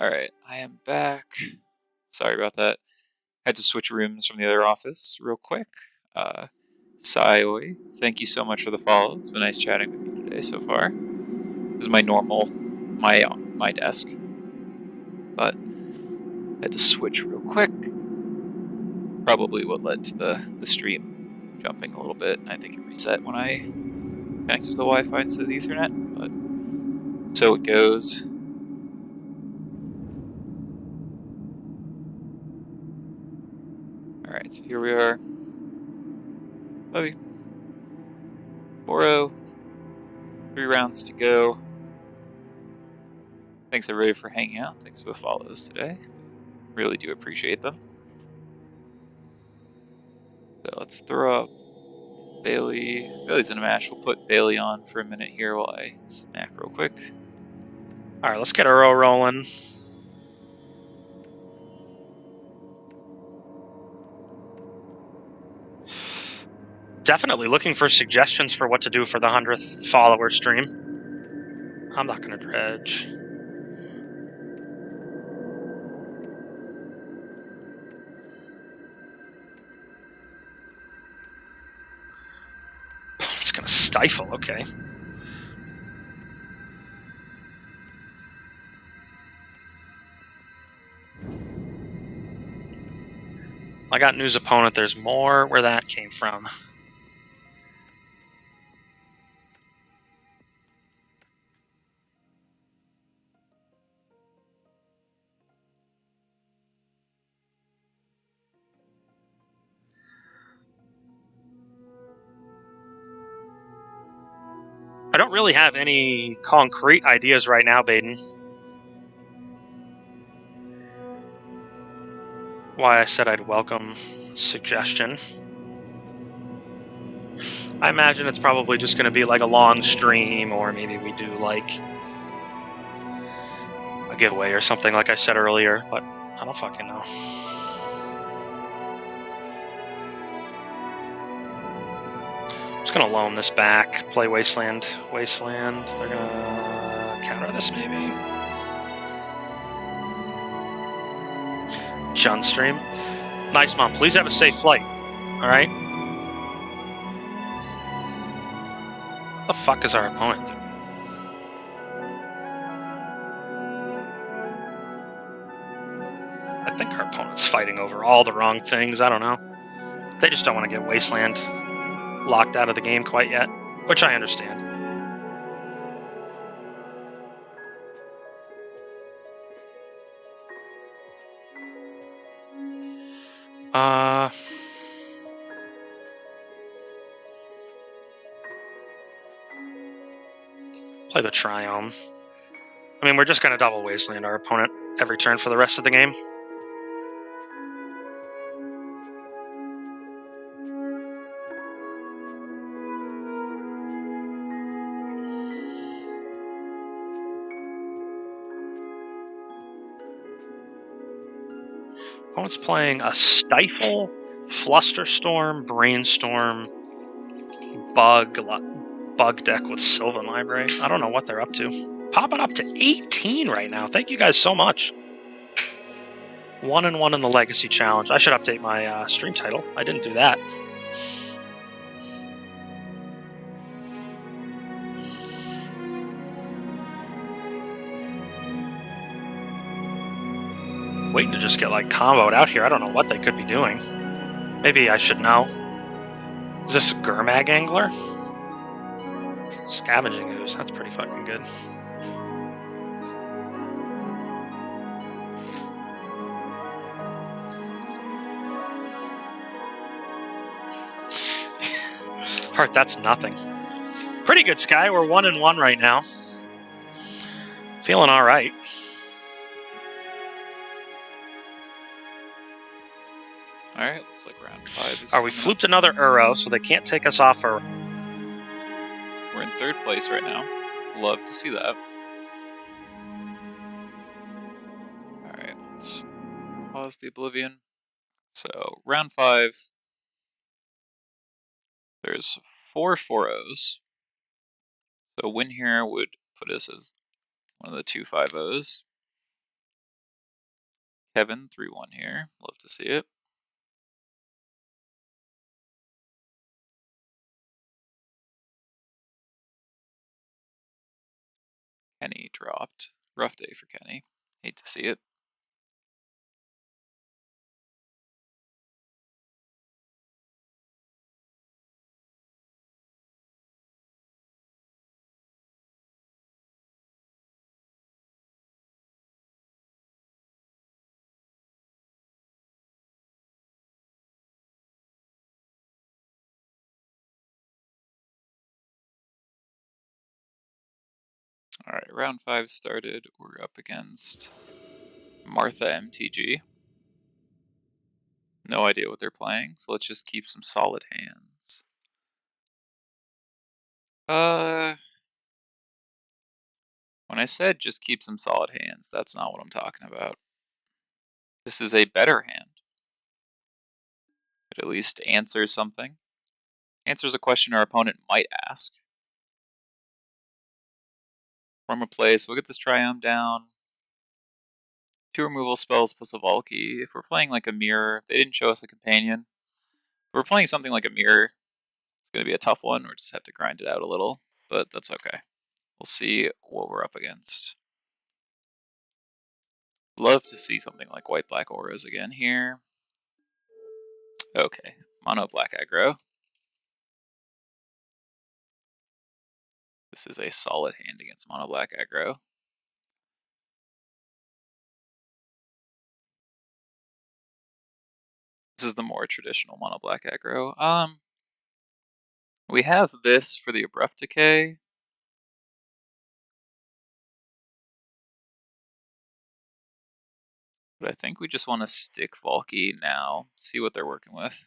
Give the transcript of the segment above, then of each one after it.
Alright, I am back. Sorry about that. Had to switch rooms from the other office real quick. Sayoi, thank you so much for the follow. It's been nice chatting with you today so far. This is my normal, my desk. But had to switch real quick. Probably what led to the stream jumping a little bit. I think it reset when I connected to the Wi-Fi instead of the Ethernet, but so it goes. Alright, so here we are. Movie. 4-0. 3 rounds to go. Thanks everybody for hanging out. Thanks for the follows today. Really do appreciate them. So let's throw up Bailey. Bailey's in a match. We'll put Bailey on for a minute here while I snack real quick. All right, let's get Uro rolling. Definitely looking for suggestions for what to do for the 100th follower stream. I'm not going to dredge. It's going to stifle, okay. I got news opponent. There's more where that came from. I don't really have any concrete ideas right now, Baden. Why I said I'd welcome suggestion. I imagine it's probably just going to be like a long stream, or maybe we do like a giveaway or something like I said earlier, but I don't fucking know. I'm just going to loan this back, play Wasteland. Wasteland, they're going to counter this maybe. Jun stream. Nice, Mom. Please have a safe flight. All right? What the fuck is our opponent doing? I think our opponent's fighting over all the wrong things. I don't know. They just don't want to get Wasteland locked out of the game quite yet, which I understand. Play the Triome. I mean, we're just going to double Wasteland our opponent every turn for the rest of the game. Opponent's playing a Stifle, Flusterstorm, Brainstorm, Bug deck with Sylvan Library. I don't know what they're up to. Popping up to 18 right now. Thank you guys so much. 1-1 in the Legacy Challenge. I should update my stream title. I didn't do that. Waiting to just get like comboed out here. I don't know what they could be doing. Maybe I should know. Is this Gurmag Angler? Scavenging Ooze. That's pretty fucking good. Heart, that's nothing. Pretty good, Sky. We're 1-1 right now. Feeling all right. Alright, looks like round 5 is. We flooped another Uro, so they can't take us off our. We're in 3rd place right now. Love to see that. Alright, let's pause the Oblivion. So, round 5. There's 4 4-0s. So, a win here would put us as one of the 2 5-0s. Kevin 3-1 here. Love to see it. Kenny dropped. Rough day for Kenny. Hate to see it. Alright, round 5 started. We're up against Martha MTG. No idea what they're playing, so let's just keep some solid hands. When I said just keep some solid hands, that's not what I'm talking about. This is a better hand. It at least answers something. Answers a question our opponent might ask. From a place, we'll get this Triumph down. 2 removal spells plus a Valky. If we're playing like a mirror, they didn't show us a companion. If we're playing something like a mirror, it's going to be a tough one. We'll just have to grind it out a little, but that's okay. We'll see what we're up against. Love to see something like white-black auras again here. Okay, mono black aggro. This is a solid hand against mono black aggro. This is the more traditional mono black aggro. We have this for the Abrupt Decay. But I think we just want to stick Valky now, see what they're working with.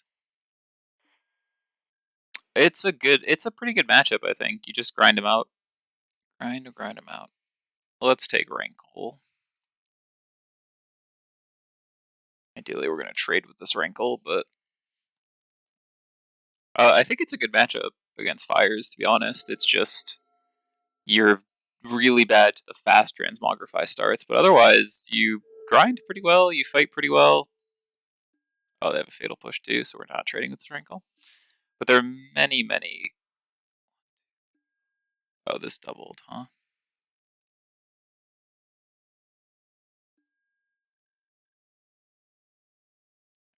It's a pretty good matchup, I think. You just grind them out. Grind them out. Let's take Rankle. Ideally, we're going to trade with this Rankle, but I think it's a good matchup against Fires, to be honest. It's just you're really bad to the fast Transmogrify starts, but otherwise, you grind pretty well, you fight pretty well. Oh, they have a Fatal Push too, so we're not trading with this Rankle. But there are many. Oh, this doubled, huh?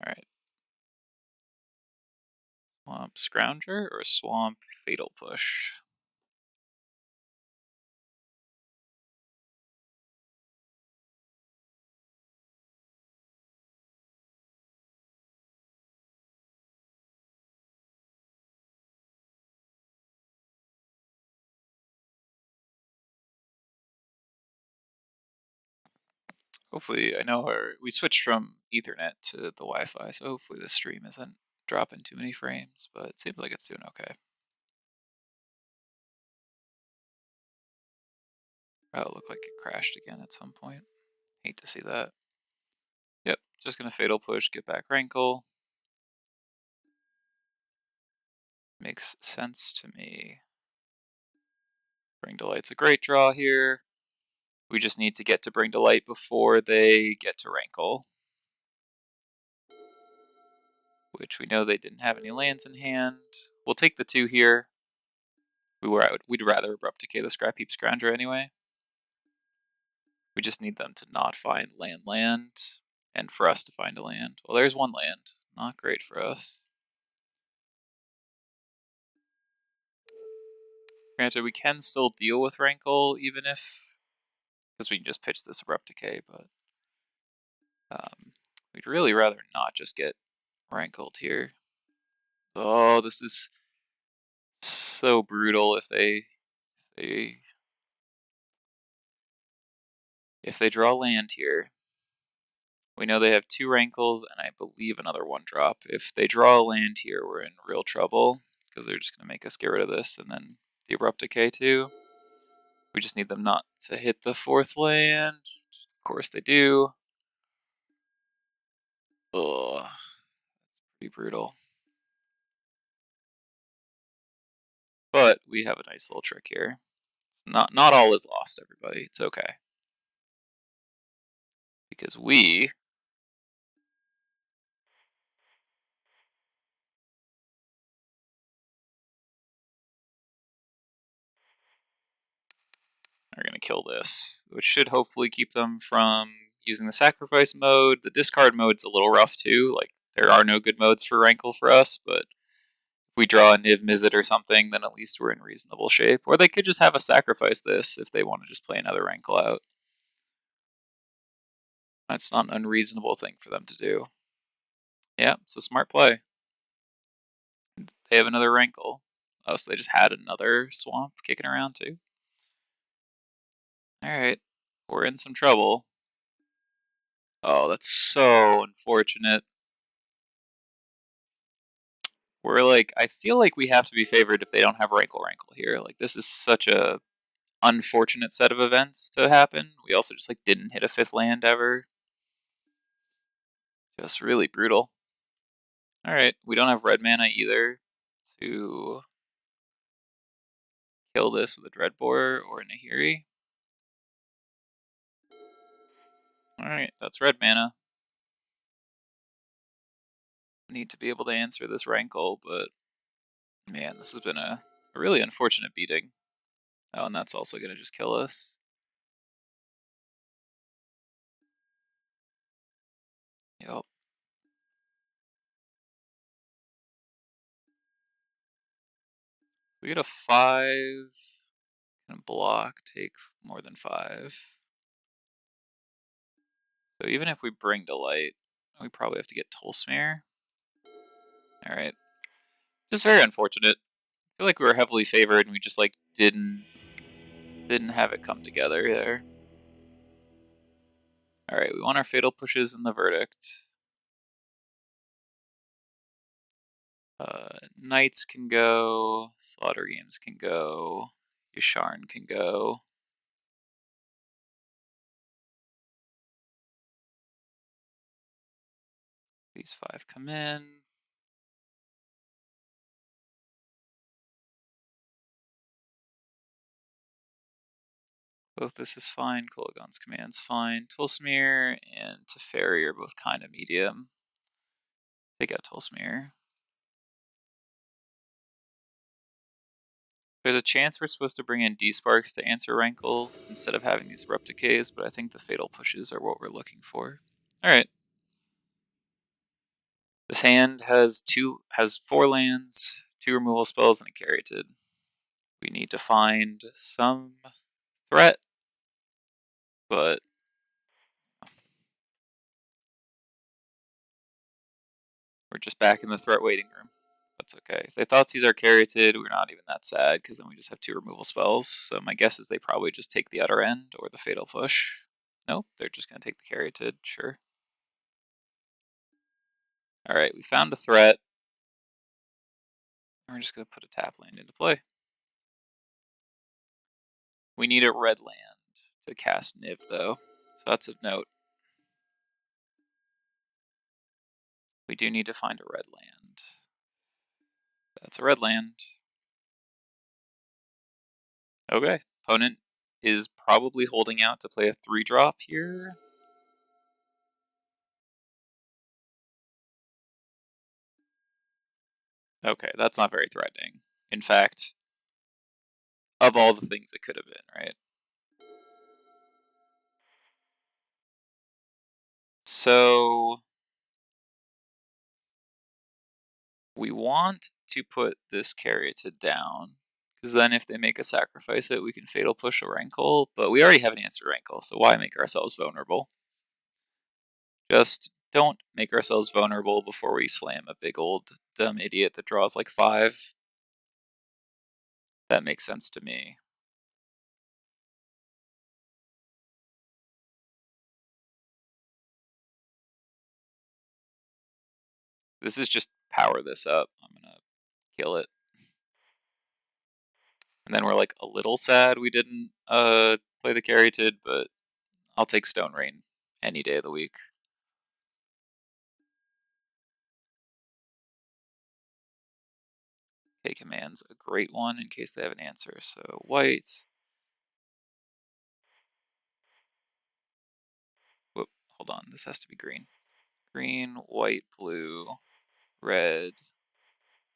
Alright. Swamp Scrounger or Swamp Fatal Push? Hopefully, I know we switched from Ethernet to the Wi-Fi, so hopefully this stream isn't dropping too many frames, but it seems like it's doing okay. Oh, it looked like it crashed again at some point. Hate to see that. Yep, just gonna Fatal Push, get back Rankle. Makes sense to me. Bring to Light's a great draw here. We just need to get to Bring to Light before they get to Rankle. Which we know they didn't have any lands in hand. We'll take the 2 here. We'd rather Abrupt Decay the Scrap Heap Scrounger anyway. We just need them to not find land, and for us to find a land. Well, there's 1 land. Not great for us. Granted, we can still deal with Rankle, even if... because we can just pitch this Abrupt Decay, but... we'd really rather not just get Rankled here. Oh, this is so brutal if they draw land here. We know they have 2 Rankles and I believe another 1-drop. If they draw a land here, we're in real trouble because they're just going to make us get rid of this and then the Abrupt Decay too. We just need them not to hit the 4th land. Of course they do. Ugh, that's pretty brutal. But we have a nice little trick here. Not all is lost, everybody. It's okay. Because we kill this, which should hopefully keep them from using the sacrifice mode. The discard mode's a little rough too. Like, there are no good modes for Rankle for us, but if we draw a Niv Mizzet or something, then at least we're in reasonable shape. Or they could just have us sacrifice this if they want to just play another Rankle out. That's not an unreasonable thing for them to do. Yeah, it's a smart play. They have another Rankle. Oh, so they just had another Swamp kicking around too? Alright, we're in some trouble. Oh, that's so unfortunate. We're like, I feel like we have to be favored if they don't have Rankle here. Like, this is such a unfortunate set of events to happen. We also just like didn't hit a 5th land ever. Just really brutal. Alright, we don't have red mana either to kill this with a Dreadbore or a Nahiri. Alright, that's red mana. Need to be able to answer this Rankle, but man, this has been a really unfortunate beating. Oh, and that's also going to just kill us. Yep. We get a 5. Can block take more than 5. So even if we bring to light, we probably have to get Tolsmere. Alright. Just very unfortunate. I feel like we were heavily favored and we just like didn't have it come together there. Alright, we want our Fatal Pushes in the Verdict. Knights can go, Slaughter Games can go, Yasharn can go. These 5 come in. Both this is fine, Kolaghan's Command's fine. Tolsmere and Teferi are both kind of medium. Take out Tolsmere. There's a chance we're supposed to bring in D-Sparks to answer Rankle instead of having these Abrupt Decays, but I think the Fatal Pushes are what we're looking for. Alright. This hand has 4 lands, 2 removal spells, and a Caryatid. We need to find some threat, but we're just back in the threat waiting room. That's okay. If they thought Caesar Caryatid, we're not even that sad, because then we just have 2 removal spells. So my guess is they probably just take the Utter End or the Fatal Push. Nope, they're just going to take the Caryatid, sure. Alright, we found a threat. We're just going to put a tap land into play. We need a red land to cast Niv, though, so that's of note. We do need to find a red land. That's a red land. Okay, opponent is probably holding out to play a 3-drop here. Okay, that's not very threatening. In fact, of all the things it could have been, right? So we want to put this Caryatid down, because then if they make us sacrifice it, we can Fatal Push a Rankle, but we already have an answer Rankle, so why make ourselves vulnerable? Just don't make ourselves vulnerable before we slam a big old dumb idiot that draws like 5. That makes sense to me. This is just power this up. I'm gonna kill it. And then we're like a little sad we didn't play the Caryatid, but I'll take Stone Rain any day of the week. K Command's a great one in case they have an answer. So white. Whoop, hold on, this has to be green. Green, white, blue, red,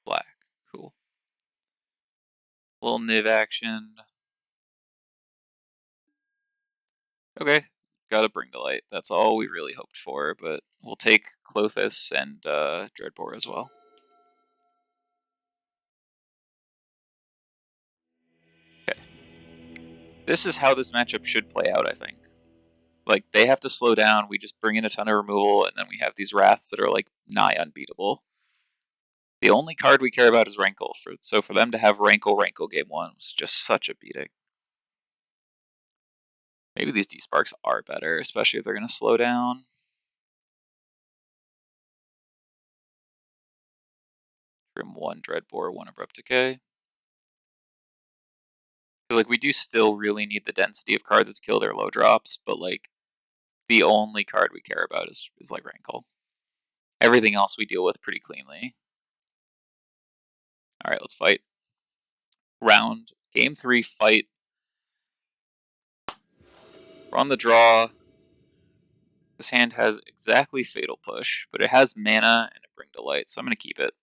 black. Cool. Little Niv action. Okay, gotta bring the light. That's all we really hoped for, but we'll take Klothys and Dreadbore as well. Okay. This is how this matchup should play out, I think. Like, they have to slow down, we just bring in a ton of removal, and then we have these Wraths that are, like, nigh unbeatable. The only card we care about is Rankle, so for them to have Rankle game 1 was just such a beating. Maybe these D-Sparks are better, especially if they're going to slow down. Trim 1 Dreadbore, 1 Abrupt Decay. Because, like, we do still really need the density of cards to kill their low drops, but, like, the only card we care about is like, Rankle. Everything else we deal with pretty cleanly. Alright, let's fight. Game 3, fight. We're on the draw. This hand has exactly Fatal Push, but it has mana and a Bring to Light, so I'm going to keep it.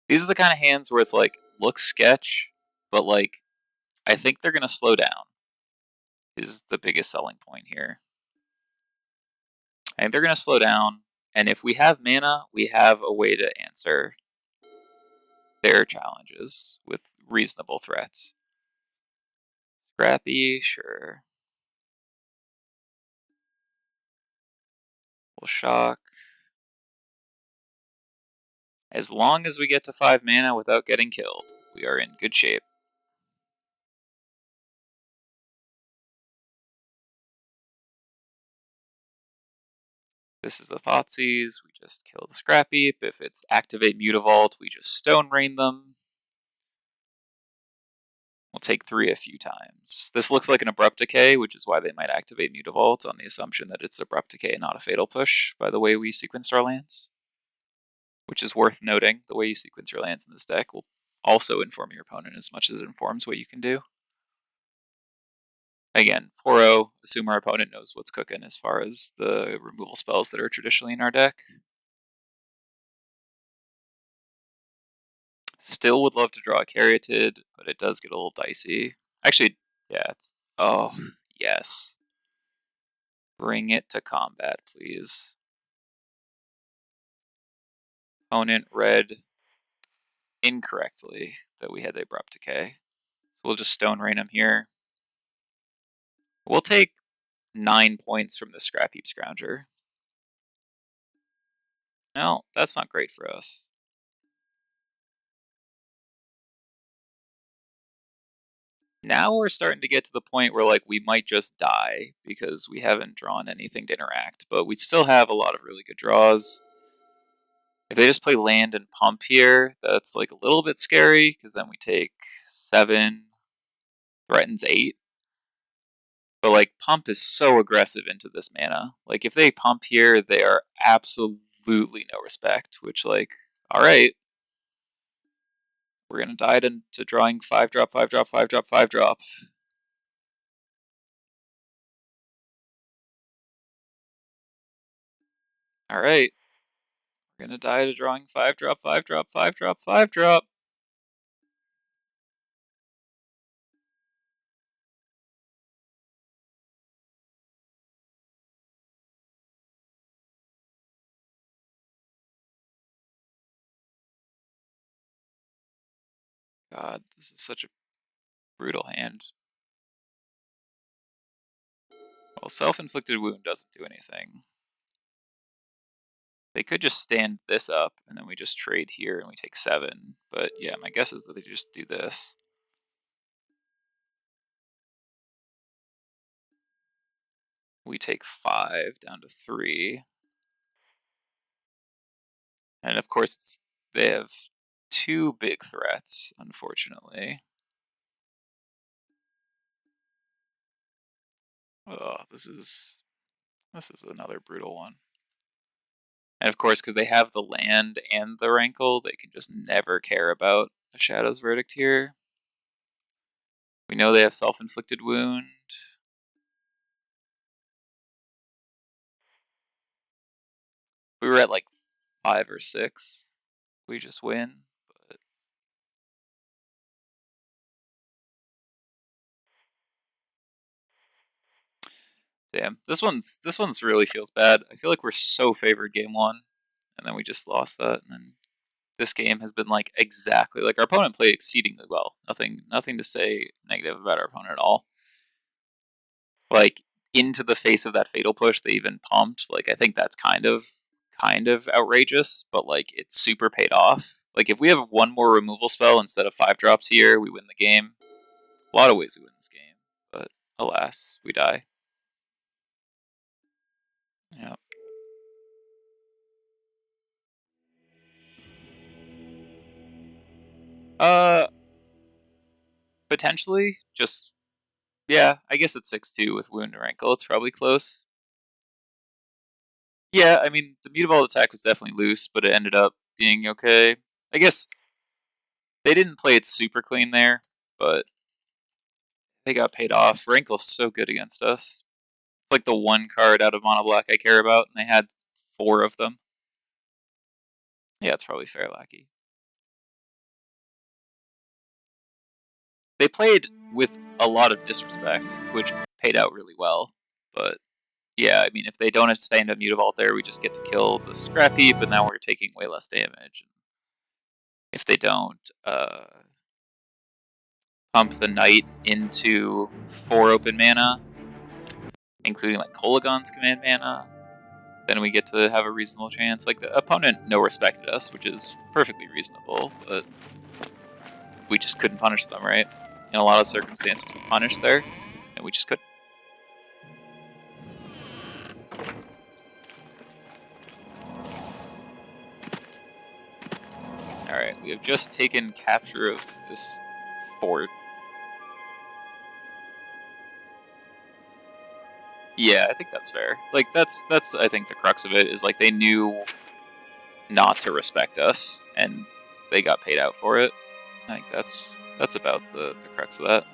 These are the kind of hands where it's like, looks sketch, but like, I think they're going to slow down, is the biggest selling point here. I think they're going to slow down, and if we have mana, we have a way to answer their challenges with reasonable threats. Scrappy, sure. We'll shock. As long as we get to 5 mana without getting killed, we are in good shape. This is the Thoughtseize, we just kill the Scrapheap. If it's activate Mutavault, we just Stone Rain them. We'll take 3 a few times. This looks like an Abrupt Decay, which is why they might activate Mutavault on the assumption that it's Abrupt Decay, not a Fatal Push, by the way we sequenced our lands. Which is worth noting, the way you sequence your lands in this deck will also inform your opponent as much as it informs what you can do. Again, 4-0, assume our opponent knows what's cooking as far as the removal spells that are traditionally in our deck. Still would love to draw a Caryatid, but it does get a little dicey. Actually, yeah, it's... Oh, yes. Bring it to combat, please. Opponent read incorrectly that we had the Abrupt Decay. So we'll just Stone Rain him here. We'll take 9 points from the Scrapheap Scrounger. No, that's not great for us. Now we're starting to get to the point where like we might just die because we haven't drawn anything to interact, but we still have a lot of really good draws. If they just play land and pump here, that's like a little bit scary because then we take 7, threatens 8. But like pump is so aggressive into this mana. Like if they pump here, they are absolutely no respect, which like, alright. We're gonna die to drawing 5-drop, 5-drop, 5-drop, 5-drop. Alright. We're gonna die to drawing 5-drop, 5-drop, 5-drop, 5-drop. God, this is such a brutal hand. Well, Self-Inflicted Wound doesn't do anything. They could just stand this up, and then we just trade here and we take 7. But yeah, my guess is that they just do this. We take 5 down to 3. And of course, they have 2 big threats, unfortunately. Oh, this is another brutal one. And of course, because they have the land and the Rankle, they can just never care about a Shadow's Verdict here. We know they have Self-Inflicted Wound. We were at like 5 or 6. We just win. But Damn, this one's really feels bad. I feel like we're so favored game one, and then we just lost that. And then this game has been like exactly like our opponent played exceedingly well. Nothing to say negative about our opponent at all. Like into the face of that fatal push, they even pumped. Like I think that's kind of outrageous, but like it's super paid off. Like if we have one more removal spell instead of 5 drops here, we win the game. A lot of ways we win this game, but alas, we die. Yeah. Potentially, just yeah. I guess it's 6-2 with wound and rankle. It's probably close. Yeah, I mean the Mutavault attack was definitely loose, but it ended up being okay. I guess they didn't play it super clean there, but they got paid off. Rankle's so good against us. It's like the one card out of Mono Black I care about, and they had 4 of them. Yeah, it's probably fair, Lackey. They played with a lot of disrespect, which paid out really well. But yeah, I mean, if they don't stand up Mutavault there, we just get to kill the Scrap Heap, and now we're taking way less damage. If they don't pump the Knight into 4 open mana, including like Kolaghan's command mana, then we get to have a reasonable chance. Like the opponent no respected us, which is perfectly reasonable, but we just couldn't punish them, right? In a lot of circumstances, we punished there, and we just couldn't. Alright, we have just taken capture of this fort. Yeah, I think that's fair. Like that's I think the crux of it is like they knew not to respect us and they got paid out for it. I think that's about the crux of that.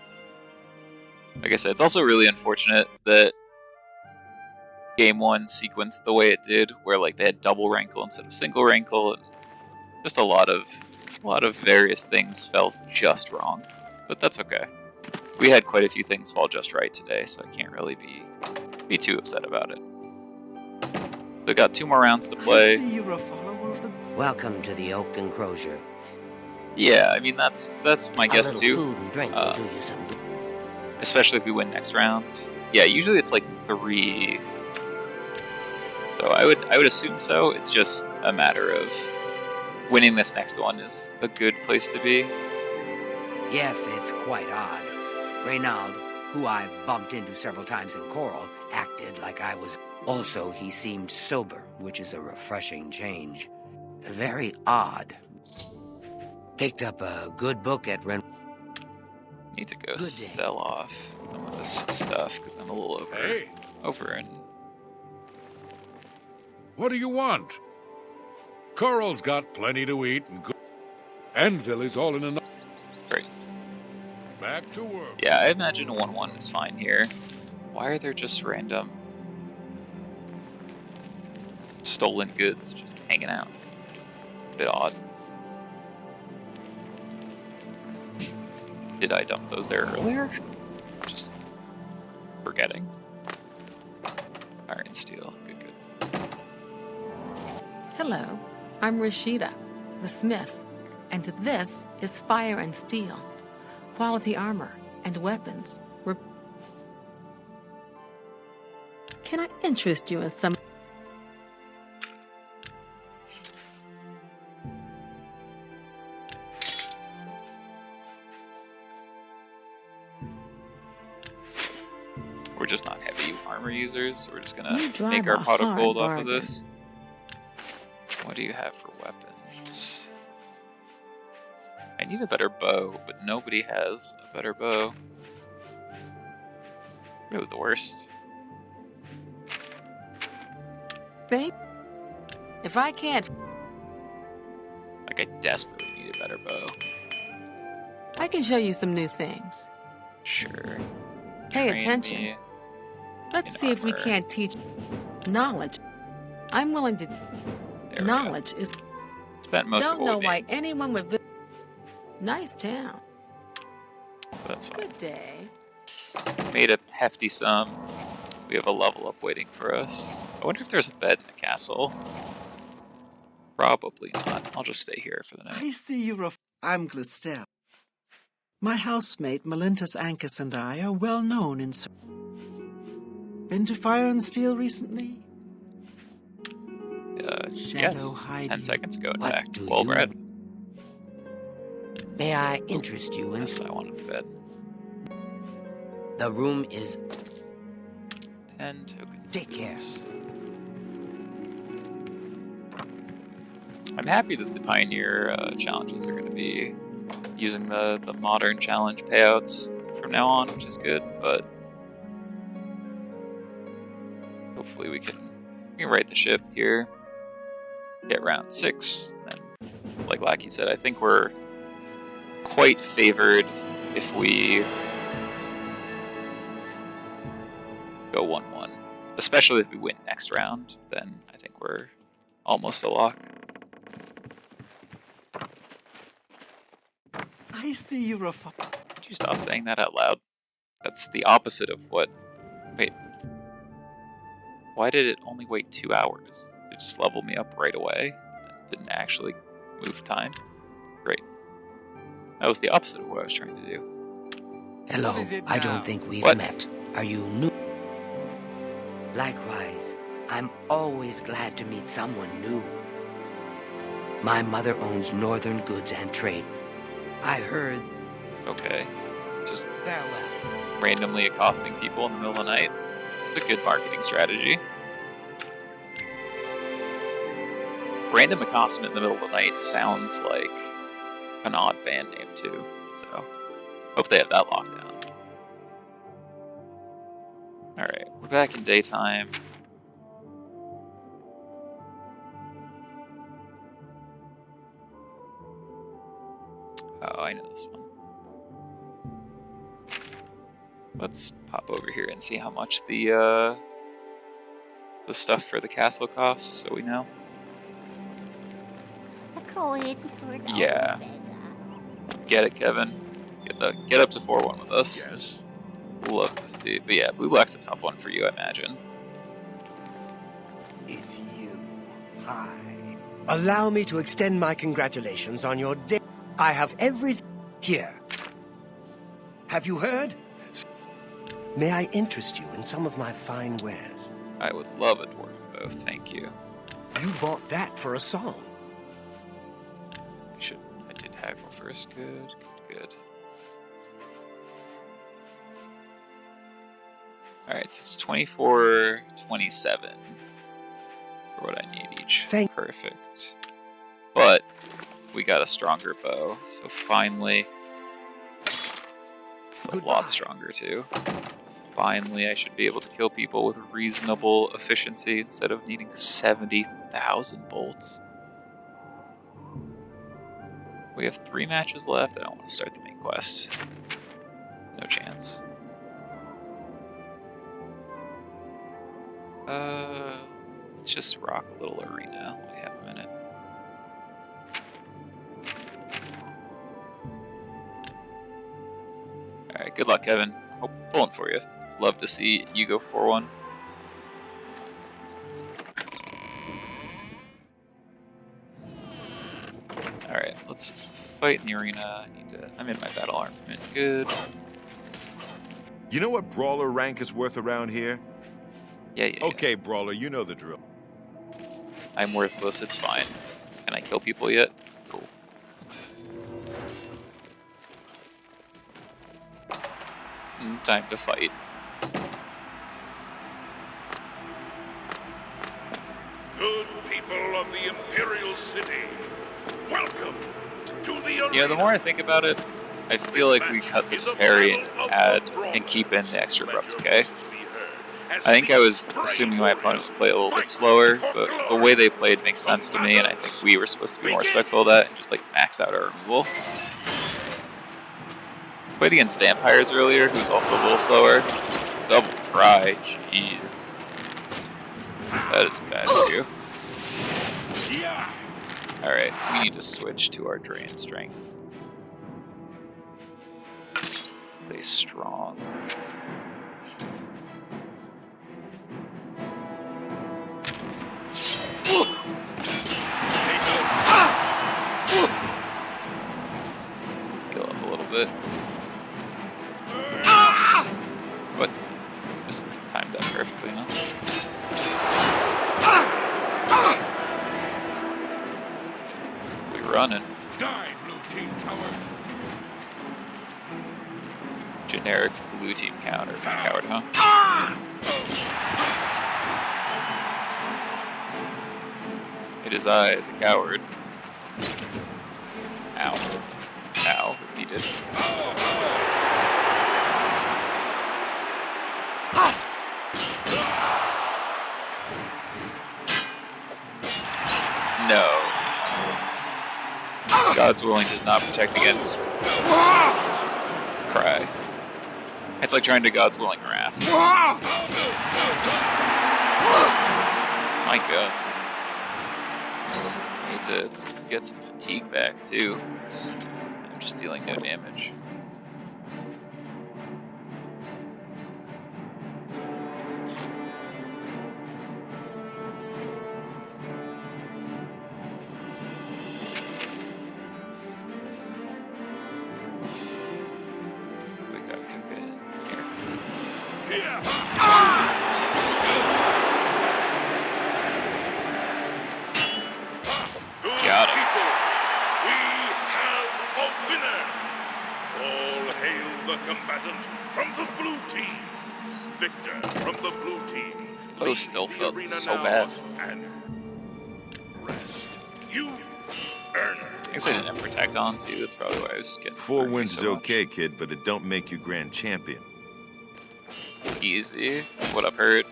Like I said, it's also really unfortunate that game one sequenced the way it did, where like they had double rankle instead of single rankle, and just a lot of various things felt just wrong. But that's okay. We had quite a few things fall just right today, so I can't really be too upset about it. So we got 2 more rounds to play. Welcome to the Oak Enclosure. Yeah, I mean that's my guess too. Food and drink will do you some good. Especially if we win next round. Yeah, usually it's like 3. So I would assume so. It's just a matter of winning this next one is a good place to be. Yes, it's quite odd. Reynald, who I've bumped into several times in Coral, acted like I was. Also, he seemed sober, which is a refreshing change. Very odd. Picked up a good book at Ren. Need to go sell off some of this stuff because I'm a little over and. What do you want? Coral's got plenty to eat and good. Anvil is all in a. Great. Back to work. Yeah, I imagine a 1/1 is fine here. Why are there just random stolen goods just hanging out? A bit odd. Did I dump those there earlier? Just forgetting. Iron steel. Good. Hello, I'm Rashida, the smith, and this is Fire and Steel. Quality armor and weapons. Can I interest you in some... We're just not heavy armor users. We're just gonna You drive make our a pot of hard gold off bargain. of this. What do you have for weapons? I need a better bow, but nobody has a better bow. Really the worst. Think? If I can't, Like I desperately need a better bow. I can show you some new things. Sure. Pay Train attention. me. Let's in see if we armor. can't teach knowledge. I'm willing to... There we go. Knowledge is... Spent most of Don't what know we why made, anyone would... Nice town. but that's fine. Good day. Made a hefty sum. We have a level up waiting for us. I wonder if there's a bed in the castle. Probably not. I'll just stay here for the night. I see you're I'm Glistel. My housemate, Melintus Ancus, and I are well known in... Been to Fire and Steel recently? Yes. 10 seconds ago, in What fact. do Well you- read. May I interest you in... Yes, I wanted to bed. The room is... 10 tokens. Take care. please. I'm happy that the Pioneer challenges are going to be using the modern challenge payouts from now on, which is good, but hopefully we can right the ship here, get round 6, and like Lackey said, I think we're quite favored if we go 1-1. Especially if we win next round, then I think we're almost a lock. I see you're a... Could you stop saying that out loud? That's the opposite of what... Wait. Why did it only wait 2 hours? It just leveled me up right away and didn't actually move time? Great. That was the opposite of what I was trying to do. Hello, What is it I now? don't think we've What? met. Are you new? Likewise, I'm always glad to meet someone new. My mother owns Northern Goods and Trade. I heard... Okay. Just Farewell. randomly accosting people in the middle of the night. It's a good marketing strategy. Random accostation in the middle of the night sounds like an odd band name too, so hope they have that locked down. Alright, we're back in daytime. Oh, I know this one. Let's pop over here and see how much the stuff for the castle costs, so we know. Yeah. Get it, Kevin. Get up to 4-1 with us. Yes. Love to see. But yeah, blue black's a tough one for you, I imagine. It's you. Hi. Allow me to extend my congratulations on your day. I have everything here. Have you heard? May I interest you in some of my fine wares? I would love a dwarven bow, thank you. You bought that for a song. I did haggle first. Good. Alright, so it's 24-27 for what I need each. Perfect. But we got a stronger bow, so finally a lot stronger too. Finally, I should be able to kill people with reasonable efficiency instead of needing 70,000 bolts. We have 3 matches left. I don't want to start the main quest. No chance. Let's just rock a little arena while we have a minute. Alright, good luck, Kevin. Hope pulling for you. Love to see you go 4-1. Alright, let's fight in the arena. I'm in my battle armament. Good. You know what brawler rank is worth around here? Yeah. Okay, brawler, you know the drill. I'm worthless, it's fine. Can I kill people yet? Cool. Time to fight. Good people of the Imperial City, welcome to the arena. Yeah, the more I think about it, I feel like we cut the ferry and keep in the extra abrupt decay. I think I was assuming my opponent would play a little bit slower, but the way they played makes sense to me, and I think we were supposed to be more respectful of that and just like max out our removal. Played against vampires earlier, who's also a little slower. Double cry, jeez. That is bad for you. Alright, we need to switch to our drain strength. Stay strong. running. Die, blue team coward! Generic blue team coward, huh? It is I, the coward. Ow. Ow, repeated. No. God's willing does not protect against cry. It's like trying to God's willing wrath. My God. I need to get some fatigue back too, 'cause I'm just dealing no damage. We got cook it here. Got him. People, we have a winner. All hail the combatant from the blue team. Victor from the blue team. Oh, still Leave the felt arena so now bad. And rest. You earn it. I guess I didn't have protect on too. That's probably why I was getting 4 burned wins is so much. okay, kid, but it don't make you grand champion. Easy. What I've heard.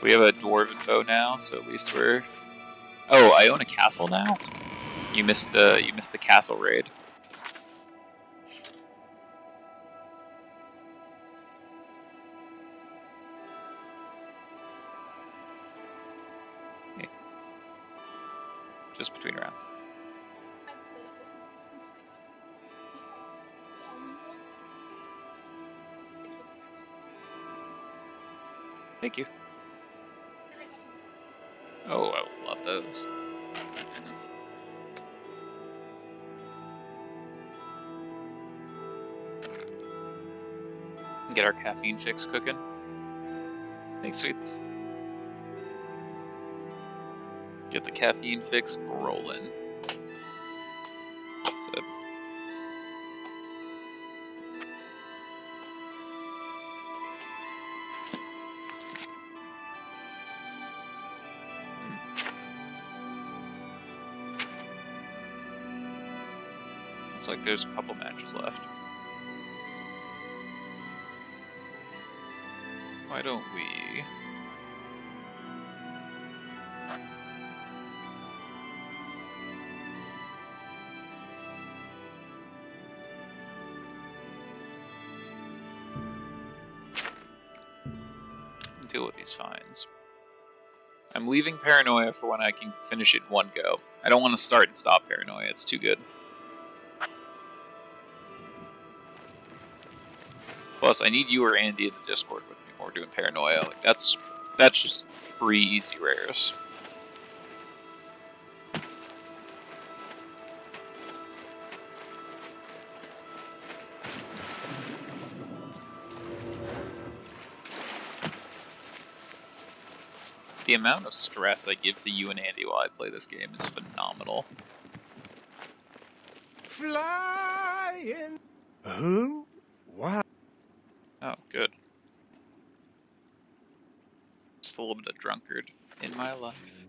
We have a dwarven bow now, so at least we're. Oh, I own a castle now. You missed the castle raid. Yeah. Just between rounds. Thank you. Oh, I would love those. Get our caffeine fix cooking. Thanks, sweets. Get the caffeine fix rolling. So. Looks like there's a couple matches left. Why don't we... deal with these fines. I'm leaving Paranoia for when I can finish it in one go. I don't want to start and stop Paranoia, it's too good. Plus, I need you or Andy in the Discord with me when we're doing Paranoia. Like that's just free easy rares. The amount of stress I give to you and Andy while I play this game is phenomenal. Flying. Huh? Wow. Oh, good. Just a little bit of drunkard in my life.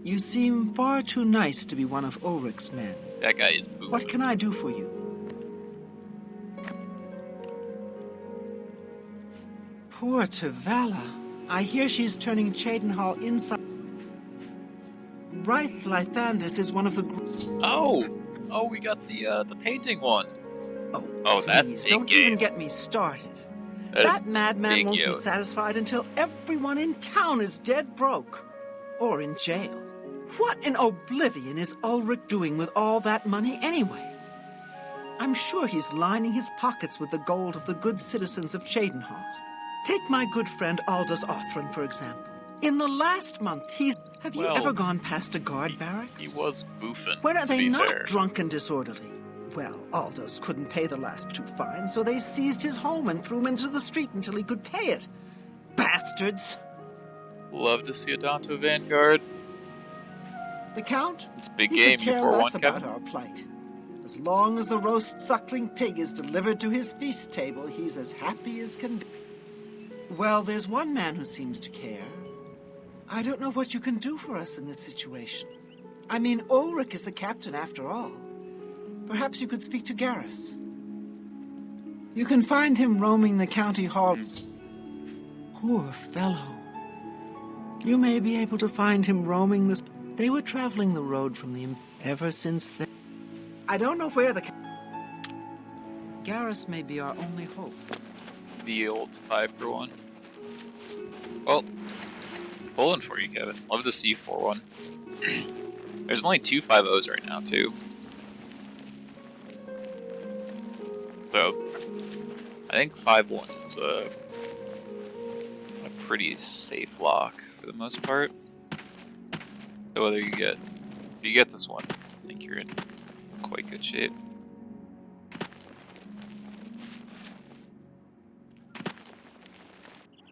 You seem far too nice to be one of Ulrich's men. That guy is boo. What can I do for you? Poor Tavala. I hear she's turning Cheydinhal inside. Wraith Lythandis is one of the. Oh, we got the painting one. Oh, that's please, big don't game. even get me started. That is That madman big won't be yoke. satisfied until everyone in town is dead broke. Or in jail. What in oblivion is Ulrich doing with all that money anyway? I'm sure he's lining his pockets with the gold of the good citizens of Cheydinhal. Take my good friend Aldous Othran, for example. In the last month, he's... Have you Well, ever gone past a guard barracks? He was boofing. When are to they be not fair. drunk and disorderly? Well, Aldous couldn't pay the last 2 fines, so they seized his home and threw him into the street until he could pay it. Bastards! Love to see a Danto Vanguard. The Count? It's a big He game, could you care 4-1, less about Kevin. our plight. As long as the roast suckling pig is delivered to his feast table, he's as happy as can be. Well, there's one man who seems to care. I don't know what you can do for us in this situation. I mean, Ulrich is the captain after all. Perhaps you could speak to Garrus. You can find him roaming the county hall. Poor fellow. You may be able to find him roaming the... They were traveling the road from the... Ever since then... I don't know where the... Garrus may be our only hope. The old 5-for-1. Well, pulling for you, Kevin. Love to see 4-1. There's only 2 5-0s right now, too. So, I think 5-1 is a pretty safe lock for the most part. So whether you get... If you get this one, I think you're in quite good shape.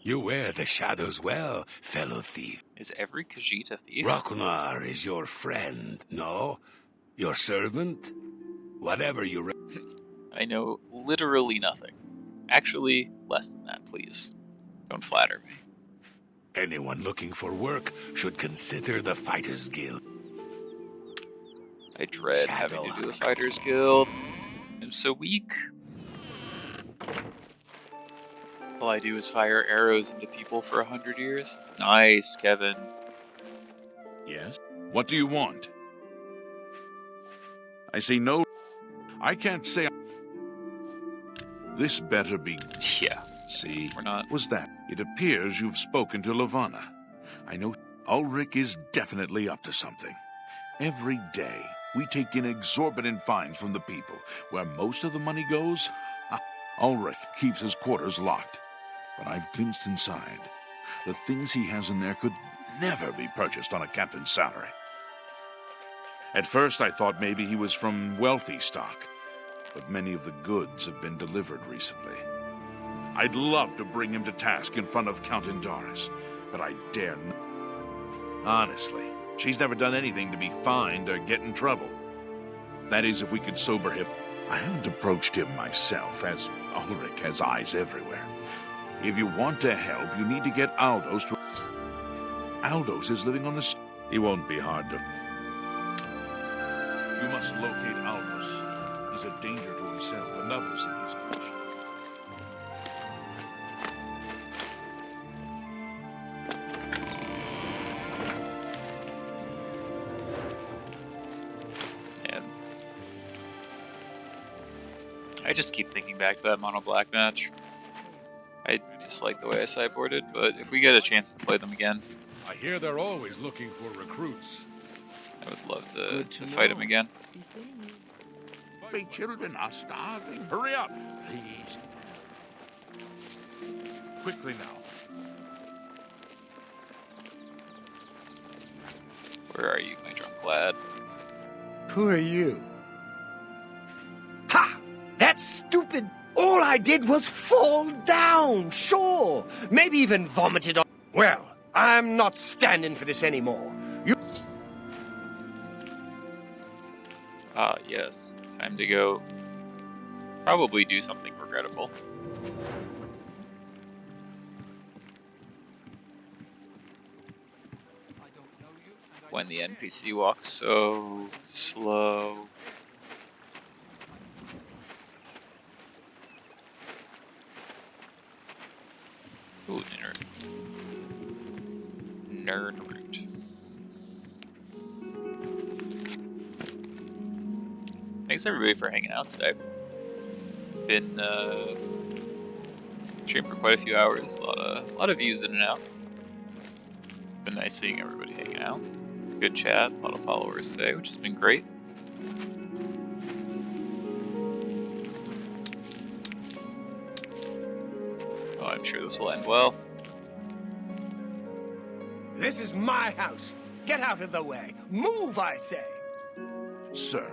You wear the shadows well, fellow thief. Is every Khajiit a thief? Ragnar is your friend, no? Your servant? Whatever you... I know literally nothing. Actually, less than that, please. Don't flatter me. Anyone looking for work should consider the Fighters Guild. I dread having to do the Fighters Guild. I'm so weak. All I do is fire arrows into people for 100 years. Nice, Kevin. Yes? What do you want? I say no. I can't say... This better be... Yeah. See? We're not... Was that? It appears you've spoken to Levana. I know Ulrich is definitely up to something. Every day, we take in exorbitant fines from the people. Where most of the money goes, Ulrich keeps his quarters locked. But I've glimpsed inside. The things he has in there could never be purchased on a captain's salary. At first, I thought maybe he was from wealthy stock, but many of the goods have been delivered recently. I'd love to bring him to task in front of Count Indaris, but I dare not. Honestly, she's never done anything to be fined or get in trouble. That is, if we could sober him. I haven't approached him myself, as Ulrich has eyes everywhere. If you want to help, you need to get Aldous to... Aldous is living on the... He won't be hard to... You must locate Aldous. He's a danger to himself and others in his condition. Man. I just keep thinking back to that mono black match. I just like the way I sideboarded, but if we get a chance to play them again, I hear they're always looking for recruits. I would love to fight them again. My children are starving. Hurry up, please. Quickly now. Where are you, my drunk lad? Who are you? Ha! That's stupid! All I did was fall down, sure. Maybe even vomited on... Well, I'm not standing for this anymore. You... Ah, yes. Time to go. Probably do something regrettable. When the NPC walks so slow. Ooh, Nerd root. Thanks everybody for hanging out today. Been streamed for quite a few hours. A lot of views in and out. Been nice seeing everybody hanging out. Good chat. A lot of followers today, which has been great. Oh, I'm sure this will end well. This is my house. Get out of the way. Move, I say. Sir,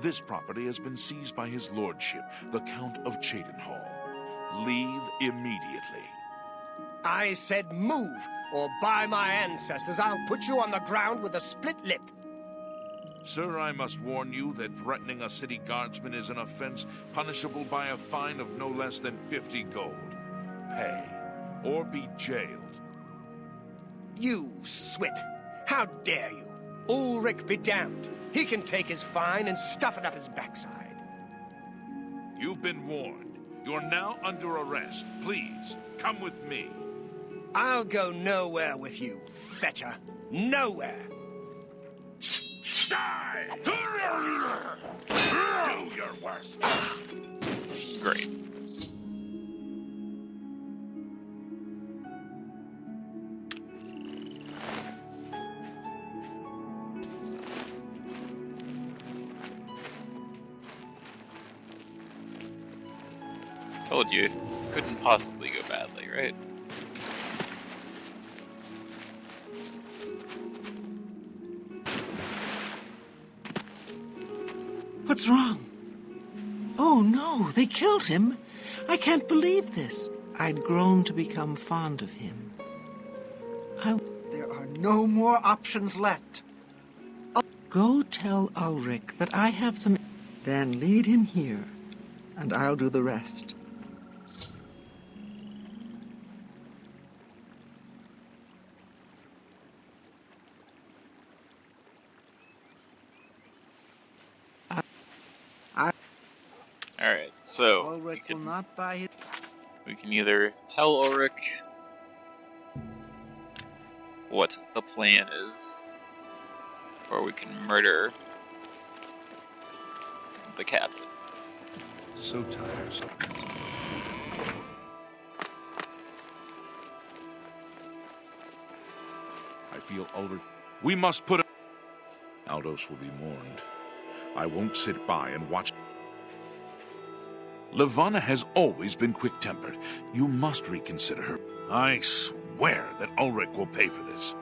This property has been seized by his lordship, the Count of Cheydinhal. Leave immediately. I said move, or by my ancestors, I'll put you on the ground with a split lip. Sir, I must warn you that threatening a city guardsman is an offense punishable by a fine of no less than 50 gold. Pay, or be jailed. You swit! How dare you? Ulrich be damned. He can take his fine and stuff it up his backside. You've been warned. You're now under arrest. Please, come with me. I'll go nowhere with you, fetcher. Nowhere. Die! Do your worst. Great. Told you, couldn't possibly go badly, right? What's wrong? Oh no, they killed him. I can't believe this. I'd grown to become fond of him. There are no more options left. Go tell Ulrich that I have some... Then lead him here, and I'll do the rest. Alright, so Ulrich will not buy it. we can either tell Ulrich what the plan is, or we can murder the captain. So tiresome. I feel Ulrich. We must put a... Aldous will be mourned. I won't sit by and watch. Levana has always been quick-tempered. You must reconsider her. I swear that Ulrich will pay for this.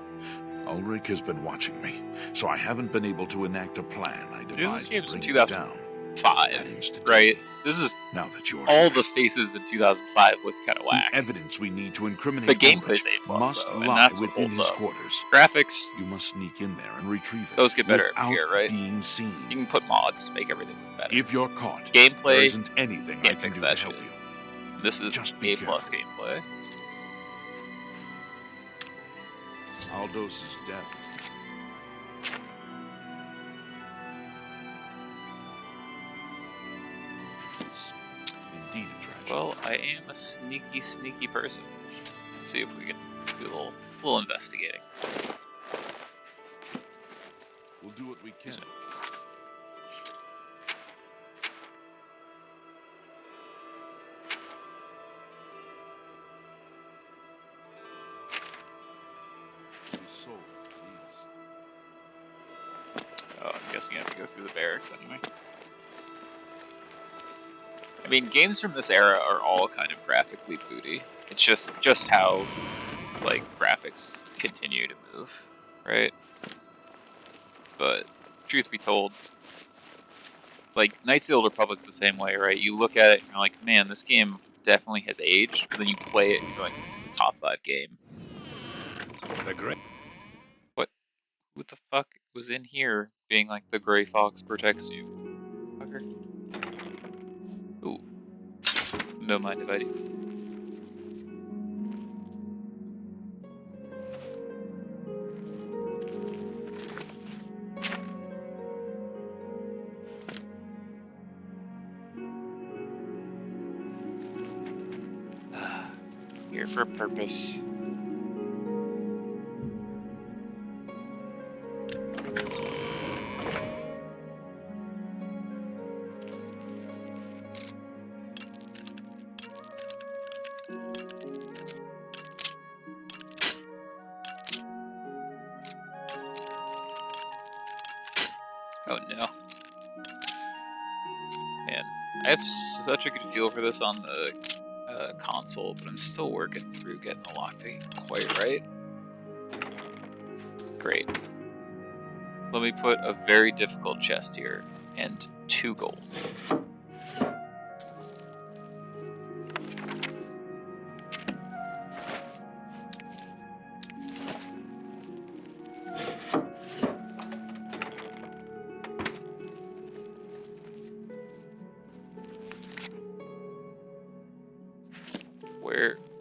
Ulrich has been watching me, so I haven't been able to enact a plan I devised This game's to in bring it down. 2005, right? This is Now that you're all the faces in 2005 looked kind of whack. the evidence we need to incriminate The gameplay's Ulrich A+, must though, and lie that's what within holds his up. quarters. Graphics, You must sneak in there and retrieve it. those get better without here, right? being seen. You can put mods to make everything look better. If you're caught, Gameplay, there isn't anything I can't can fix do that to help shit. you. This is Just be A+ gameplay. Aldous is dead. It's indeed a tragedy. Well, I am a sneaky, sneaky person. Let's see if we can do a little investigating. We'll do what we can. His soul bleeds. Oh, I'm guessing I have to go through the barracks anyway. I mean, games from this era are all kind of graphically booty. It's just how, like, graphics continue to move, right? But, truth be told, like, Knights of the Old Republic's the same way, right? You look at it and you're like, man, this game definitely has aged, but then you play it and you're like, this is a top 5 game. The great. What the fuck was in here being like, the Grey Fox protects you? Fucker. Ooh. No mind if I do. Here for a purpose. Oh no. Man, I have such a good feel for this on the console, but I'm still working through getting the lockpick quite right. Great. Let me put a very difficult chest here, and 2 gold.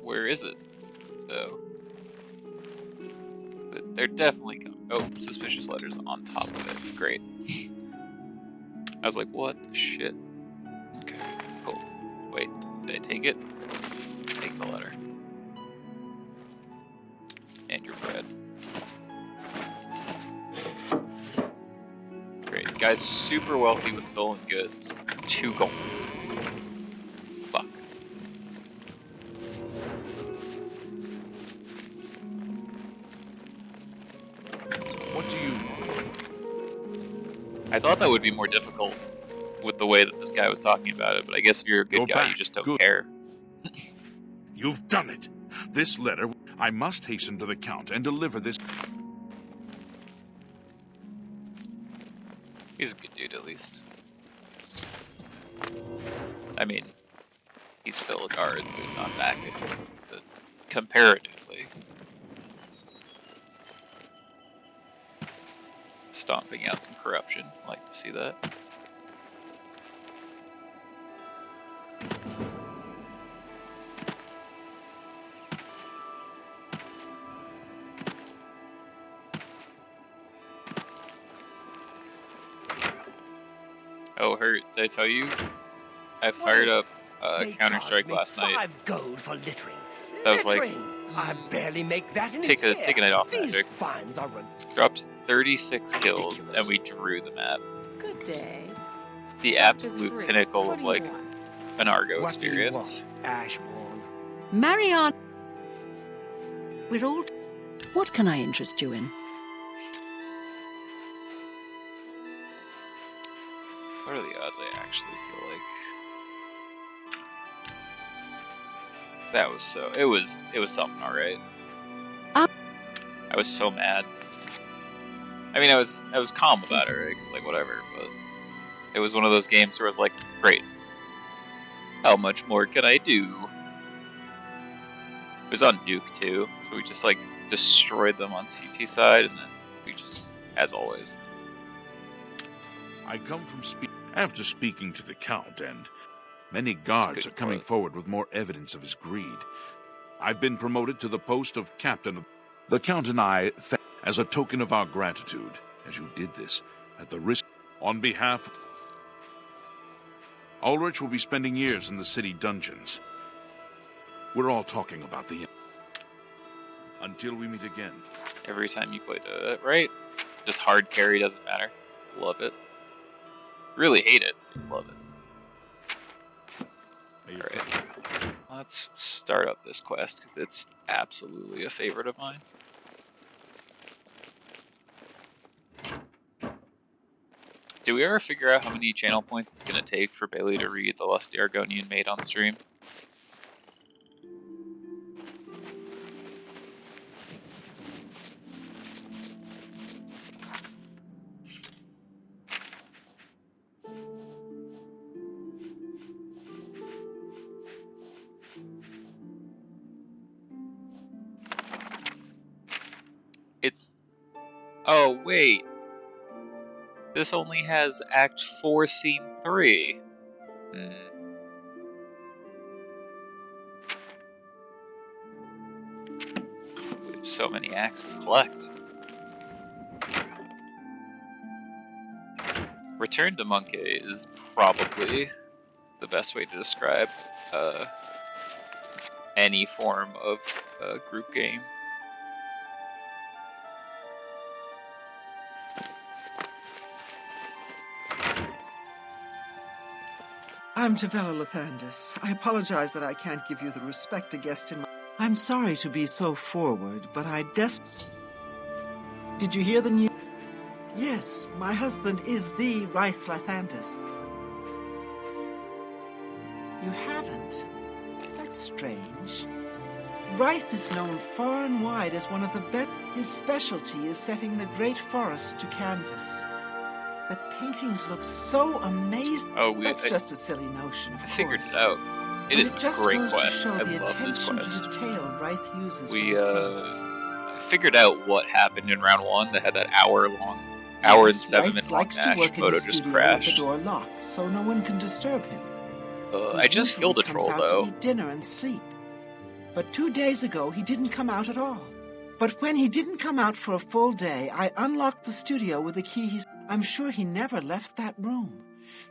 Where is it, though? But they're definitely coming. Oh, suspicious letters on top of it. Great. I was like, what the shit? Okay, cool. Wait, did I take it? Take the letter. And your bread. Great. Guy's super wealthy with stolen goods. 2 gold. Fuck. What do you want? I thought that would be more difficult with the way that this guy was talking about it, but I guess if you're a good Go guy, back. you just don't Good. care. You've done it. This letter, I must hasten to the Count and deliver this. He's a good dude, at least. I mean, he's still a guard, so he's not that good, but comparatively. Stomping out some corruption. Like to see that. Oh, Hurt, did I tell you? I fired up They Counter-Strike charged me last night. 5 gold for littering. That was like, Littering! I barely make that in take a a year. take a night off, These Magic. fines are Dropped 36 kills, Ridiculous. and we drew the map. Good day. The Dark is absolute free. pinnacle What of do you like want? an Argo What do you experience. want, Ashbourne? Marion. We're all. What can I interest you in? What are the odds I actually feel like that was so? It was something, all right. I was so mad. I mean, I was calm about it, right? Because like whatever, but it was one of those games where I was like, great. How much more can I do? It was on Nuke too, so we just like destroyed them on CT side, and then we just, as always. I come from after speaking to the Count, and many guards are good coming cause. forward with more evidence of his greed. I've been promoted to the post of captain. The Count and I, as a token of our gratitude, as you did this, at the risk, on behalf. Ulrich will be spending years in the city dungeons. We're all talking about the. Until we meet again. Every time you play it, right? Just hard carry doesn't matter. Love it. Really hate it. Love it. Alright. Let's start up this quest because it's absolutely a favorite of mine. Do we ever figure out how many channel points it's going to take for Bailey to read the Lusty Argonian Maid on stream? It's... Oh, wait. This only has Act 4, Scene 3. We have so many acts to collect. Return to Monkey is probably the best way to describe any form of group game. I'm Tavella Lepandis. I apologize that I can't give you the respect a guest in my... I'm sorry to be so forward, but I Did you hear the news? Yes, my husband is the Raith Lathandis. You haven't? That's strange. Raith is known far and wide as one of the best. His specialty is setting the great forest to canvas. The paintings look so amazing. Oh, That's just a silly notion, of I figured course. it out. It But is it a just great goes quest. to show I the love this attention quest. to detail Wraith uses We when he paints. I figured out what happened in round 1 that had that hour and Yes, 7 Wraith minute long likes to match. work in Moto his just studio with the crashed. door locked, so no one can disturb him. He I just usually killed a comes troll out though. to eat dinner and sleep. But 2 days ago, he didn't come out at all. But when he didn't come out for a full day, I unlocked the studio with a key. I'm sure he never left that room.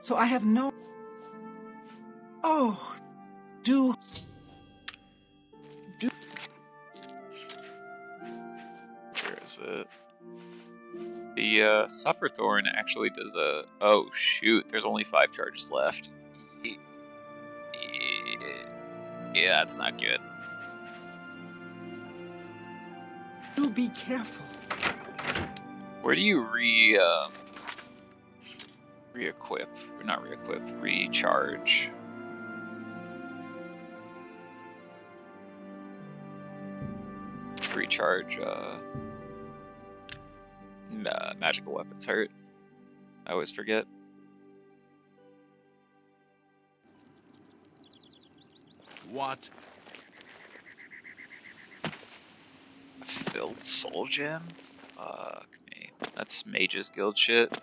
So I have no... Oh, do... Where is it? The Sufferthorn actually does a... Oh shoot, there's only 5 charges left. Yeah, that's not good. Do be careful. Where do you re-equip? Or not re-equip, recharge. Recharge, magical weapons hurt. I always forget. What? Filled soul gem? Fuck me. That's Mage's Guild shit.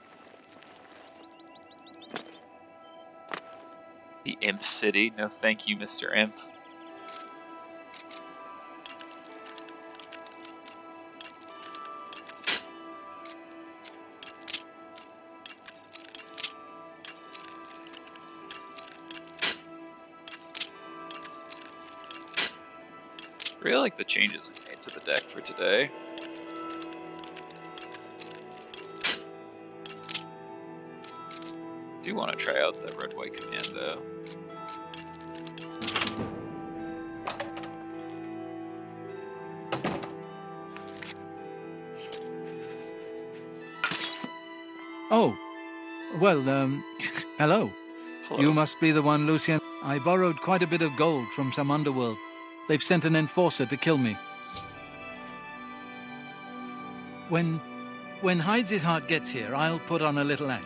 The Imp City. No thank you, Mr. Imp. I really like the changes we made to the deck for today. Do want to try out the red-white command though. Oh, well, hello. Hello. You must be the one, Lucien. I borrowed quite a bit of gold from some underworld. They've sent an enforcer to kill me. When Hyde's heart gets here, I'll put on a little act.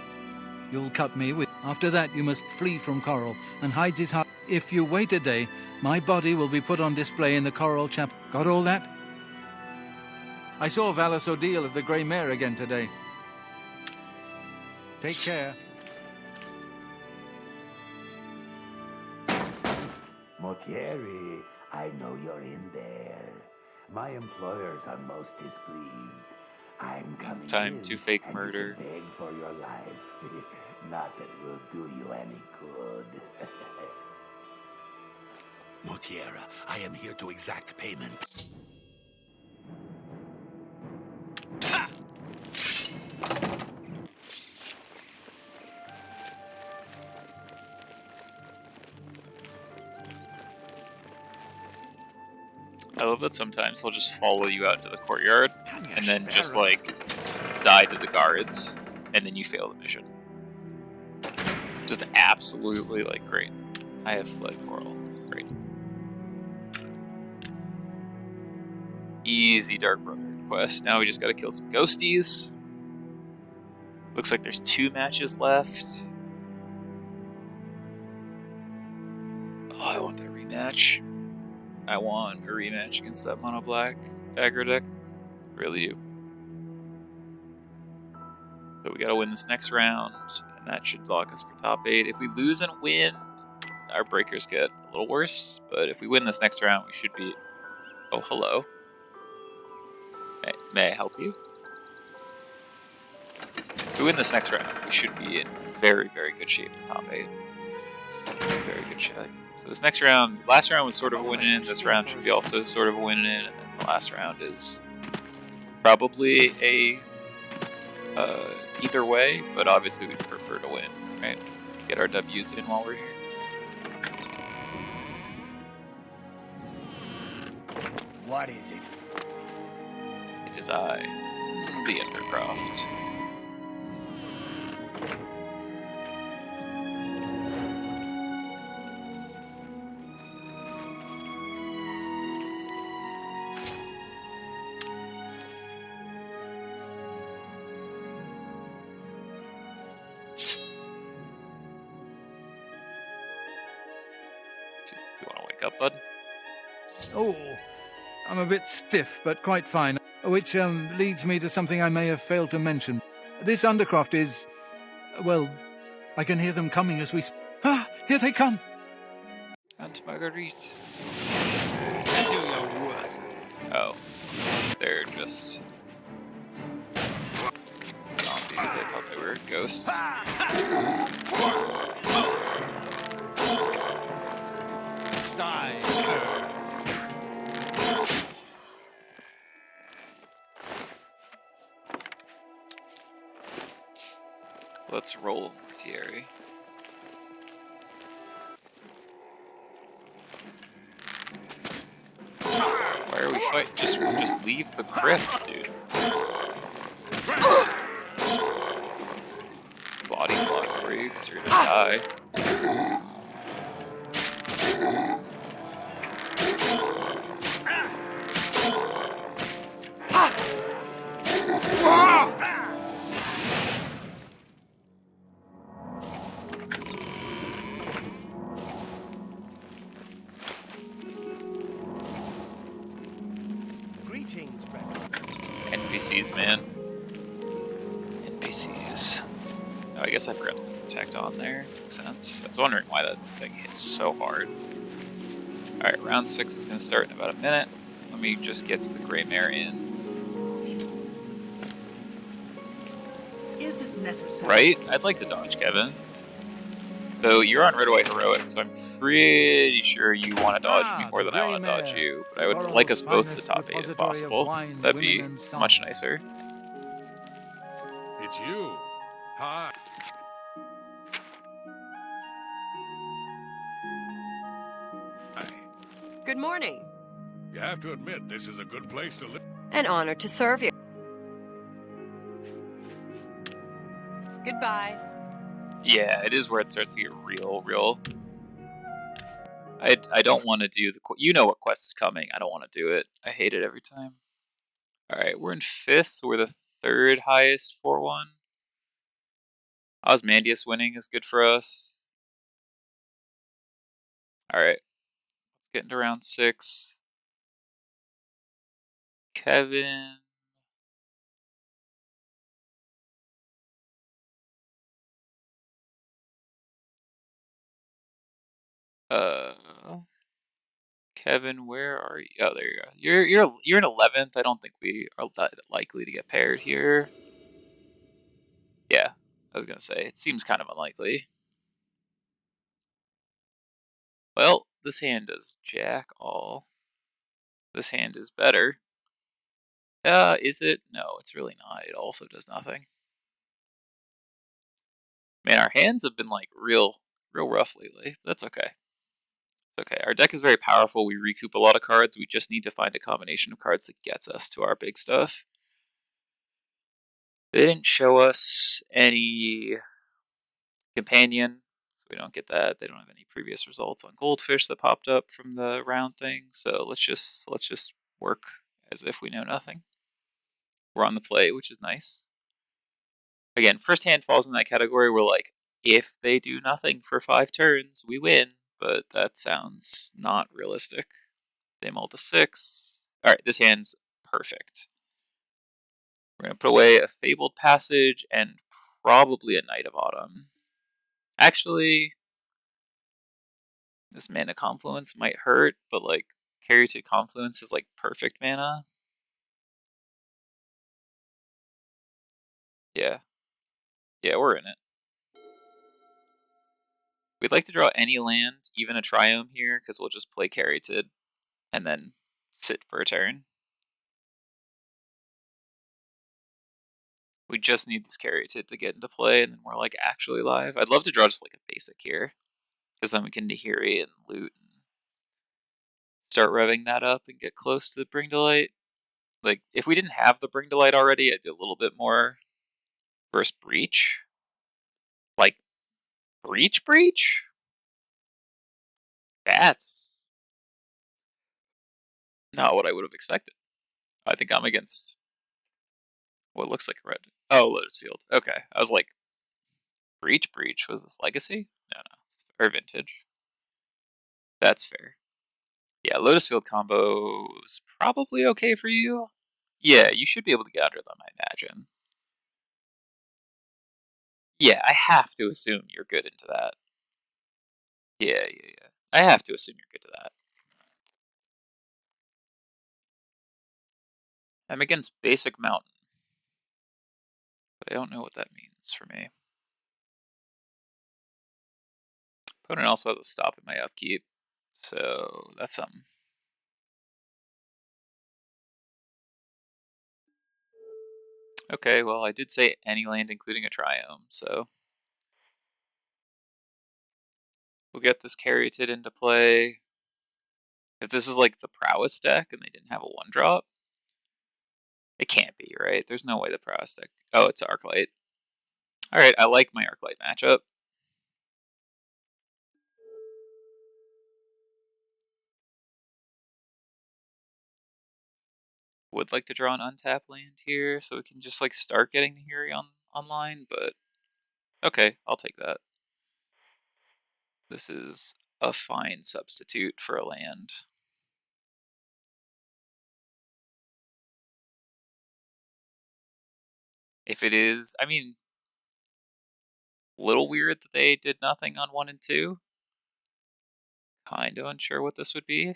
You'll cut me with... After that, you must flee from Coral, and Hyde's heart... If you wait a day, my body will be put on display in the Coral Chapel. Got all that? I saw Valis O'Deal of the Grey Mare again today. Take care. Motieri, I know you're in there. My employers are most displeased. I'm coming Time in, to fake and murder. you can beg for your life. Not that it will do you any good. Motiera, I am here to exact payment. I love that sometimes he'll just follow you out into the courtyard and then just like die to the guards, and then you fail the mission. Just absolutely like great. I have fled Coral. Great. Easy Dark Brotherhood quest. Now we just gotta kill some ghosties. Looks like there's 2 matches left. Oh, I want that rematch. I want a rematch against that mono black aggro deck. Really do. So we gotta win this next round, and that should lock us for top 8. If we lose and win, our breakers get a little worse. But if we win this next round, we should be... Oh, hello. May I help you? If we win this next round, we should be in very, very good shape to top 8. Very good shape. So this next round, last round was sort of a win in. This round should be also sort of a win in, and then the last round is probably a either way, but obviously we'd prefer to win, right? Get our W's in while we're here. What is it? It is I, the Endercroft. up, bud? Oh, I'm a bit stiff, but quite fine. Which leads me to something I may have failed to mention. This Undercroft is... well, I can hear them coming as we... Ah, here they come! Aunt Marguerite. Do your worst. Oh. They're just... zombies. I thought they were ghosts. Let's roll Mortieri. Why are we fighting? Just leave the crypt, dude. Body block for you, because you're gonna die. Greetings, brother. NPCs, man. NPCs. Oh, I guess I forgot to protect on there. Makes sense. I was wondering why that thing hits so hard. Alright, round 6 is going to start in about a minute. Let me just get to the Greymare Inn. Is it necessary? Right? I'd like to dodge, Kevin. Though you're on Red White Heroic, so I'm pretty sure you want to dodge me more than I want to dodge you. But I would like us both to top 8 if possible. That'd be much nicer. It's you. Hi. Good morning. You have to admit, this is a good place to live. An honor to serve you. Goodbye. Yeah, it is where it starts to get real. I don't want to do the... You know what quest is coming. I don't want to do it. I hate it every time. Alright, we're in 5th, so we're the 3rd highest 4-1. Osmandius winning is good for us. Alright. Let's get into round 6. Kevin... Kevin, where are you? Oh, there you go. You're in 11th. I don't think we are that likely to get paired here. Yeah, I was gonna say it seems kind of unlikely. Well, this hand does jack all. This hand is better. Is it? No, it's really not. It also does nothing. Man, our hands have been like real rough lately. But that's okay. Okay, our deck is very powerful. We recoup a lot of cards. We just need to find a combination of cards that gets us to our big stuff. They didn't show us any companion, so we don't get that. They don't have any previous results on Goldfish that popped up from the round thing. So let's just work as if we know nothing. We're on the play, which is nice. Again, first hand falls in that category where, like, if they do nothing for 5 turns, we win. But that sounds not realistic. They mull to 6. Alright, this hand's perfect. We're going to put away a Fabled Passage and probably a Knight of Autumn. Actually, this Mana Confluence might hurt, but like Caryatid Confluence is like perfect mana. Yeah. Yeah, we're in it. We'd like to draw any land, even a Triome here, because we'll just play Caryatid and then sit for a turn. We just need this Caryatid to get into play, and then we're like actually live. I'd love to draw just like a basic here, because then we can Nahiri and loot and start revving that up and get close to the Bring to Light. Like, if we didn't have the Bring to Light already, I'd do a little bit more versus Breach. Like, Breach? That's not what I would have expected. I think I'm against what looks like a red. Oh, Lotus Field. Okay. I was like, Breach? Was this Legacy? No. Or Vintage. That's fair. Yeah, Lotus Field combo is probably okay for you. Yeah, you should be able to get under them, I imagine. Yeah, I have to assume you're good into that. Yeah. I have to assume you're good to that. I'm against Basic Mountain, but I don't know what that means for me. Opponent also has a stop in my upkeep, so that's something. Okay, well, I did say any land including a Triome, so we'll get this Caryatid into play. If this is like the Prowess deck and they didn't have a 1-drop, it can't be, right? There's no way the Prowess deck... Oh, it's Arclight. Alright, I like my Arclight matchup. Would like to draw an untapped land here so we can just like start getting Nahiri online, but okay, I'll take that. This is a fine substitute for a land. If it is, I mean, a little weird that they did nothing on 1 and 2. Kind of unsure what this would be.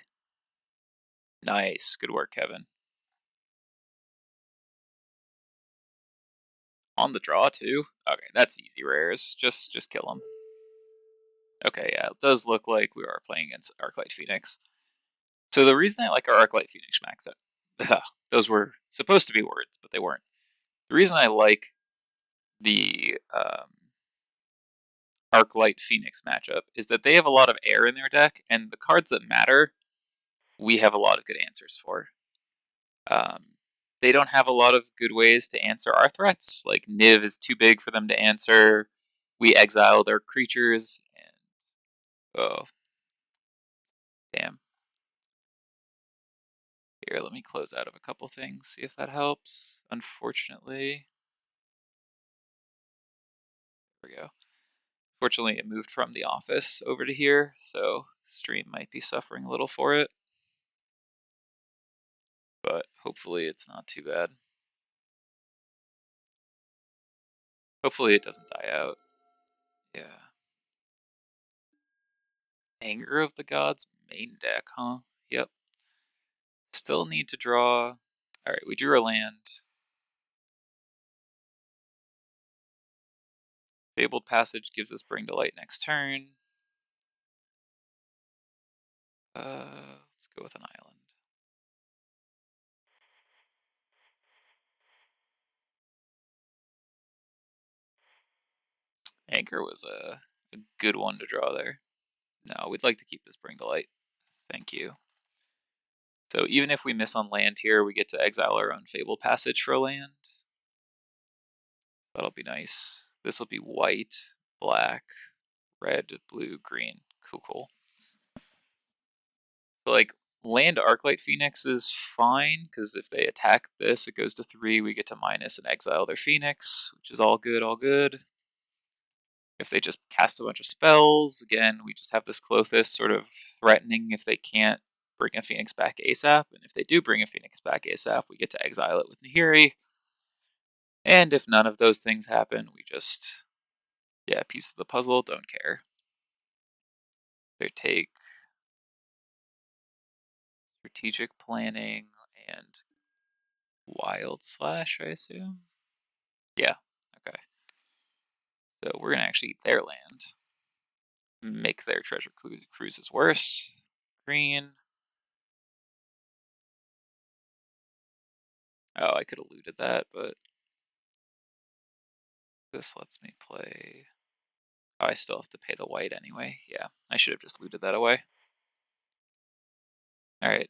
Nice, good work, Kevin. On the draw too? Okay, that's easy rares. Just kill them. Okay, yeah, it does look like we are playing against Arclight Phoenix. So the reason I like our Arclight Phoenix matchup, those were supposed to be words, but they weren't. The reason I like the Arclight Phoenix matchup is that they have a lot of air in their deck, and the cards that matter, we have a lot of good answers for. They don't have a lot of good ways to answer our threats. Like Niv is too big for them to answer. We exile their creatures, and oh, damn. Here, let me close out of a couple things, see if that helps. Unfortunately, there we go. Fortunately, it moved from the office over to here, so stream might be suffering a little for it. But hopefully it's not too bad. Hopefully it doesn't die out. Yeah. Anger of the Gods main deck, huh? Yep. Still need to draw. Alright, we drew a land. Fabled Passage gives us Bring to Light next turn. Let's go with an island. Anchor was a good one to draw there. No, we'd like to keep this Bring to Light. Thank you. So even if we miss on land here, we get to exile our own Fabled Passage for a land. That'll be nice. This will be white, black, red, blue, green. Cool. So like land Arclight Phoenix is fine, because if they attack this, it goes to 3, we get to minus and exile their Phoenix, which is all good. If they just cast a bunch of spells, again, we just have this Klothys sort of threatening if they can't bring a Phoenix back ASAP, and if they do bring a Phoenix back ASAP, we get to exile it with Nahiri. And if none of those things happen, we just, yeah, pieces of the puzzle, don't care. They take strategic planning and wild slash, I assume? Yeah, okay. So we're going to actually eat their land. Make their treasure cruises worse. Green. Oh, I could have looted that, but this lets me play... Oh, I still have to pay the white anyway. Yeah, I should have just looted that away. Alright.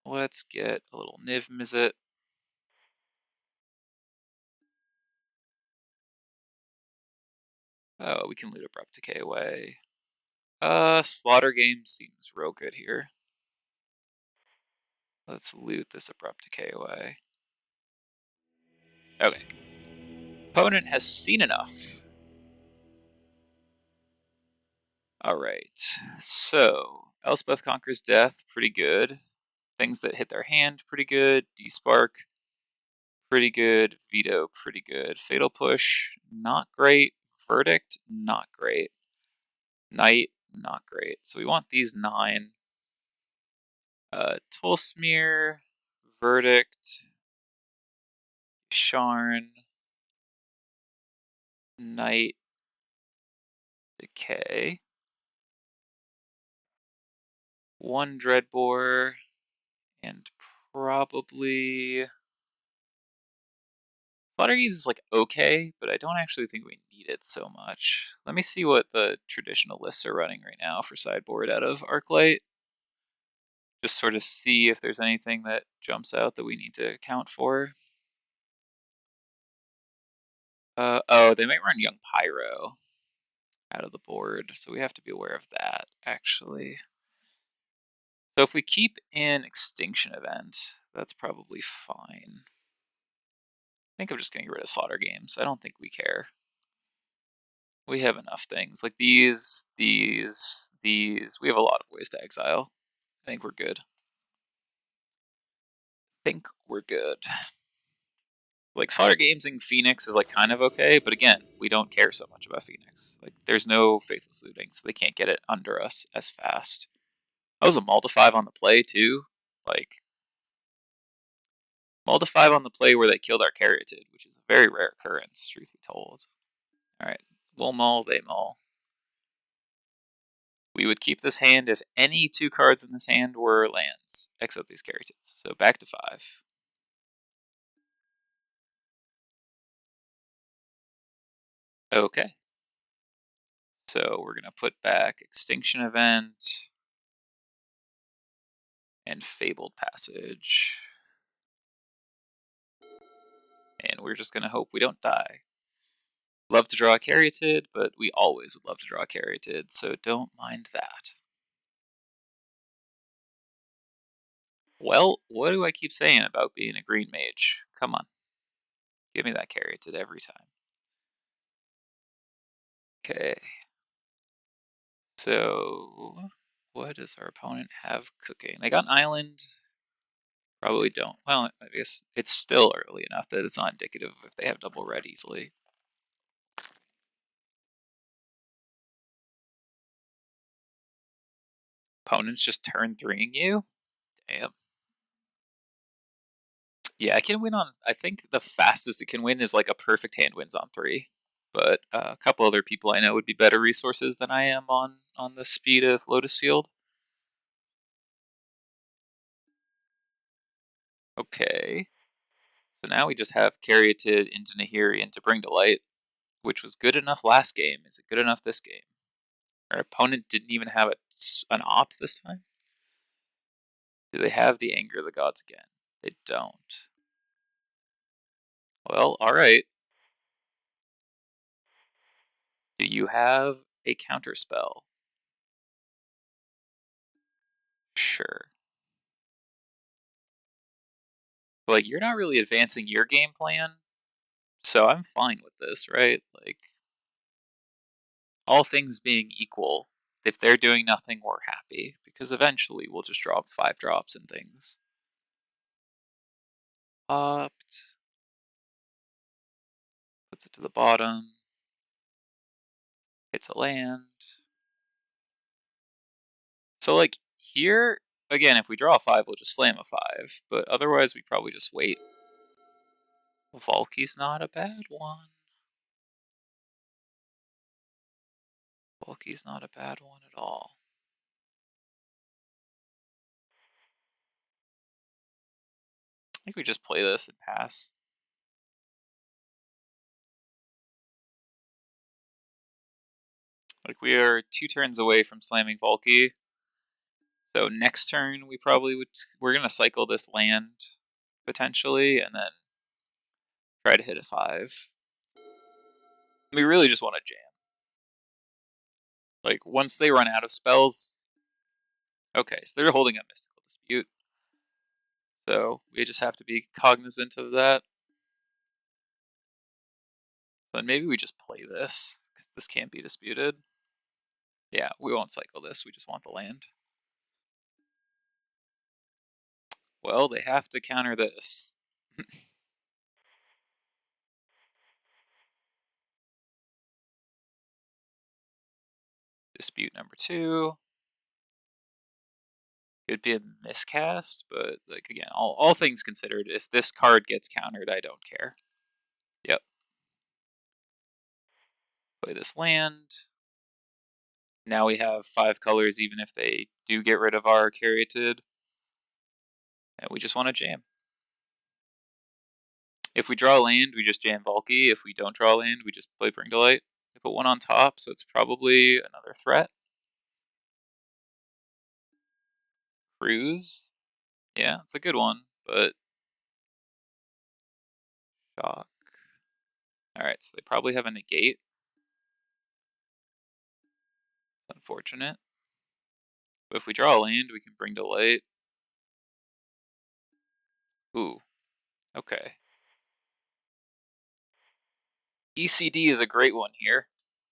Let's get a little Niv Mizzet. Oh, we can loot Abrupt Decay away. Slaughter Game seems real good here. Let's loot this Abrupt Decay away. Okay. Opponent has seen enough. Alright, so Elspeth Conquers Death, pretty good. Things that hit their hand, pretty good. Despark, pretty good. Veto, pretty good. Fatal Push, not great. Verdict, not great. Knight, not great. So we want these 9. Toll Smear, Verdict, Sharn, Knight, Decay. 1 Dreadbore, and probably... Slaughtergeese is like okay, but I don't actually think we need it so much. Let me see what the traditional lists are running right now for sideboard out of Arclight. Just sort of see if there's anything that jumps out that we need to account for. Oh, they might run Young Pyro out of the board, so we have to be aware of that, actually. So if we keep in Extinction Event, that's probably fine. I think I'm just going to get rid of Slaughter Games. I don't think we care. We have enough things. Like these. We have a lot of ways to exile. I think we're good. Like Slaughter Gamesing Phoenix is like kind of okay, but again, we don't care so much about Phoenix. Like there's no Faithless Looting, so they can't get it under us as fast. That was a Mull to 5 on the play too. Like Mull to 5 on the play where they killed our Caryatid, which is a very rare occurrence, truth be told. Alright, we'll mull, they mull. We would keep this hand if any 2 cards in this hand were lands, except these Caryatids. So back to 5. Okay. So we're going to put back Extinction Event and Fabled Passage. And we're just going to hope we don't die. Love to draw a Caryatid, but we always would love to draw a Caryatid, so don't mind that. Well, what do I keep saying about being a green mage? Come on. Give me that Caryatid every time. Okay. So, what does our opponent have cooking? They got an island. Probably don't. Well, I guess it's still early enough that it's not indicative if they have double red easily. Opponents just turn 3ing you? Damn. Yeah, I can win on... I think the fastest it can win is like a perfect hand wins on 3. But a couple other people I know would be better resources than I am on the speed of Lotus Field. Okay. So now we just have Caryatid into Nahiri and to Bring to Light, which was good enough last game. Is it good enough this game? Our opponent didn't even have an opt this time? Do they have the Anger of the Gods again? They don't. Well, alright. Do you have a counterspell? Sure. But, like, you're not really advancing your game plan, so I'm fine with this, right? Like, all things being equal, if they're doing nothing, we're happy, because eventually we'll just drop 5 drops and things. Opt. Puts it to the bottom. It's a land. So, like, here, again, if we draw a 5, we'll just slam a 5, but otherwise we probably just wait. Valky's not a bad one. Valky's not a bad one at all. I think we just play this and pass. Like, we are 2 turns away from slamming Valky. So next turn, we probably would... We're going to cycle this land, potentially, and then try to hit a 5. We really just want to jam. Like, once they run out of spells... Okay, so they're holding a Mystical Dispute. So we just have to be cognizant of that. Then maybe we just play this, because this can't be disputed. Yeah, we won't cycle this, we just want the land. Well, they have to counter this. Dispute number 2. Could be a miscast, but like again, all things considered, if this card gets countered, I don't care. Yep. Play this land. Now we have 5 colors, even if they do get rid of our Caryatid. And we just want to jam. If we draw a land, we just jam Valky. If we don't draw a land, we just play Bring to Light. I put 1 on top, so it's probably another threat. Cruise. Yeah, it's a good one, but shock. Alright, so they probably have a negate. Unfortunate. But if we draw a land, we can Bring to Light. Ooh. Okay. ECD is a great one here.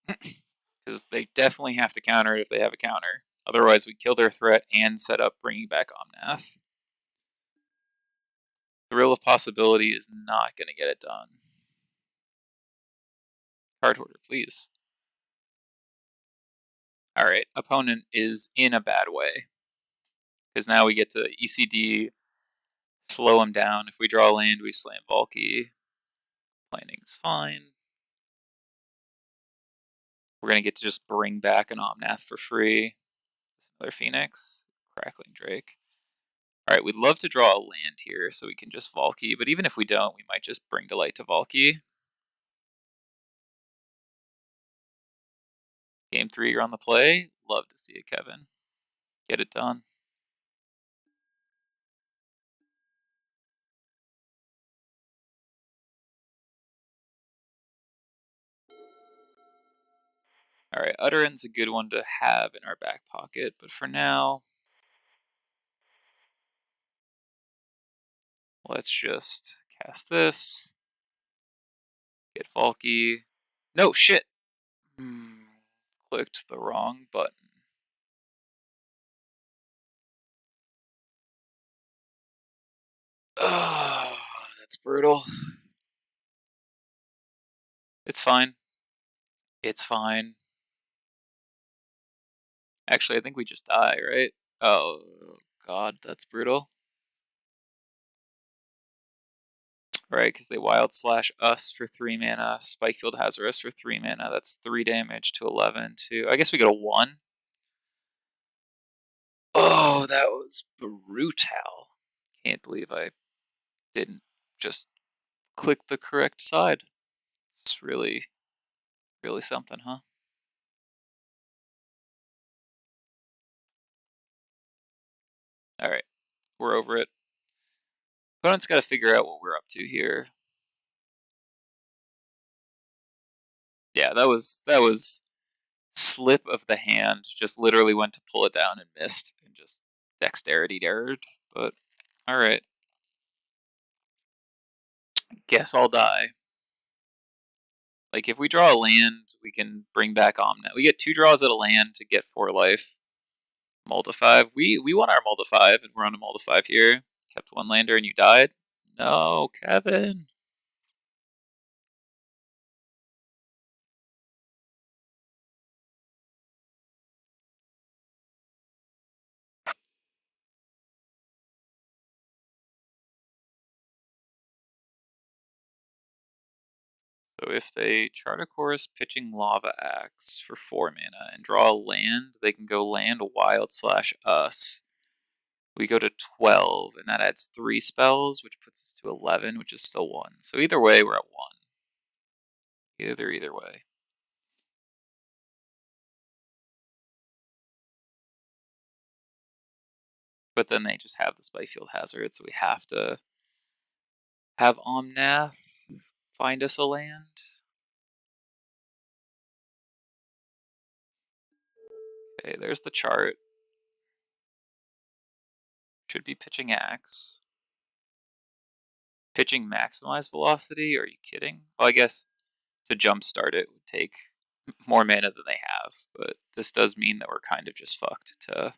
Because they definitely have to counter it if they have a counter. Otherwise, we kill their threat and set up bringing back Omnath. Thrill of Possibility is not going to get it done. Card hoarder, please. Alright, opponent is in a bad way. Because now we get to ECD, slow him down. If we draw a land, we slam Valky. Planning's fine. We're going to get to just bring back an Omnath for free. Another Phoenix. Crackling Drake. Alright, we'd love to draw a land here so we can just Valky, but even if we don't, we might just Bring to Light to Valky. Game 3, you're on the play. Love to see it, Kevin. Get it done. Alright, Utterance a good one to have in our back pocket, but for now, let's just cast this. Get Valky. No, shit! Clicked the wrong button. Oh, that's brutal. It's fine. It's fine. Actually, I think we just die, right? Oh, God, that's brutal. Right, because they Wild Slash us for 3 mana, Spikefield Hazardous for 3 mana. That's 3 damage to 11 to... I guess we get a 1. Oh, that was brutal. Can't believe I didn't just click the correct side. It's really, really something, huh? Alright, we're over it. Opponent's got to figure out what we're up to here. Yeah, that was slip of the hand. Just literally went to pull it down and missed, and just dexterity errored. But alright. Guess I'll die. Like, if we draw a land, we can bring back Omnath. We get 2 draws at a land to get 4 life. Mold of 5. We won our Mold of 5, and we're on a Mold of 5 here. Kept 1 lander and you died? No, Kevin. So if they Chart a Course pitching Lava Axe for 4 mana and draw a land, they can go land Wild Slash us. We go to 12, and that adds 3 spells, which puts us to 11, which is still 1. So either way, we're at 1. Either way. But then they just have the Spikefield Hazard, so we have to have Omnath find us a land. Okay, there's the chart. Should be pitching Axe. Pitching Maximize Velocity? Are you kidding? Well, I guess to jumpstart it would take more mana than they have, but this does mean that we're kind of just fucked to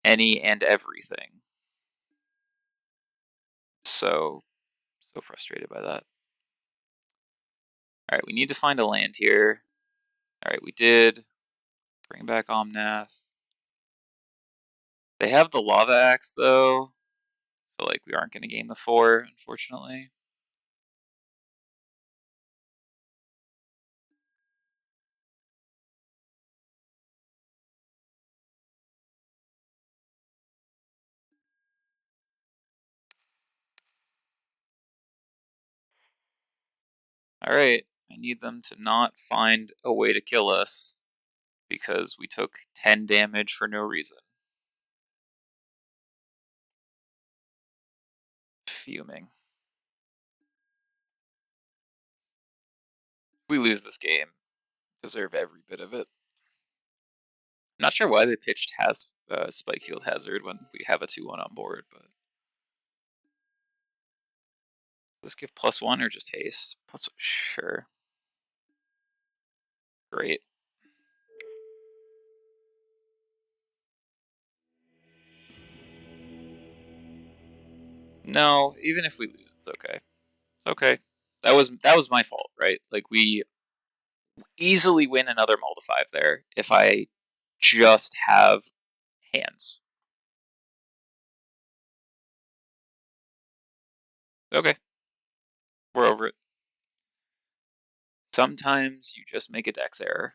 any and everything. So frustrated by that. Alright, we need to find a land here. Alright, we did. Bring back Omnath. They have the Lava Axe, though. So, like, we aren't going to gain the 4, unfortunately. Alright, I need them to not find a way to kill us because we took 10 damage for no reason. Fuming. If we lose this game, deserve every bit of it. I'm not sure why they pitched Spikefield Hazard when we have a 2-1 on board, but let's give +1 or just haste. Sure. Great. No, even if we lose, it's okay. It's okay. That was my fault, right? Like, we easily win another Multi 5 there if I just have hands. Okay. We're over it. Sometimes you just make a dex error.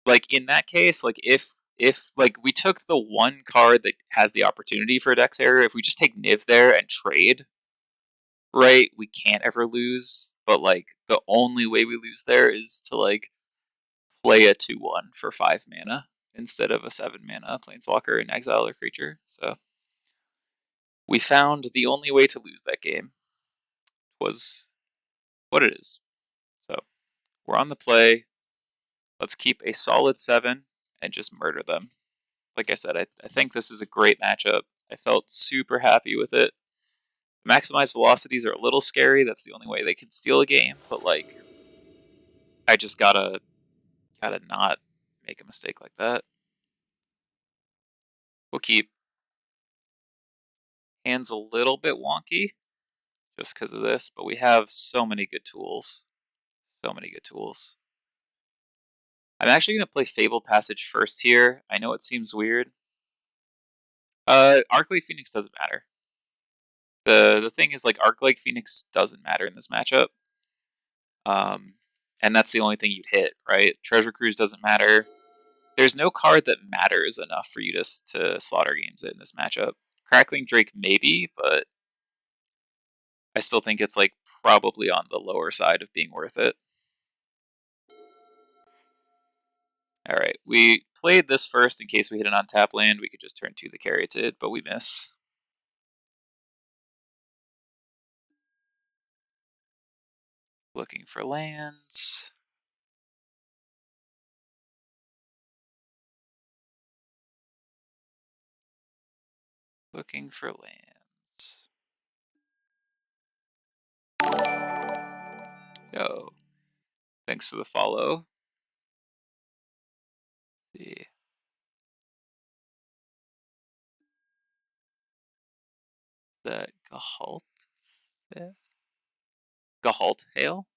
Like, in that case, like, if like, we took the one card that has the opportunity for a dex error, if we just take Niv there and trade, right, we can't ever lose. But, like, the only way we lose there is to, like, play a 2-1 for 5 mana instead of a 7 mana Planeswalker and exile a creature. So we found the only way to lose that game was what it is. So we're on the play. Let's keep a solid 7 and just murder them. Like I said, I think this is a great matchup. I felt super happy with it. Maximized velocities are a little scary. That's the only way they can steal a game. But, like, I just gotta not make a mistake like that. We'll keep. Hand's a little bit wonky just because of this, but we have so many good tools. So many good tools. I'm actually going to play Fabled Passage first here. I know it seems weird. Arclight Phoenix doesn't matter. The thing is, like, Arclight Phoenix doesn't matter in this matchup. And that's the only thing you'd hit, right? Treasure Cruise doesn't matter. There's no card that matters enough for you to slaughter games in this matchup. Crackling Drake maybe, but I still think it's, like, probably on the lower side of being worth it. Alright, we played this first in case we hit an untap land. We could just turn 2 the Caryatid, but we miss. Looking for lands. Looking for lands. Yo. Thanks for the follow. Let's see. That Gahalt? Yeah. Gahalt Hail?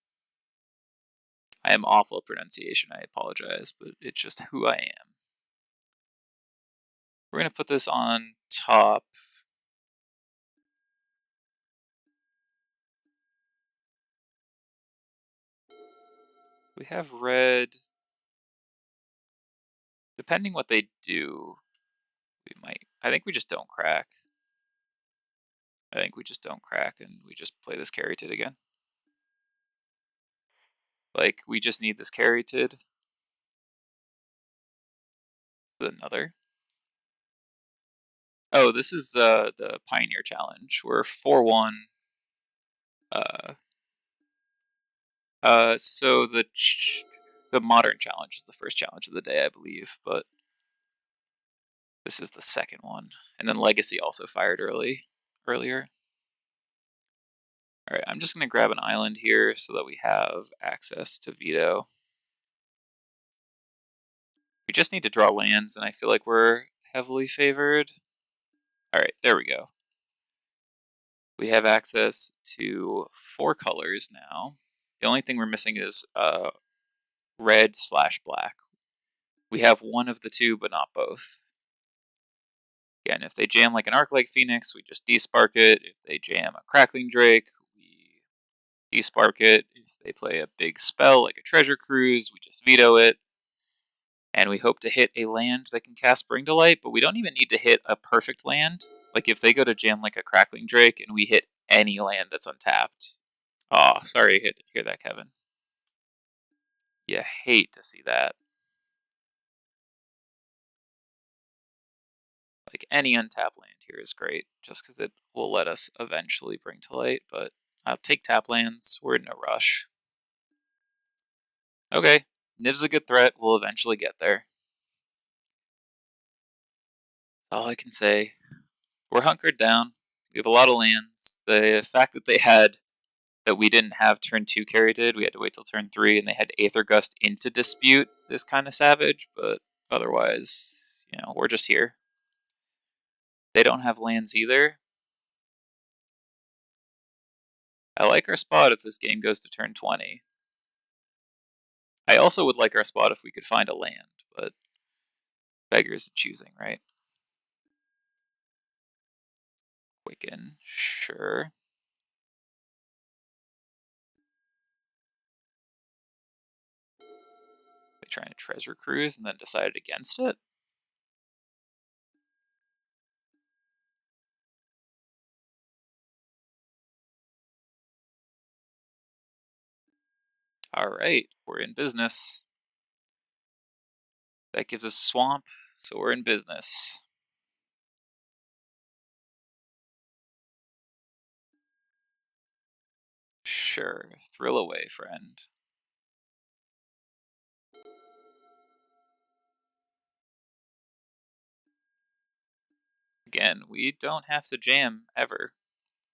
I am awful at pronunciation, I apologize, but it's just who I am. We're going to put this on top. We have red. Depending what they do, we might. I think we just don't crack. I think we just don't crack and we just play this Caryatid again. Like, we just need this Caryatid. Another. Oh, this is the Pioneer Challenge. We're 4-1. So the Modern Challenge is the first challenge of the day, I believe, but this is the second one. And then Legacy also fired earlier. Alright, I'm just going to grab an island here so that we have access to veto. We just need to draw lands, and I feel like we're heavily favored. Alright, there we go. We have access to 4 colors now. The only thing we're missing is red/black. We have one of the two, but not both. Again, if they jam like an Arclight Phoenix, we just despark it. If they jam a Crackling Drake, we despark it. If they play a big spell like a Treasure Cruise, we just veto it. And we hope to hit a land that can cast Bring to Light, but we don't even need to hit a perfect land. Like if they go to jam like a Crackling Drake and we hit any land that's untapped. Oh, sorry to hear that, Kevin. You hate to see that. Like any untapped land here is great, just because it will let us eventually Bring to Light, but I'll take tap lands. We're in no rush. Okay, Niv's a good threat. We'll eventually get there. All I can say. We're hunkered down. We have a lot of lands. The fact that we didn't have turn 2 carry did, we had to wait till turn 3, and they had Aether Gust into Dispute is kind of savage, but otherwise, you know, we're just here. They don't have lands either. I like our spot if this game goes to turn 20. I also would like our spot if we could find a land, but beggars and choosing, right? Quicken, sure. They trying to Treasure Cruise and then decided against it? Alright, we're in business. That gives us Swamp, so we're in business. Sure, thrill away, friend. Again, we don't have to jam ever.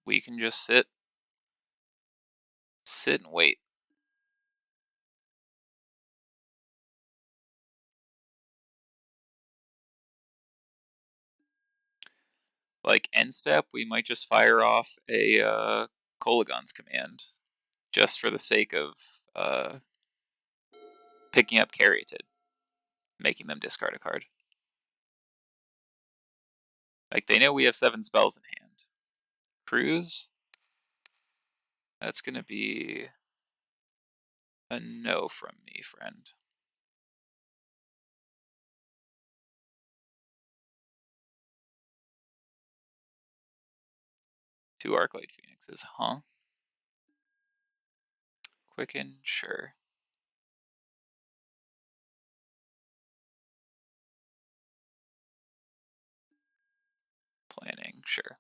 We can just sit and wait. Like end step, we might just fire off a Kolaghan's Command, just for the sake of picking up Caryatid, making them discard a card. Like they know we have 7 spells in hand. Cruise? That's gonna be a no from me, friend. Two Arclight Phoenixes, huh? Quicken, sure. Planning, sure.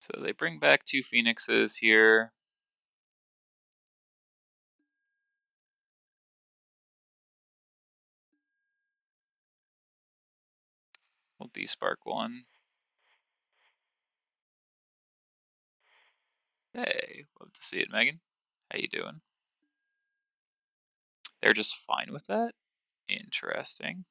So they bring back 2 Phoenixes here. We'll despark 1. Hey, love to see it, Megan. How you doing? They're just fine with that? Interesting.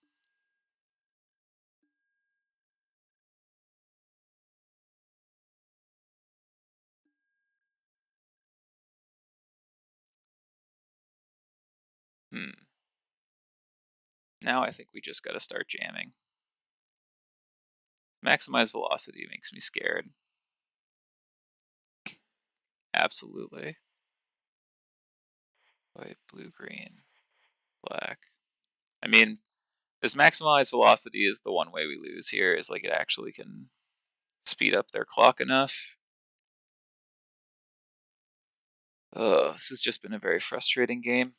Now I think we just gotta start jamming. Maximize velocity makes me scared. Absolutely. White, blue, green, black. I mean, this maximized velocity is the one way we lose here, is like it actually can speed up their clock enough. Oh, this has just been a very frustrating game.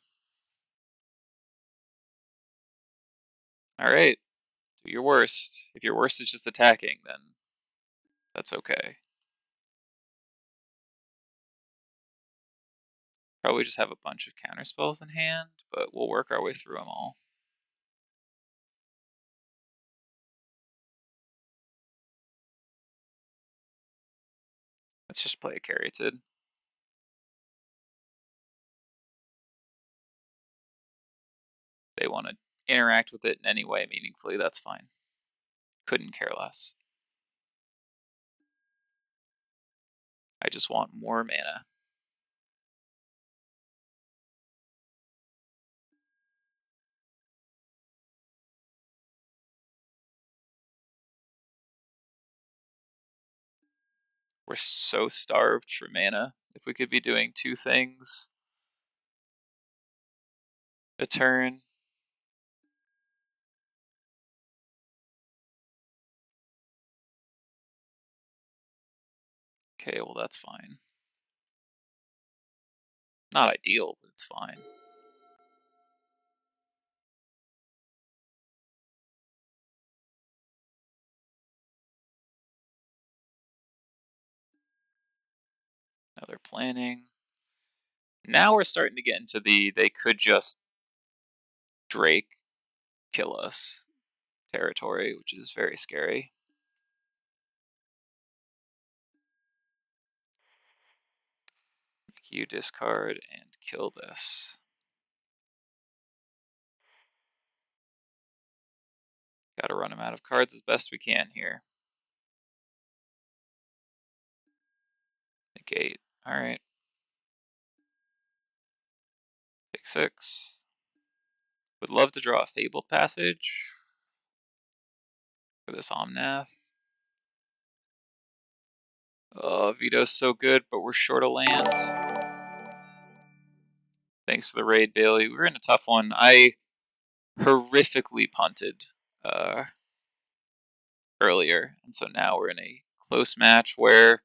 Alright, do your worst. If your worst is just attacking, then that's okay. Probably just have a bunch of counter spells in hand, but we'll work our way through them all. Let's just play a Caryatid. They want to interact with it in any way meaningfully, that's fine. Couldn't care less. I just want more mana. We're so starved for mana. If we could be doing 2 things a turn. Okay, well that's fine. Not ideal, but it's fine. Now they're planning. Now we're starting to get into the they could just Drake kill us territory, which is very scary. Make you discard and kill this. Gotta run him out of cards as best we can here. Negate. Alright. Take 6. Would love to draw a Fabled Passage for this Omnath. Oh, Vito's so good, but we're short of land. Thanks for the raid, Bailey. We were in a tough one. I horrifically punted earlier, and so now we're in a close match where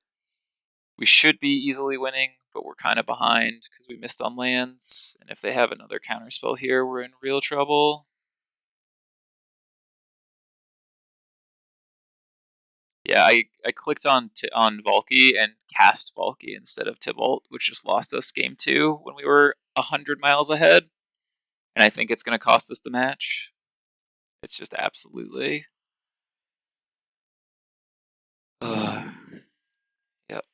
we should be easily winning, but we're kind of behind because we missed on lands, and if they have another counterspell here, we're in real trouble. Yeah, I clicked on Valky and cast Valky instead of Tibalt, which just lost us game 2 when we were 100 miles ahead, and I think it's going to cost us the match. It's just absolutely... Yep.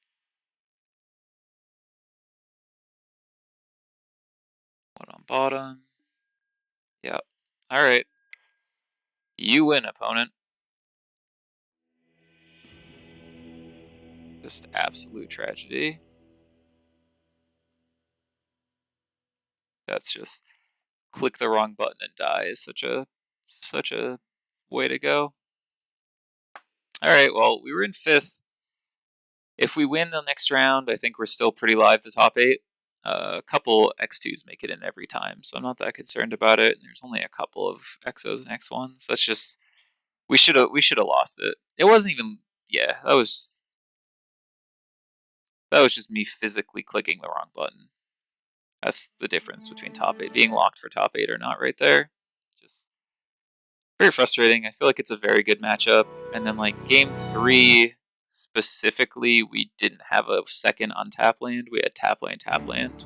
One on bottom. Yep. Alright. You win, opponent. Just absolute tragedy. That's just click the wrong button and die is such a way to go. Alright, well, we were in 5th. If we win the next round, I think we're still pretty live to top 8. A couple X2s make it in every time, so I'm not that concerned about it. There's only a couple of Xos and X1s. That's just we should have lost it. It wasn't even that was just me physically clicking the wrong button. That's the difference between top 8 being locked for top 8 or not right there. Just very frustrating. I feel like it's a very good matchup. And then like game 3 specifically, we didn't have a second untap land. We had tap land.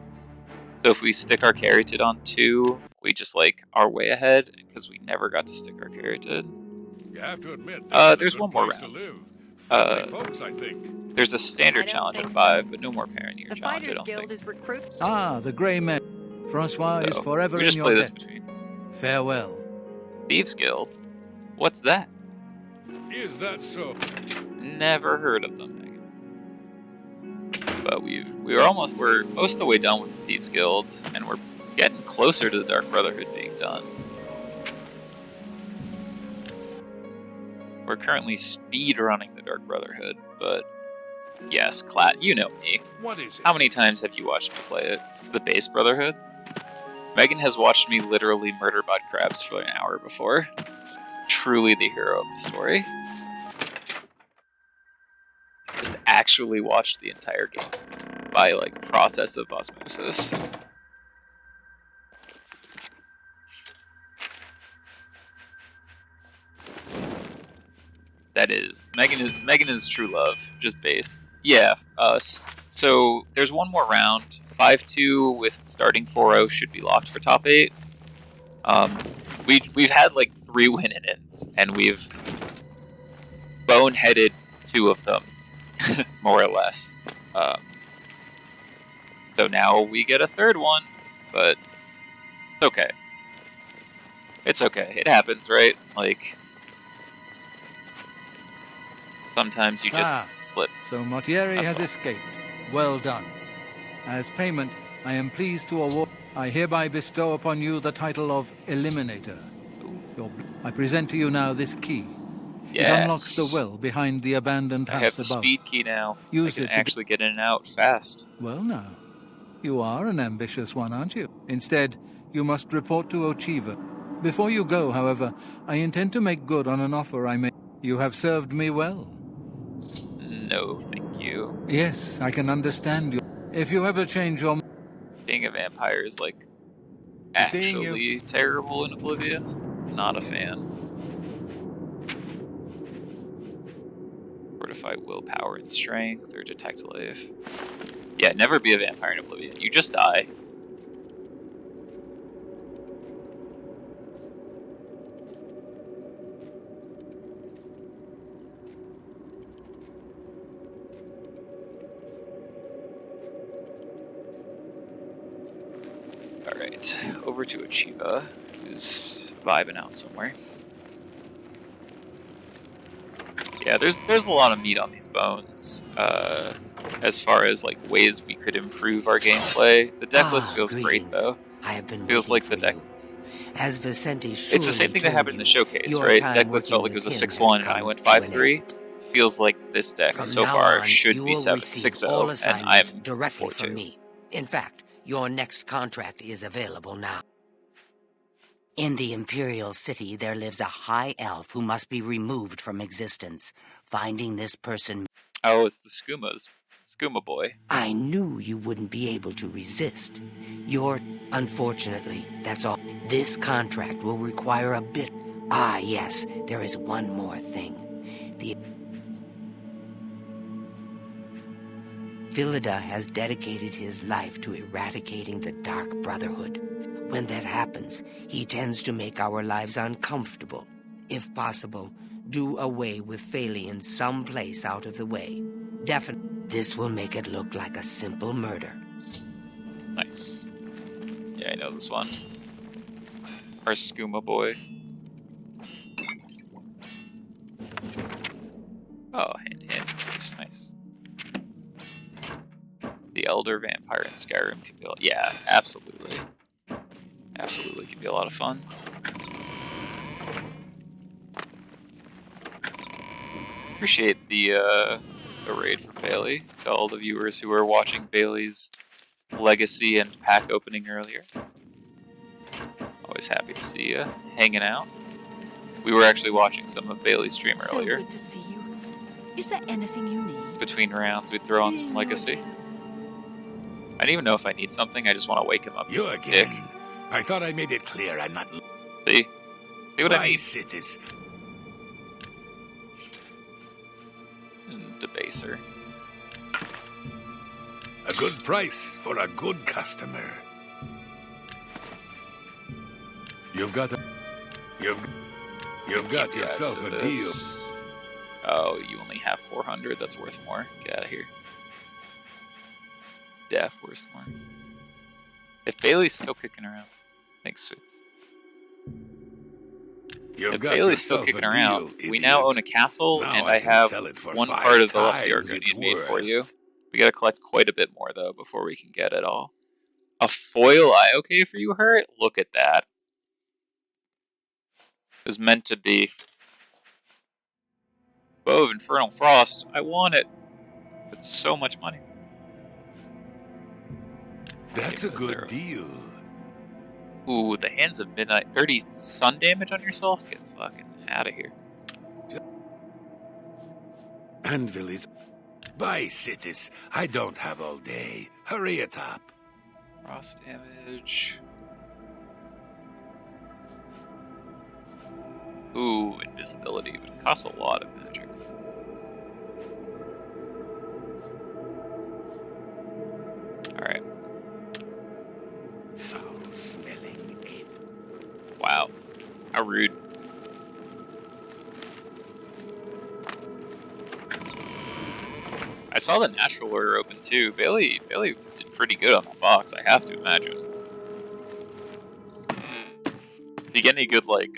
So if we stick our Caryatid on 2, we just like are way ahead because we never got to stick our Caryatid. You have to admit, there's one more round. Folks, I think. There's a standard challenge at 5, but no more Pioneer The challenge, I Fighters don't Guild think. is recruit. Ah, the Grey Men. Francois is forever we in just your play this debt. between. Farewell. Thieves Guild? What's that? Is that so? Never heard of them, Megan. But we're most of the way done with the Thieves Guild, and we're getting closer to the Dark Brotherhood being done. We're currently speed running the Dark Brotherhood, but yes, Clat, you know me. What is it? How many times have you watched me play it? It's the base Brotherhood. Megan has watched me literally murder Bud Crabs for an hour before. She's truly the hero of the story. Just actually watched the entire game by like process of osmosis. That is Megan is true love, just base. Yeah. So there's one more round. 5-2 with starting 4-0 should be locked for top 8. We've had like 3 win-ins, and we've boneheaded 2 of them, more or less. So now we get a 3rd one, but it's okay. It's okay. It happens, right? Like, Sometimes you just slip. So Mortieri That's has all. escaped. Well done. As payment, I am pleased to award. I hereby bestow upon you the title of Eliminator. I present to you now this key. Yes. It unlocks the well behind the abandoned house I have the above. speed key now. Use I can it to actually get in and out fast. Well now, you are an ambitious one, aren't you? Instead, you must report to Ochiva. Before you go, however, I intend to make good on an offer I made. You have served me well. No, thank you. Yes, I can understand you. If you ever change your... Being a vampire is, like, Seeing you. actually terrible in Oblivion. Not a fan. Fortify willpower and strength, or detect life. Yeah, never be a vampire in Oblivion. You just die. Alright, over to Achieva, who's vibing out somewhere. Yeah, there's a lot of meat on these bones. As far as like ways we could improve our gameplay, the deck list feels great though. I have been Feels like the deck. As Vicente It's the same thing that happened in the showcase, right? Deck list felt like it was a 6-1, and I went 5-3. Feels like this deck From so now far on, should you be will 6-0, all and assignments I'm directly 4-2. from me. In fact, your next contract is available now. In the Imperial City, there lives a high elf who must be removed from existence. Finding this person... Oh, it's the Skumas. Skuma boy. I knew you wouldn't be able to resist. Unfortunately, that's all. This contract will require a bit... Ah, yes, there is one more thing. The... Philida has dedicated his life to eradicating the Dark Brotherhood. When that happens, he tends to make our lives uncomfortable. If possible, do away with Phalian someplace out of the way. Definitely. This will make it look like a simple murder. Nice. Yeah, I know this one. Our Skuma boy. Oh, hand. Nice. The Elder Vampire in Skyrim can be... Yeah, absolutely. Absolutely can be a lot of fun. Appreciate the raid for Bailey. To all the viewers who were watching Bailey's Legacy and pack opening earlier. Always happy to see you hanging out. We were actually watching some of Bailey's stream earlier. So good to see you. Is there anything you need? Between rounds, we'd throw on some Legacy. I don't even know if I need something, I just want to wake him up. You This is again? Dick. I thought I made it clear I'm not... See? See what I Why mean? sit this? Debaser. A good price for a good customer. You've got Keep yourself the a eyes deal. to this. Oh, you only have 400. That's worth more. Get out of here. Def worth more. If Bailey's still kicking around, thanks, Sweets. You've If got Bailey's still yourself kicking a around, deal, we now idiot. own a castle, Now and I I can have sell it for one 5 part of the times Lusty its Argonian made for worth. you. We gotta collect quite a bit more, though, before we can get it all. A foil eye okay for you, Hurt? Look at that. It was meant to be. Bow of Infernal Frost. I want it. It's so much money. That's a good deal. Ooh, the Hands of Midnight. 30 sun damage on yourself? Get fucking out of here. Anvil is... Bye, Citis. I don't have all day. Hurry it up. Frost damage. Ooh, invisibility, but it costs a lot of magic. Alright. Foul-smelling ape. Wow. How rude. I saw the natural order open too. Bailey did pretty good on that box, I have to imagine. Do you get any good, like,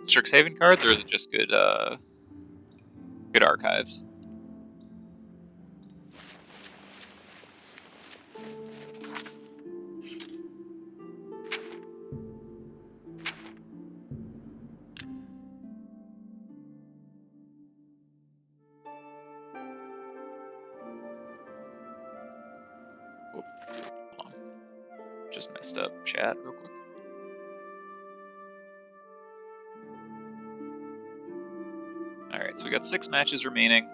Strixhaven cards, or is it just good, Good archives. Hold on. Just messed up chat real quick. Alright, so we got 6 matches remaining.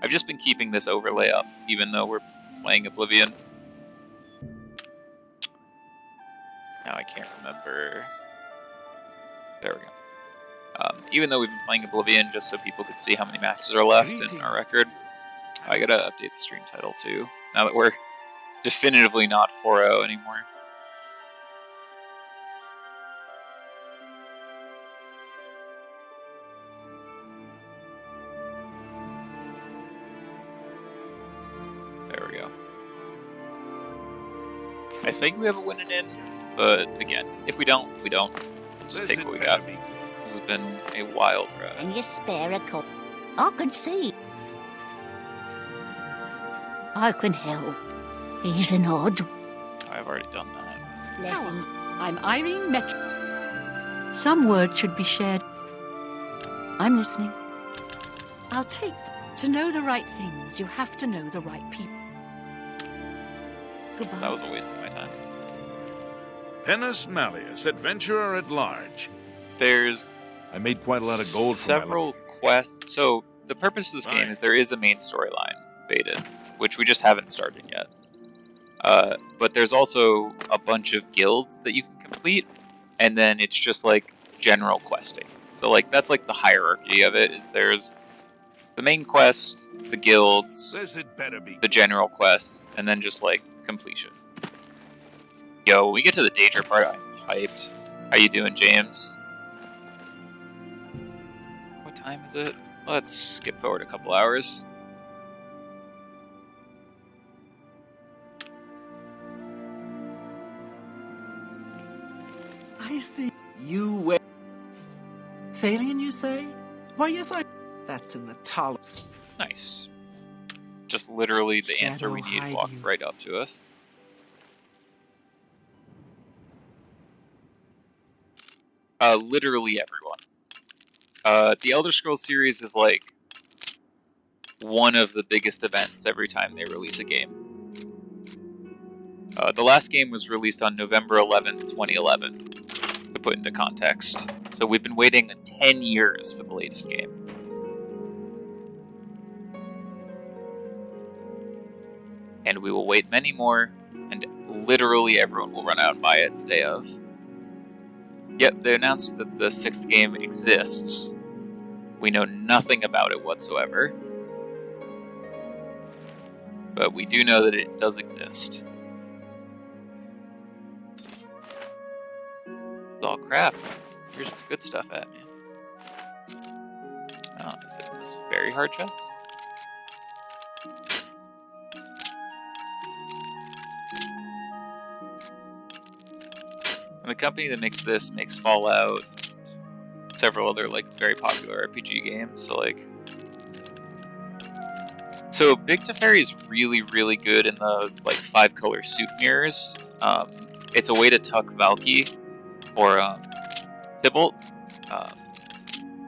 I've just been keeping this overlay up, even though we're playing Oblivion. Now I can't remember. There we go. Even though we've been playing Oblivion, just so people could see how many matches are left in our record. I gotta update the stream title too, now that we're definitively not 4-0 anymore. There we go. I think we have a win and in, but again, if we don't, we don't. We'll just take what we got. This has been a wild ride. Can you spare a cup? I can see. I can help. He's an odd. I've already done that. Blessings. I'm Irene Metro. Some words should be shared. I'm listening. I'll take them. To know the right things, you have to know the right people. Goodbye. That was a waste of my time. Penus Malleus, adventurer at large. There's I made quite a lot of gold from several quests. So the purpose of this game is there is a main storyline beta, which we just haven't started yet. But there's also a bunch of guilds that you can complete, and then it's just like general questing. So like that's like the hierarchy of it. Is there's the main quest, the guilds, the general quests, and then just like completion. Yo, when we get to the danger part, I'm hyped. How you doing, James? What time is it? Let's skip forward a couple hours. I see. You wait. Thalian, you say? Why, yes, That's in the Tal. Nice. Just literally the answer we need hiding. walked right up to us. Literally everyone. The Elder Scrolls series is like one of the biggest events every time they release a game. The last game was released on November 11th, 2011, to put into context. So we've been waiting 10 years for the latest game. And we will wait many more, and literally everyone will run out and buy it the day of. Yet they announced that the 6th game exists. We know nothing about it whatsoever. But we do know that it does exist. It's all crap. Here's the good stuff at me. Oh, is it in this very hard chest? And the company that makes this makes Fallout, several other like very popular RPG games. So Big Teferi is really, really good in the like 5-color suit mirrors. It's a way to tuck Valky or Tybalt.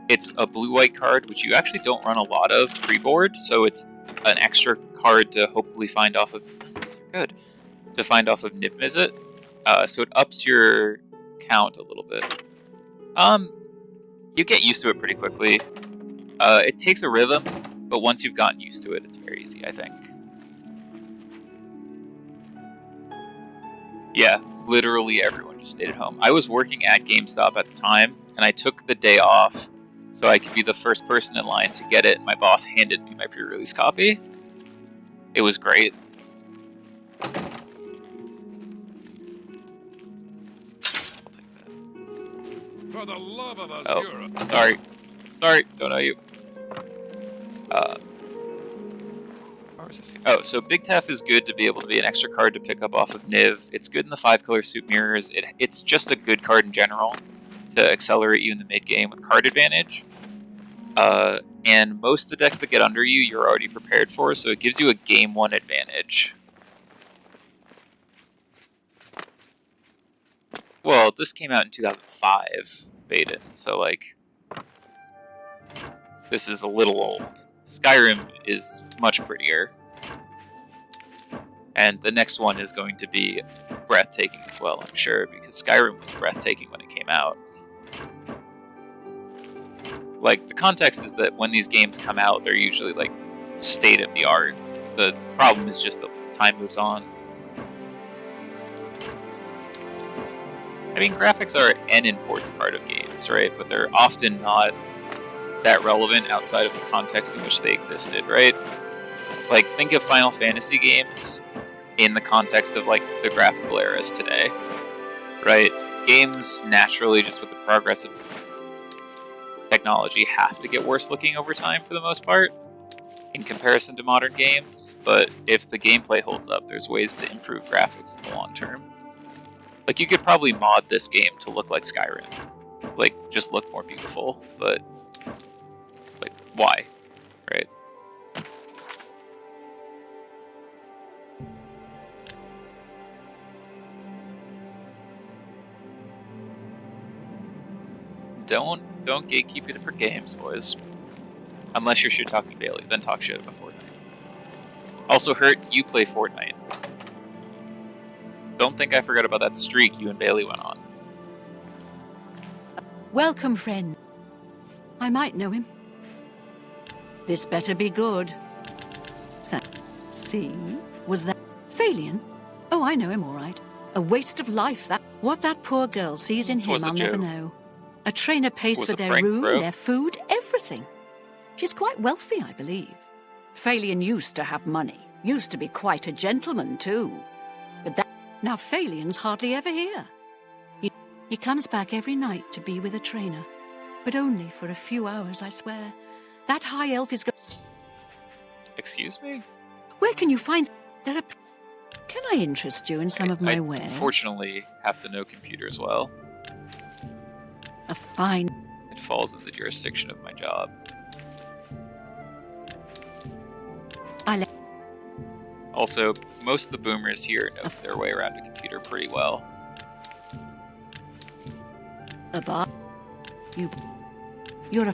It's a blue-white card, which you actually don't run a lot of pre-board, so it's an extra card to hopefully find off of. Good. To find off of Niv Mizzet. So it ups your count a little bit. You get used to it pretty quickly. It takes a rhythm, but once you've gotten used to it, it's very easy, I think. Yeah, literally everyone just stayed at home. I was working at GameStop at the time, and I took the day off so I could be the first person in line to get it, and my boss handed me my pre-release copy. It was great. For the love of Oh, sorry. Sorry, don't know you. Where was this? Oh, so Big Tef is good to be able to be an extra card to pick up off of Niv. It's good in the 5-color suit mirrors. It's just a good card in general to accelerate you in the mid-game with card advantage. And most of the decks that get under you, you're already prepared for, so it gives you a game 1 advantage. Well, this came out in 2005, Baden, so like, this is a little old. Skyrim is much prettier. And the next one is going to be breathtaking as well, I'm sure, because Skyrim was breathtaking when it came out. Like, the context is that when these games come out, they're usually, like, state-of-the-art. The problem is just that time moves on. I mean, graphics are an important part of games, right? But they're often not that relevant outside of the context in which they existed, right? Like, think of Final Fantasy games in the context of, like, the graphical eras today, right? Games naturally, just with the progress of technology, have to get worse looking over time for the most part in comparison to modern games, but if the gameplay holds up, there's ways to improve graphics in the long term. Like, you could probably mod this game to look like Skyrim. Like, just look more beautiful, but like, why? Right? Don't gatekeep it for games, boys. Unless you're shit talking Bailey, then talk shit about Fortnite. Also, Hurt, you play Fortnite. Don't think I forgot about that streak you and Bailey went on. Welcome, friend. I might know him. This better be good. See? Was that Phalion? Oh, I know him all right. A waste of life, that. What that poor girl sees in him, I'll never know. A trainer pays for their room, their food, everything. She's quite wealthy, I believe. Phalion used to have money. Used to be quite a gentleman, too. But that... Now Phalion's hardly ever here. He comes back every night to be with a trainer. But only for a few hours, I swear. That high elf is... Excuse me? Where can you find... There are... Can I interest you in some of my wares? Unfortunately, have to know computer as well. A fine... It falls in the jurisdiction of my job. Also, most of the boomers here know their way around a computer pretty well. A bar? You're a...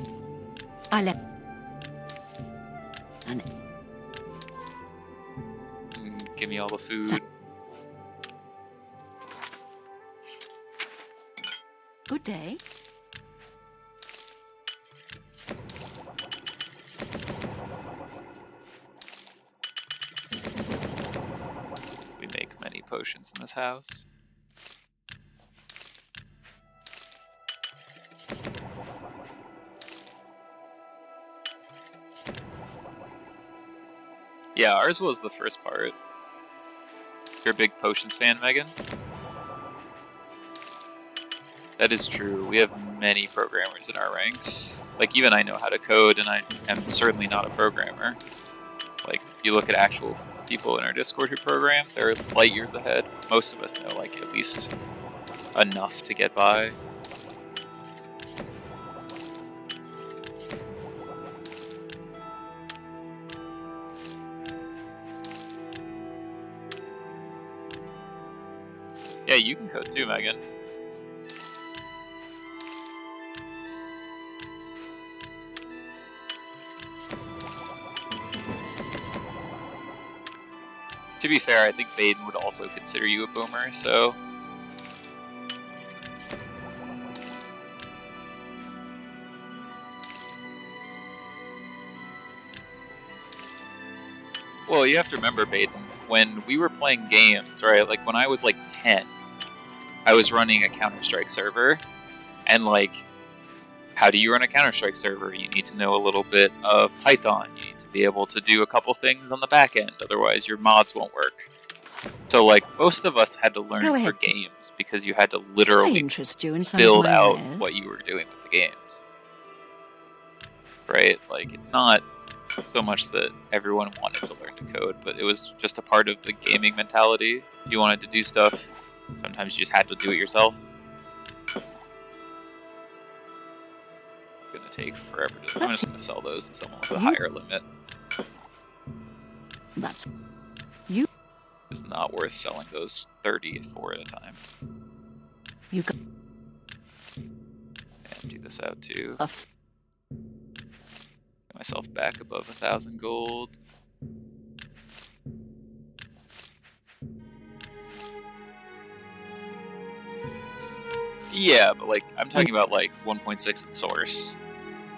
Give me all the food. Good day. We make many potions in this house. Yeah, ours was the first part. You're a big potions fan, Megan? That is true. We have many programmers in our ranks. Like, even I know how to code, and I am certainly not a programmer. Like, you look at actual people in our Discord who program, they're light years ahead. Most of us know, like, at least enough to get by. Yeah, you can code too, Megan. To be fair, I think Baden would also consider you a boomer, so... Well, you have to remember, Baden, when we were playing games, right, like when I was like 10, I was running a Counter-Strike server, and like, how do you run a Counter-Strike server? You need to know a little bit of Python, you need to be able to do a couple things on the back end, otherwise your mods won't work. So like, most of us had to learn for games, because you had to literally build out what you were doing with the games. Right? Like, it's not so much that everyone wanted to learn to code, but it was just a part of the gaming mentality. If you wanted to do stuff, sometimes you just had to do it yourself. gonna take forever. I'm just gonna sell those to someone with a higher limit. That's you. It's not worth selling those 34 at a time. You got. Empty this out too. Get myself back above 1,000 gold. Yeah, but like I'm talking about like 1.6 in source.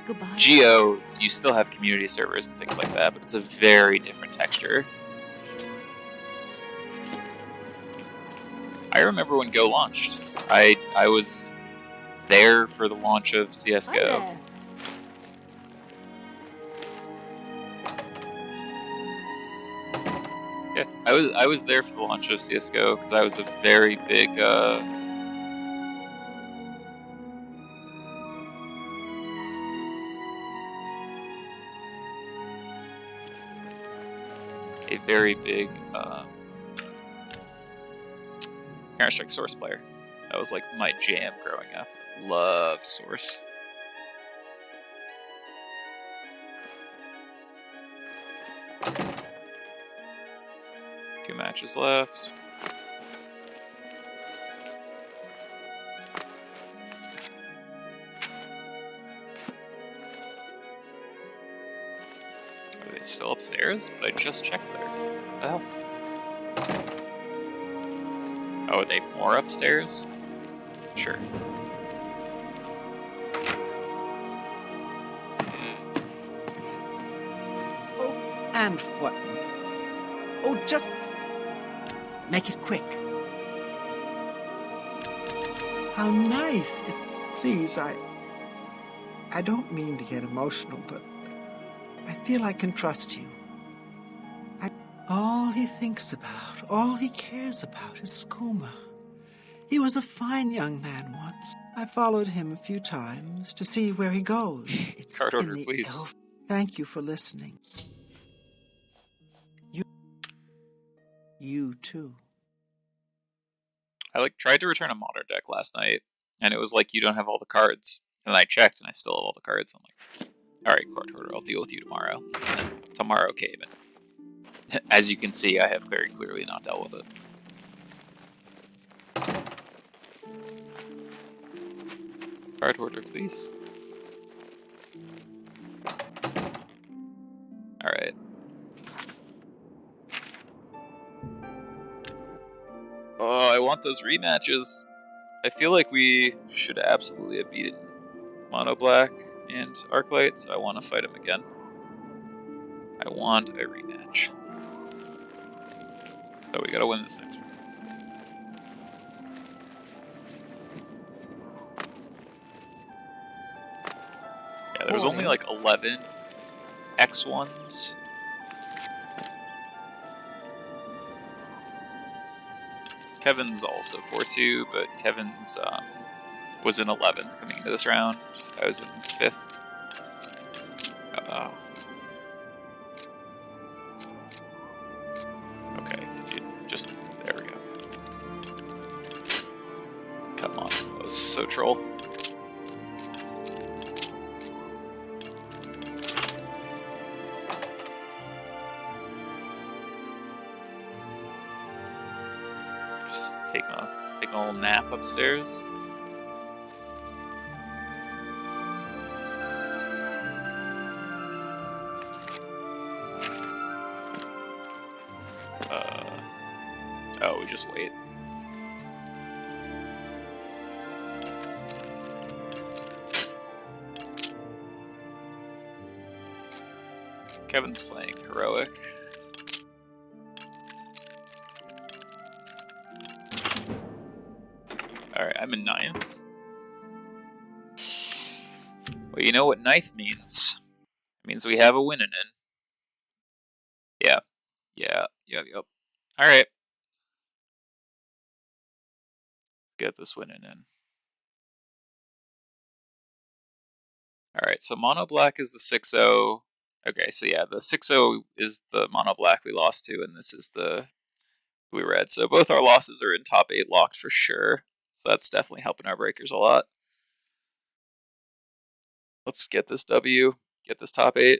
Goodbye. Geo, you still have community servers and things like that, but it's a very different texture. I remember when Go launched. I was there for the launch of CS:GO. Yeah, I was there for the launch of CS:GO because I was a very big Counter-Strike Source player. That was like my jam growing up. Loved Source. Two matches left. Are they still upstairs? But I just checked there. What the hell? Oh, are they more upstairs? Sure. Oh, and what? Oh, just make it quick. How nice. Please, I don't mean to get emotional, but I feel I can trust you. All he thinks about, all he cares about is Skooma. He was a fine young man once. I followed him a few times to see where he goes. It's card order, please. Thank you for listening. You too. I tried to return a modern deck last night, and it was like you don't have all the cards. And I checked, and I still have all the cards. I'm like, all right, card order, I'll deal with you tomorrow. And then tomorrow came, and as you can see, I have very clearly not dealt with it. Card order, please. Alright. Oh, I want those rematches. I feel like we should absolutely have beaten Mono Black and Arclight, so I want to fight him again. I want a rematch. So we gotta win this next one. Yeah, there was only like 11 X1s. Kevin's also 4-2, but Kevin's was in 11th coming into this round. I was in 5th. Okay, just there we go. Come on, that was so troll. Just taking a little nap upstairs. Oh, we just wait. Kevin's playing Heroic. Alright, I'm in 9th. Well, you know what 9th means. It means we have a winning in. Yeah. Yep. Alright. Get this winning in. Alright, so Mono Black is the 6-0. Okay, so yeah, the 6-0 is the Mono Black we lost to, and this is the Blue Red. So both our losses are in top 8 locked for sure. So that's definitely helping our breakers a lot. Let's get this W, get this top 8.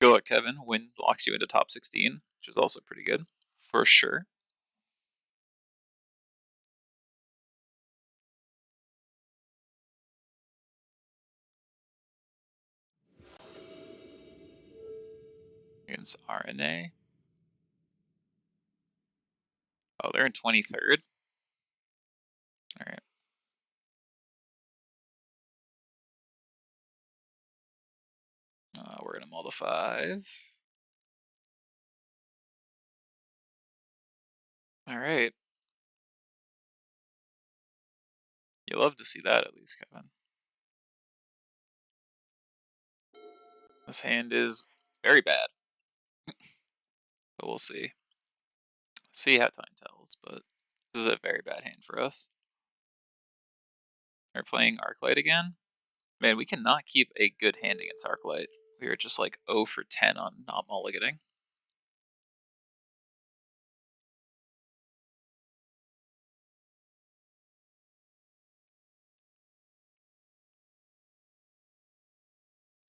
Go at Kevin, win locks you into top 16, which is also pretty good, for sure. Against RNA. Oh, they're in 23rd. All right. We're going to mull the 5. All right. You love to see that, at least, Kevin. This hand is very bad. But we'll see. See how time tells, but this is a very bad hand for us. We're playing Arclight again. Man, we cannot keep a good hand against Arclight. We are just like 0 for 10 on not mulliganing.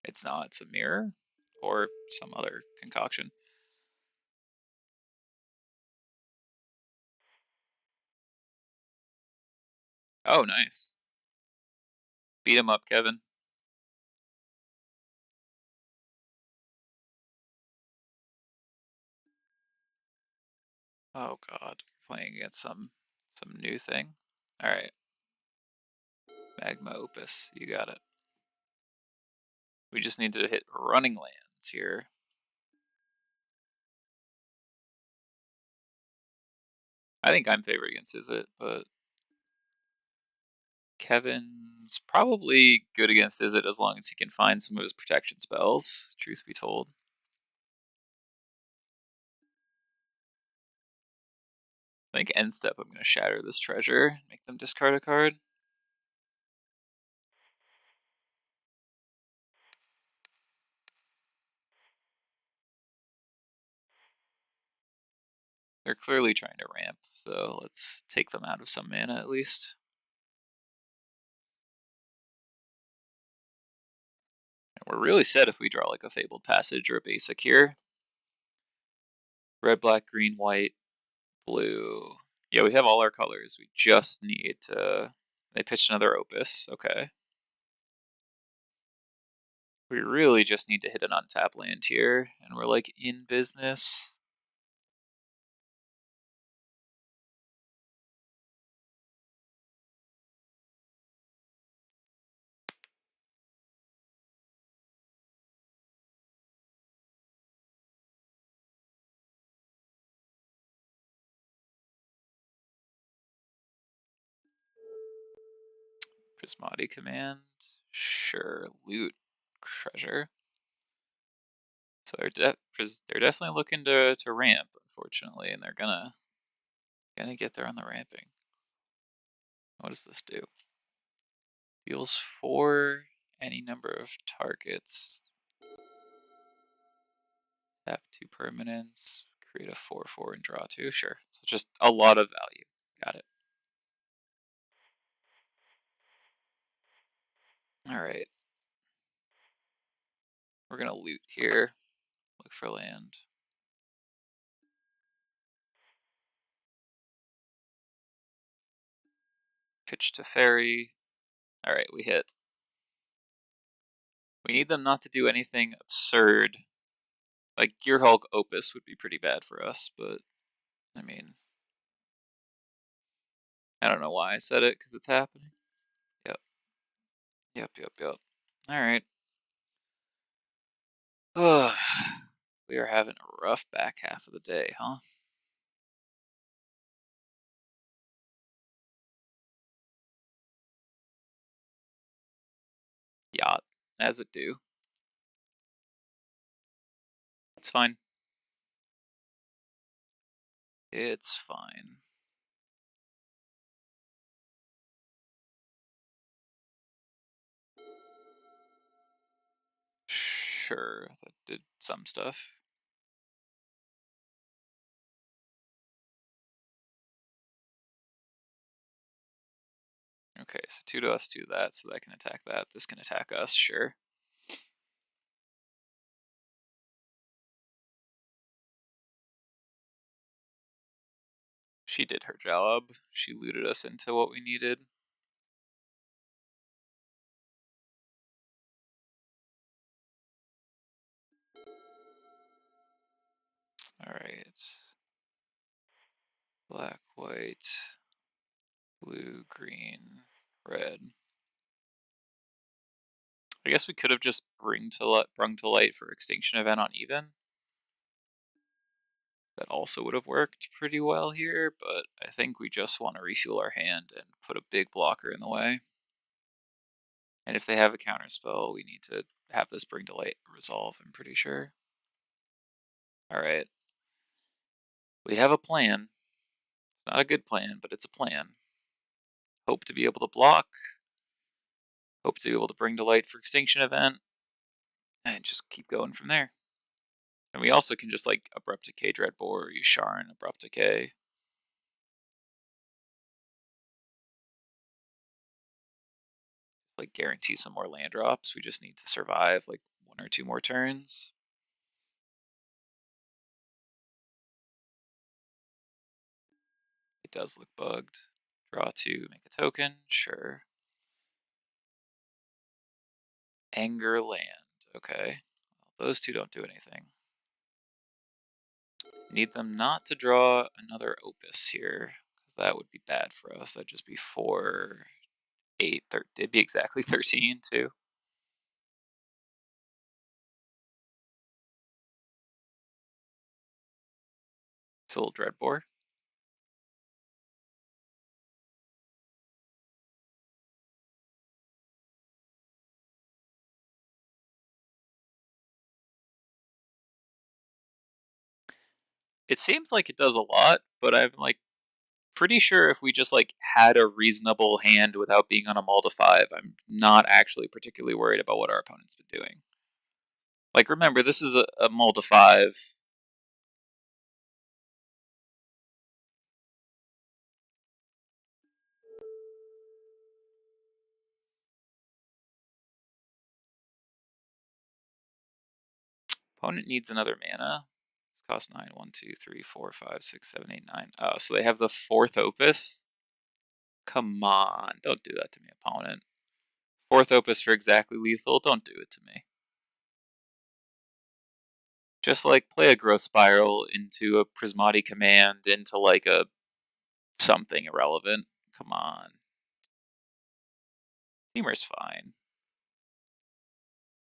It's not. It's a mirror or some other concoction. Oh, nice. Beat him up, Kevin. Oh god, we're playing against some new thing. All right. Magma Opus, you got it. We just need to hit running lands here. I think I'm favored against Izzet, but Kevin's probably good against Izzet as long as he can find some of his protection spells, truth be told. I think end step I'm going to shatter this treasure, make them discard a card. They're clearly trying to ramp, so let's take them out of some mana at least. And we're really set if we draw like a Fabled Passage or a basic here. Red, black, green, white, blue. Yeah, we have all our colors. We just need to... They pitched another Opus. Okay. We really just need to hit an untapped land here, and we're like in business. Prismati command. Sure. Loot. Treasure. So they're definitely looking to ramp, unfortunately, and they're gonna get there on the ramping. What does this do? Deals 4 any number of targets. Tap 2 permanents. Create a 4/4 and draw 2. Sure. So just a lot of value. Got it. All right. We're gonna loot here. Look for land. Pitch to Fairy. Alright, we hit. We need them not to do anything absurd. Like Gearhulk Opus would be pretty bad for us, but I mean, I don't know why I said it, because it's happening. Yep. Alright. Ugh. We are having a rough back half of the day, huh? Yacht, as it do. It's fine. It's fine. Sure, that did some stuff. Okay, so 2 to us, 2 to that, so that can attack that. This can attack us, sure. She did her job. She looted us into what we needed. Alright. Black, white, blue, green, red. I guess we could have just brung to light for extinction event on even. That also would have worked pretty well here, but I think we just want to refuel our hand and put a big blocker in the way. And if they have a counterspell, we need to have this bring to light resolve, I'm pretty sure. Alright. We have a plan. It's not a good plan, but it's a plan. Hope to be able to block. Hope to be able to bring to light for extinction event. And just keep going from there. And we also can just like Abrupt Decay Dreadbore or Yasharn Abrupt Decay. Like guarantee some more land drops. We just need to survive like 1 or 2 more turns. It does look bugged. Draw 2, make a token, sure. Anger land, okay. Well, those 2 don't do anything. Need them not to draw another Opus here, because that would be bad for us. That'd just be 4, 8, 13. It'd be exactly 13 too. It's a little Dreadbore. It seems like it does a lot, but I'm like pretty sure if we just like had a reasonable hand without being on a mull to 5, I'm not actually particularly worried about what our opponent's been doing. Like remember, this is a mull to 5. Opponent needs another mana. This costs 9. 1, 2, 3, 4, 5, 6, 7, 8, 9. Oh, so they have the 4th Opus? Come on, don't do that to me, opponent. 4th Opus for exactly lethal? Don't do it to me. Just like play a Growth Spiral into a Prismati Command into like a something irrelevant. Come on. Teamer's fine.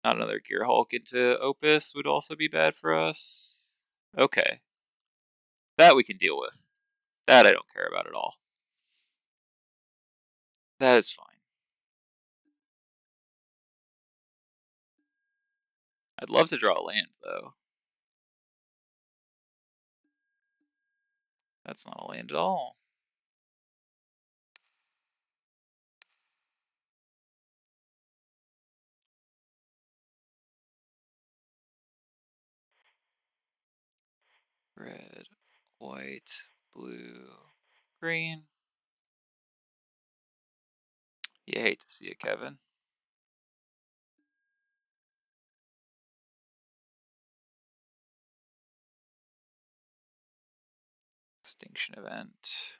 Not another Gear Hulk into Opus would also be bad for us. Okay. That we can deal with. That I don't care about at all. That is fine. I'd love to draw a land, though. That's not a land at all. Red, white, blue, green. You hate to see it, Kevin. Extinction event.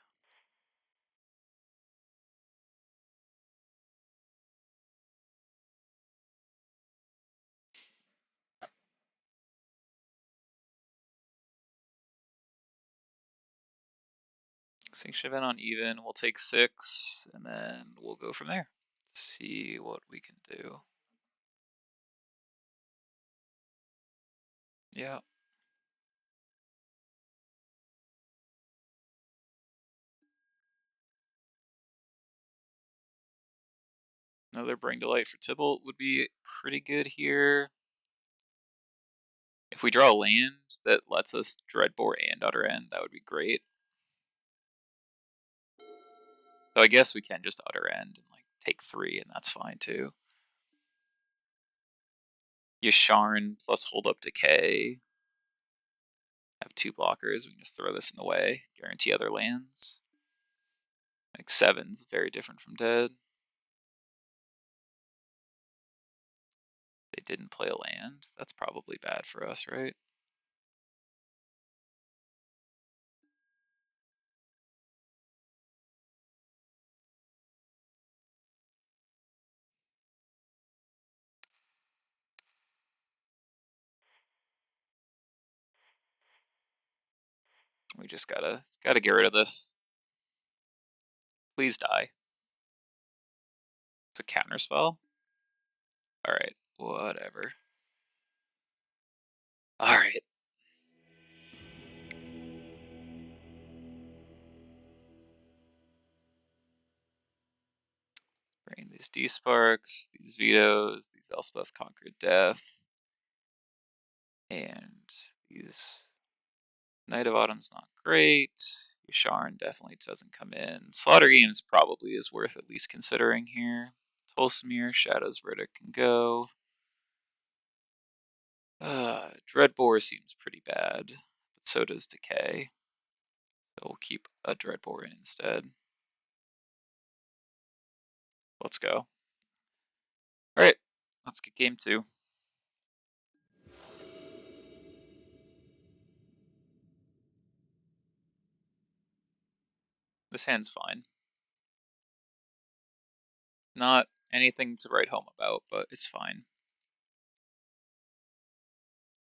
Extinction event on even. We'll take 6, and then we'll go from there. See what we can do. Yeah. Another Bring to Light for Tibalt would be pretty good here. If we draw a land that lets us Dreadbore and Utter End, that would be great. So I guess we can just Utter End and like take 3, and that's fine too. Yasharn plus Hold Up Decay. Have 2 blockers. We can just throw this in the way. Guarantee other lands. Like 7's very different from dead. They didn't play a land. That's probably bad for us, right? We just gotta get rid of this. Please die. It's a counter spell. All right, whatever. All right. Bring these D-Sparks, these Vetoes, these Elspeth Conquered Death, and these Knight of Autumn's not great. Yasharn definitely doesn't come in. Slaughter Games probably is worth at least considering here. Tolsimir, Shadow's Verdict can go. Dreadbore seems pretty bad, but so does Decay. So we'll keep a Dreadbore in instead. Let's go. Alright, let's get game 2. This hand's fine. Not anything to write home about, but it's fine.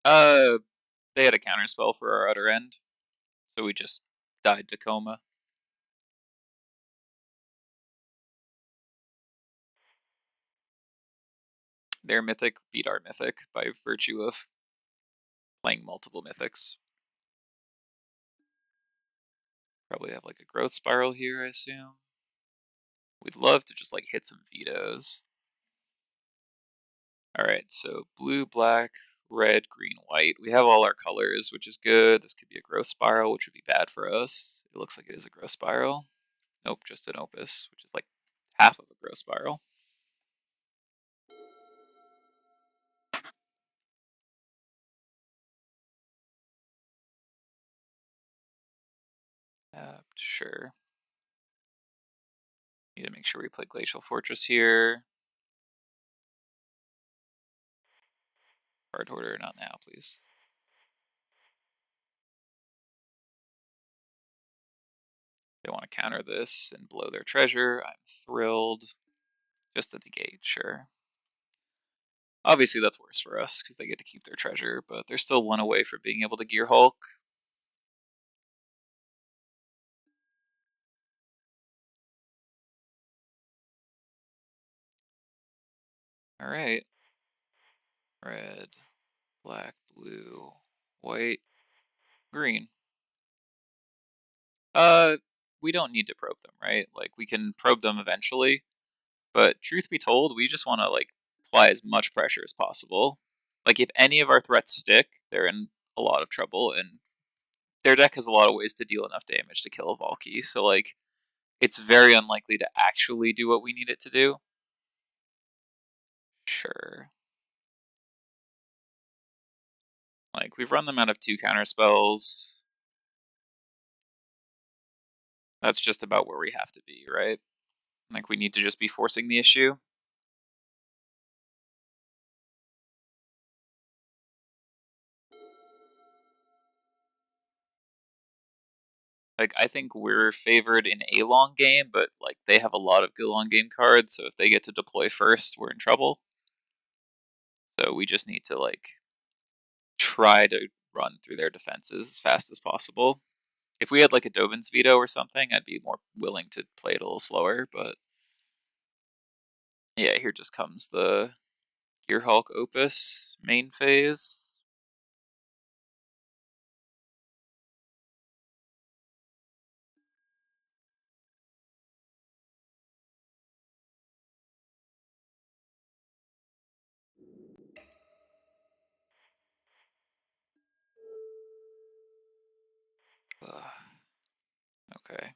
They had a counterspell for our other end, so we just died to Coma. Their mythic beat our mythic by virtue of playing multiple mythics. Probably have like a growth spiral here, I assume. We'd love to just like hit some vetoes. Alright, so blue, black, red, green, white. We have all our colors, which is good. This could be a growth spiral, which would be bad for us. It looks like it is a growth spiral. Nope, just an opus, which is like half of a growth spiral. Sure. Need to make sure we play Glacial Fortress here. Card Hoarder, not now, please. They want to counter this and blow their treasure. I'm thrilled. Just a negate, sure. Obviously, that's worse for us because they get to keep their treasure, but they're still one away from being able to Gear Hulk. Alright. Red, black, blue, white, green. We don't need to probe them, right? Like, we can probe them eventually, but truth be told, we just want to, like, apply as much pressure as possible. Like, if any of our threats stick, they're in a lot of trouble, and their deck has a lot of ways to deal enough damage to kill a Valky, so, like, it's very unlikely to actually do what we need it to do. Sure. Like, we've run them out of 2 counter spells. That's just about where we have to be, right? Like, we need to just be forcing the issue. Like, I think we're favored in a long game, but, like, they have a lot of good long game cards, so if they get to deploy first, we're in trouble. So we just need to, like, try to run through their defenses as fast as possible. If we had, like, a Dovin's Veto or something, I'd be more willing to play it a little slower, but... Yeah, here just comes the Gear Hulk Opus main phase. Okay.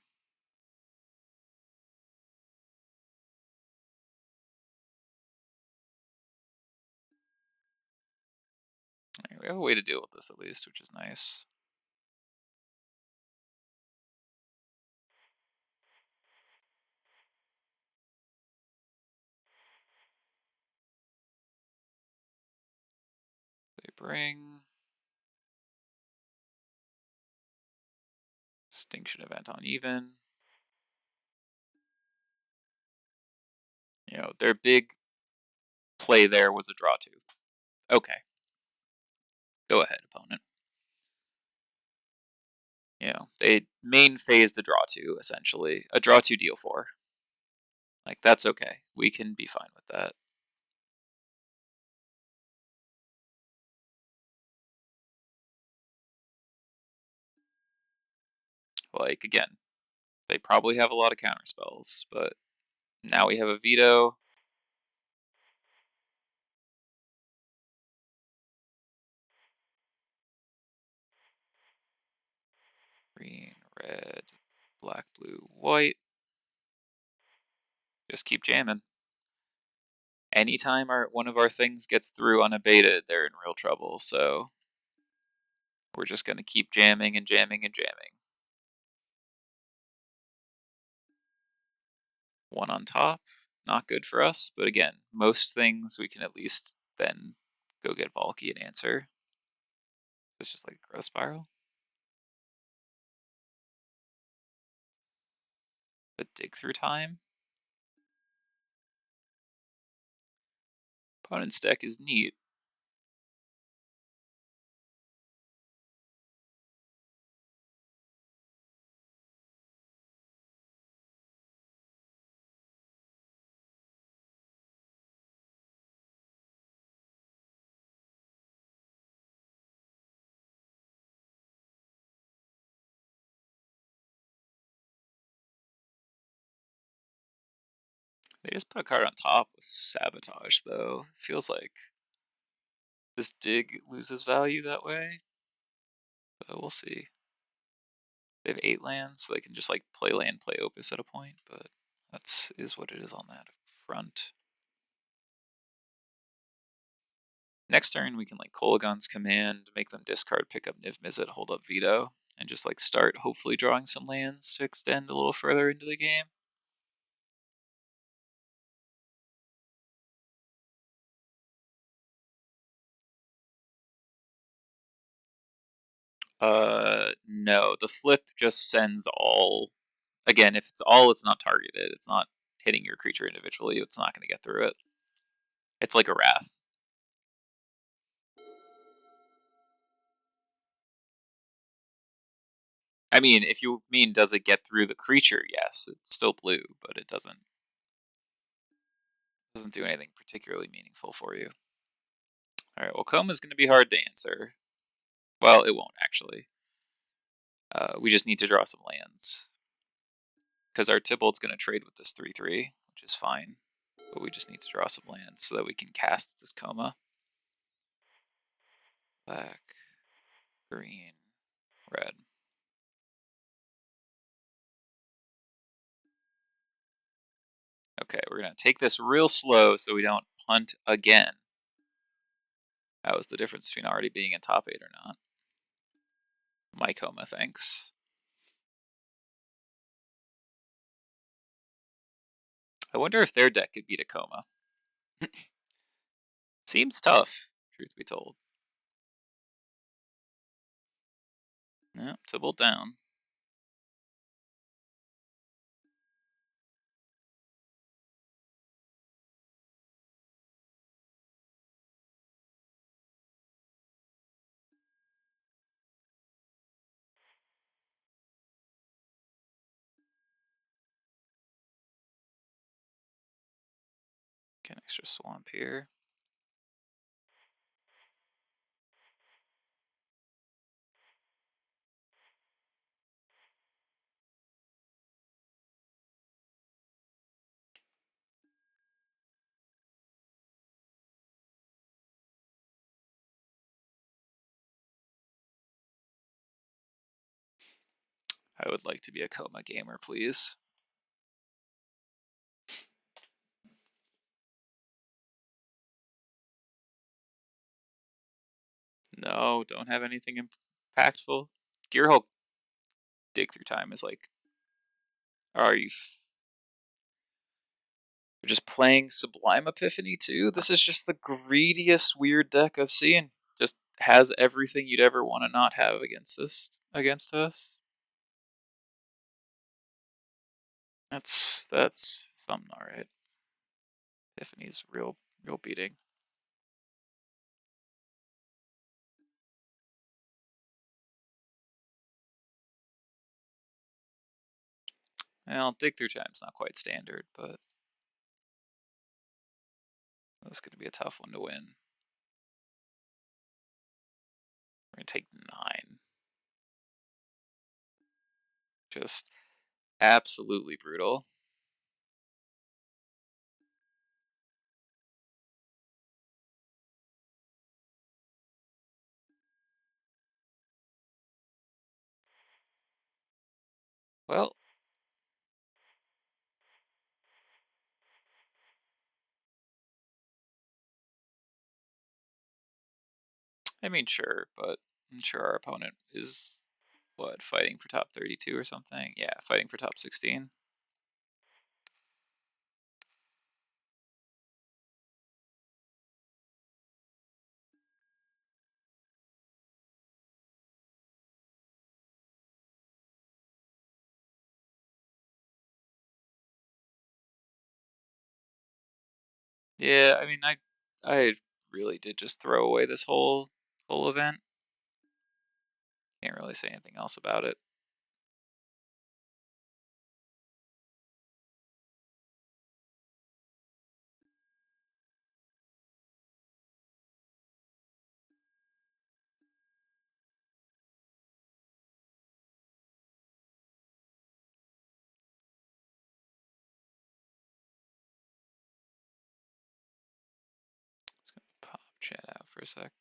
We have a way to deal with this at least, which is nice. bring Extinction Event on even. You know, their big play there was a draw 2. Okay. Go ahead, opponent. You know, they main phased a draw 2, essentially. A draw 2 deal 4. Like, that's okay. We can be fine with that. Like, again, they probably have a lot of counter spells, but now we have a veto. Green, red, black, blue, white. Just keep jamming. Anytime one of our things gets through unabated, they're in real trouble, so we're just going to keep jamming and jamming and jamming. One on top, not good for us, but again, most things we can at least then go get Valky and answer. It's just like a growth spiral. The dig through time. Opponent's deck is neat. They just put a card on top with Sabotage, though. Feels like this dig loses value that way. But we'll see. They have 8 lands, so they can just like play land, play Opus at a point, but is what it is on that front. Next turn, we can like Kolaghan's Command, make them discard, pick up Niv Mizzet, hold up Veto, and just like start hopefully drawing some lands to extend a little further into the game. No, the flip just sends all. Again, if it's all, it's not targeted. It's not hitting your creature individually. It's not going to get through it. It's like a Wrath. I mean, if you mean does it get through the creature, yes, it's still blue, but it doesn't do anything particularly meaningful for you. All right, well, Koma is going to be hard to answer. Well, it won't actually. We just need to draw some lands because our Tybalt's going to trade with this 3/3, which is fine, but we just need to draw some lands so that we can cast this Koma. Black, green, red. Okay, we're going to take this real slow so we don't punt again. That was the difference between already being in top 8 or not. My Koma, thanks. I wonder if their deck could beat a Koma. Seems tough, truth be told. Yeah, Tybalt down. Get an extra swamp here. I would like to be a Koma gamer, please. No, don't have anything impactful. Gearhulk dig through time is like, are you You're just playing Sublime Epiphany too? This is just the greediest weird deck I've seen. Just has everything you'd ever want to not have against us. That's something, all right. Tiffany's real beating. Well, dig through time's not quite standard, but that's going to be a tough one to win. We're going to take 9. Just absolutely brutal. Well, I mean, sure, but I'm sure our opponent is, what, fighting for top 32 or something? Yeah, fighting for top 16. Yeah, I mean, I really did just throw away this whole event. Can't really say anything else about it. Pop chat out for a sec.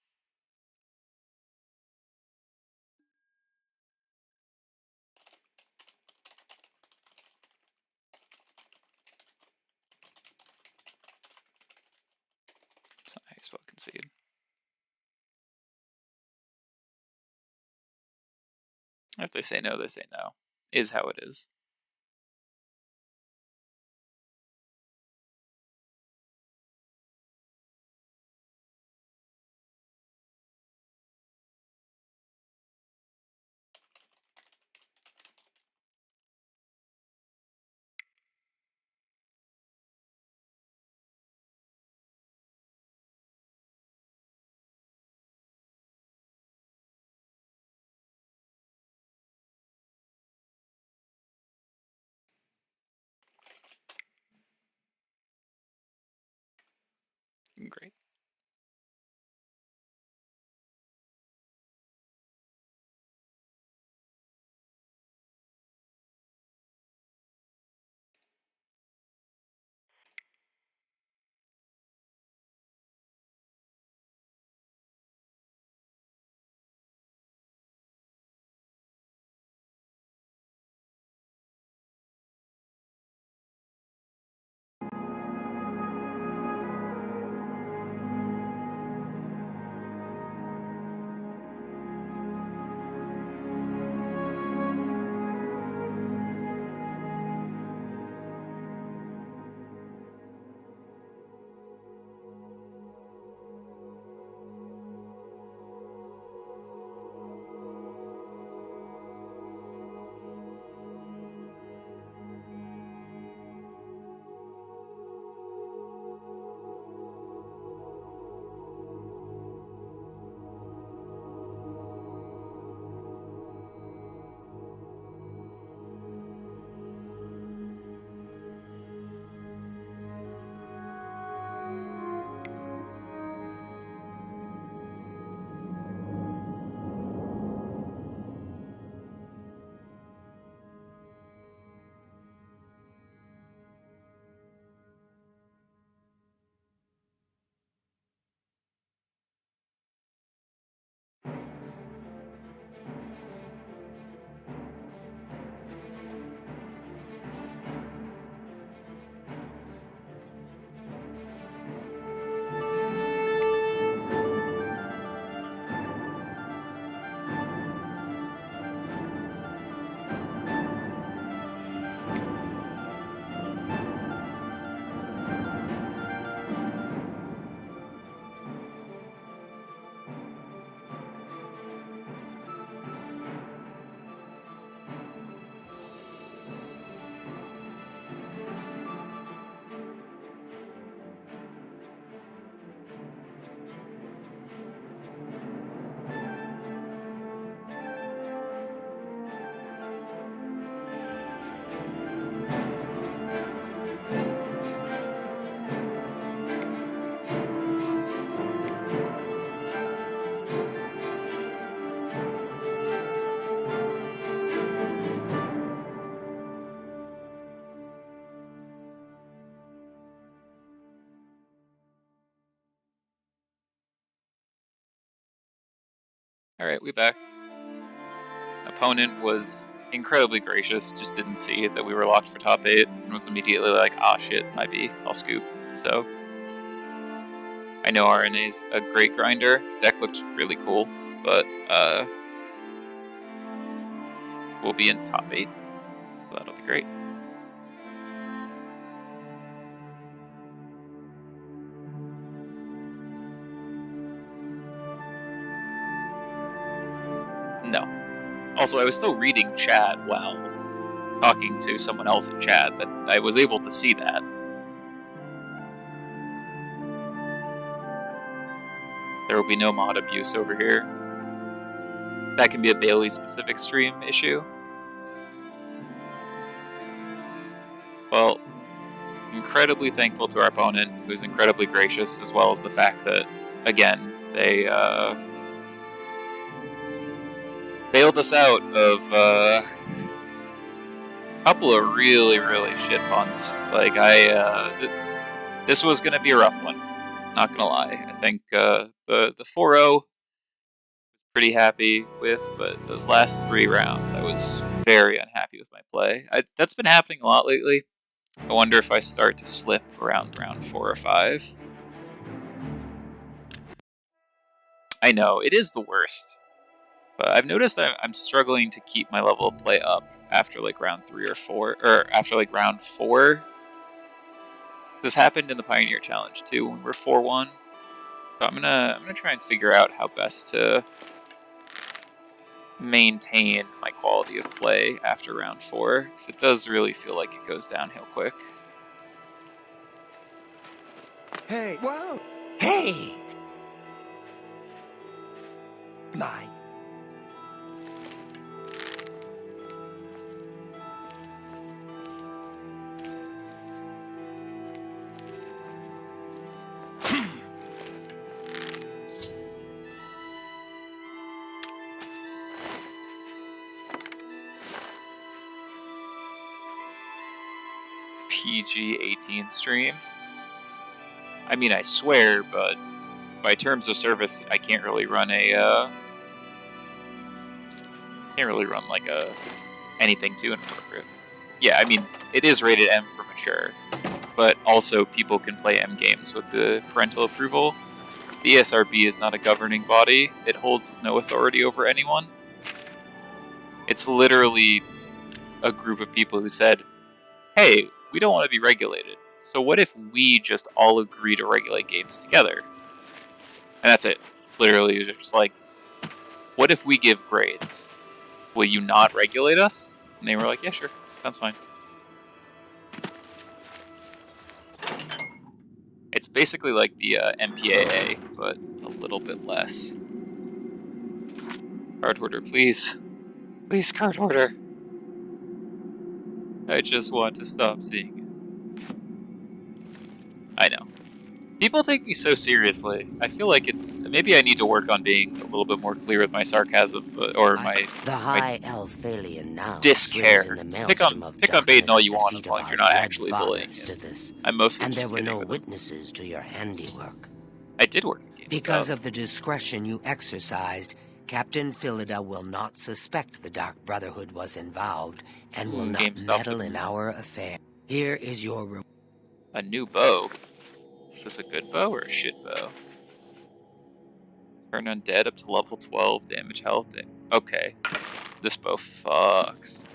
It's not how you spell concede. If they say no, they say no. Is how it is. Great. Alright, we back. Opponent was incredibly gracious, just didn't see that we were locked for top 8, and was immediately like, ah shit, might be, I'll scoop. So, I know RNA's a great grinder. Deck looked really cool, but we'll be in top 8, so that'll be great. No. Also, I was still reading chat while talking to someone else in chat, that I was able to see that. There will be no mod abuse over here. That can be a Bailey-specific stream issue. Well, incredibly thankful to our opponent, who's incredibly gracious, as well as the fact that, again, they bailed us out of a couple of really, really shit punts. Like, this was going to be a rough one. Not gonna lie. I think the 4-0 was pretty happy with, but those last 3 rounds I was very unhappy with my play. That's been happening a lot lately. I wonder if I start to slip around round 4 or 5. I know, it is the worst. But I've noticed that I'm struggling to keep my level of play up after like round 3 or 4, or after like round 4. This happened in the Pioneer Challenge too, when we're 4-1. So I'm gonna try and figure out how best to maintain my quality of play after round 4, because it does really feel like it goes downhill quick. Hey, whoa! Hey! My. PG-18 stream. I mean, I swear, but by terms of service, I can't really run like anything too inappropriate. Yeah, I mean, it is rated M for mature, but also people can play M games with the parental approval. The ESRB is not a governing body. It holds no authority over anyone. It's literally a group of people who said, hey, we don't want to be regulated. So what if we just all agree to regulate games together? And that's it. Literally, it's just like, what if we give grades? Will you not regulate us? And they were like, yeah, sure. Sounds fine. It's basically like the MPAA, but a little bit less. Card hoarder, please. Please, card hoarder. I just want to stop seeing it. I know. People take me so seriously. I feel like it's... Maybe I need to work on being a little bit more clear with my sarcasm, or my... The High Elphalion now discare. Pick on Baden all you want as long as you're not actually bullying it. I'm mostly and just there were no kidding. witnesses to your handiwork. I did work at GameStop. Because of the discretion you exercised, Captain Philida will not suspect the Dark Brotherhood was involved and will not meddle in our affair. Here is your reward. A new bow? Is this a good bow or a shit bow? Turn undead up to level 12, damage health. Okay. This bow fucks.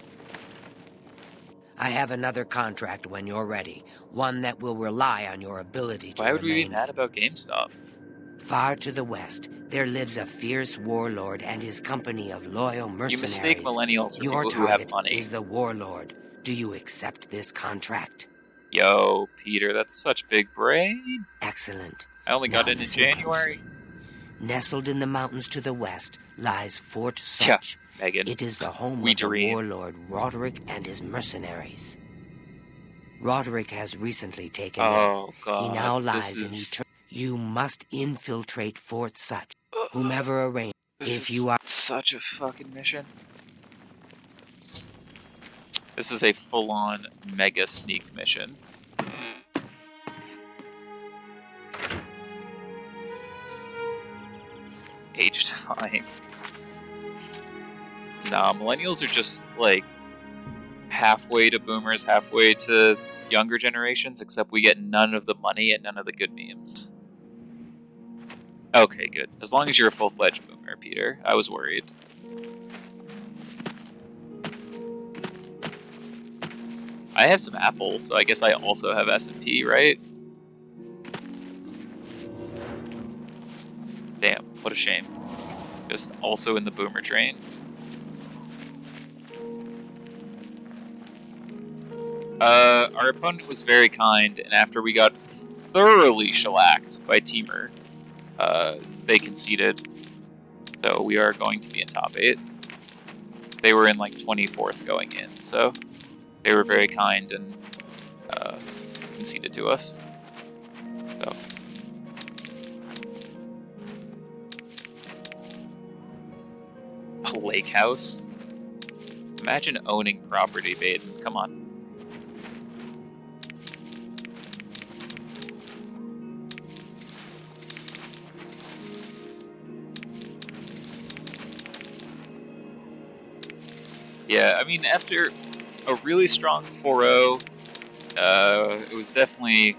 I have another contract when you're ready. One that will rely on your ability to Why would we be remain mad about GameStop? Far to the west, there lives a fierce warlord and his company of loyal mercenaries. You mistake millennials for Your people who have target money. is the warlord. Do you accept this contract? Yo, Peter, that's such big brain. Excellent. I only got Now in listen January. closely. Nestled in the mountains to the west lies Fort Such. Yeah, Megan. It is the home We of the dream. warlord Roderick and his mercenaries. Roderick has recently taken Oh, it. God. He now lies this in is... eternity. You must infiltrate Fort Such. Whomever arranges. This If is you are such a fucking mission. This is a full-on mega sneak mission. Age defying. Nah, millennials are just like halfway to boomers, halfway to younger generations, except we get none of the money and none of the good memes. Okay, good. As long as you're a full-fledged boomer, Peter. I was worried. I have some Apple, so I guess I also have S&P, right? Damn, what a shame. Just also in the boomer train. Our opponent was very kind, and after we got thoroughly shellacked by Teamer, they conceded. So we are going to be in top 8. They were in like 24th going in, so they were very kind and conceded to us. So. A lake house? Imagine owning property, Baden. Come on. Yeah, I mean, after a really strong 4-0, it was definitely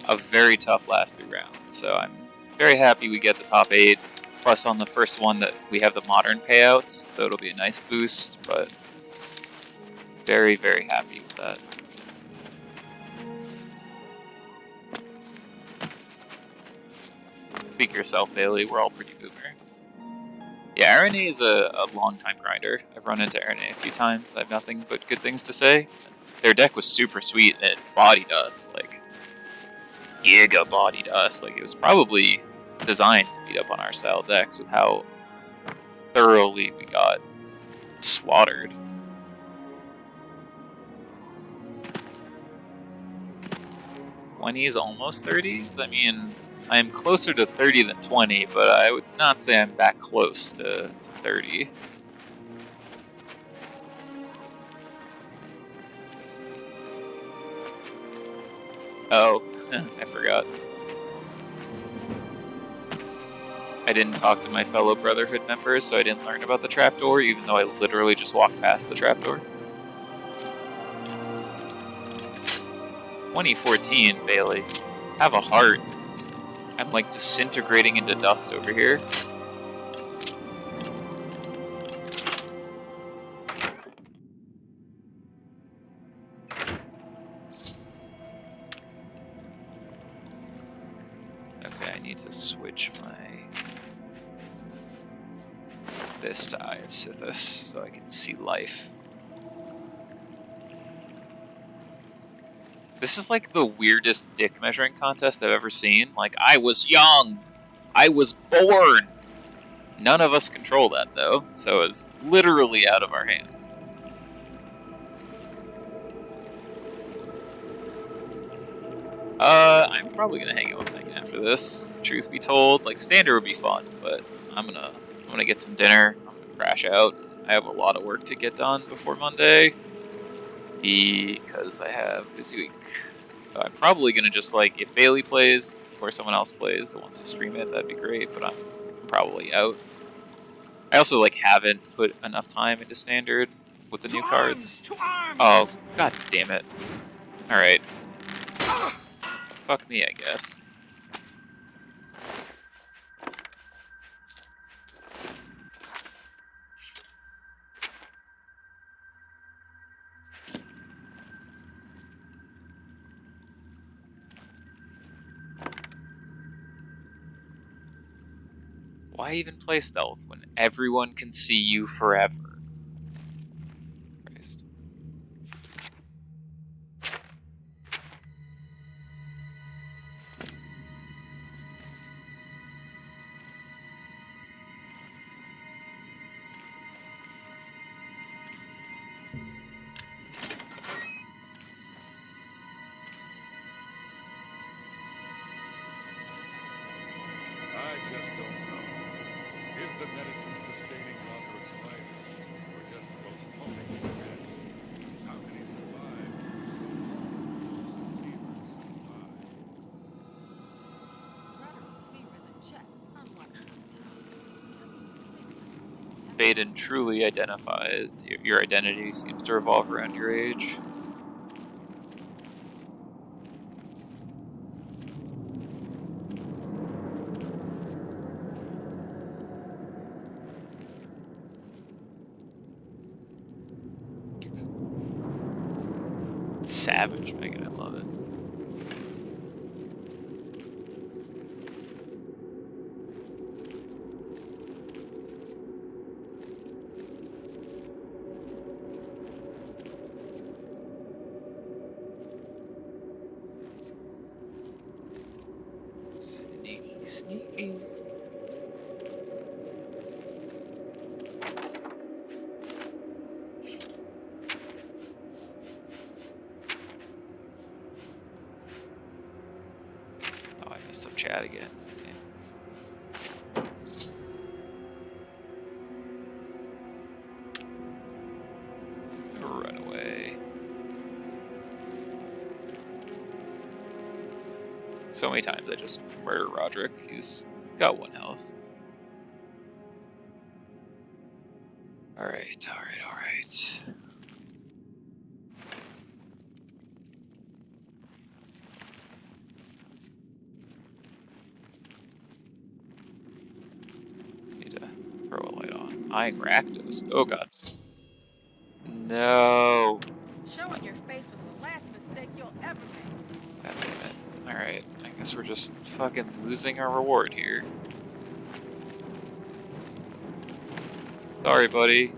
a very tough last 3 rounds. So I'm very happy we get the top 8. Plus on the first one that we have the modern payouts, so it'll be a nice boost, but very, very happy with that. Speak for yourself, Bailey. We're all pretty boomer. Yeah, Arane is a long-time grinder. I've run into Arane a few times. I have nothing but good things to say. Their deck was super sweet, and it bodied us, like, giga bodied us. Like, it was probably designed to beat up on our style decks with how thoroughly we got slaughtered. '20s, almost 30s? I mean, I am closer to 30 than 20, but I would not say I'm that close to 30. Oh, I forgot. I didn't talk to my fellow Brotherhood members, so I didn't learn about the trapdoor, even though I literally just walked past the trapdoor. 2014, Bailey. Have a heart. I'm like disintegrating into dust over here. Okay, I need to switch this to Eye of Sithis so I can see life. This is like the weirdest dick measuring contest I've ever seen. Like, I was young! I was born! None of us control that, though, so it's literally out of our hands. I'm probably gonna hang out with Megan after this, truth be told. Like, Standard would be fun, but I'm gonna get some dinner, I'm gonna crash out. I have a lot of work to get done before Monday, because I have a busy week. So I'm probably gonna just, like, if Bailey plays, or someone else plays that wants to stream it, that'd be great, but I'm probably out. I also, like, haven't put enough time into Standard with the new cards. Oh, god damn it. Alright. Fuck me, I guess. Why even play stealth when everyone can see you forever? Christ. I just don't know. Is the medicine sustaining Roderick's life, or just postponing his death? How can he survive? Roderick's fever's in check, unlucky. Baden truly identified, your identity seems to revolve around your age. Savage Megan, I love it. Sneaky, sneaky. Some chat again. Run away. So many times I just murder Roderick. He's got 1 health. Alright, alright, alright. Eyeing Rakdos. Oh god. No. Showing your face was the last mistake you'll ever make. God damn it. Alright, I guess we're just fucking losing our reward here. Sorry, buddy.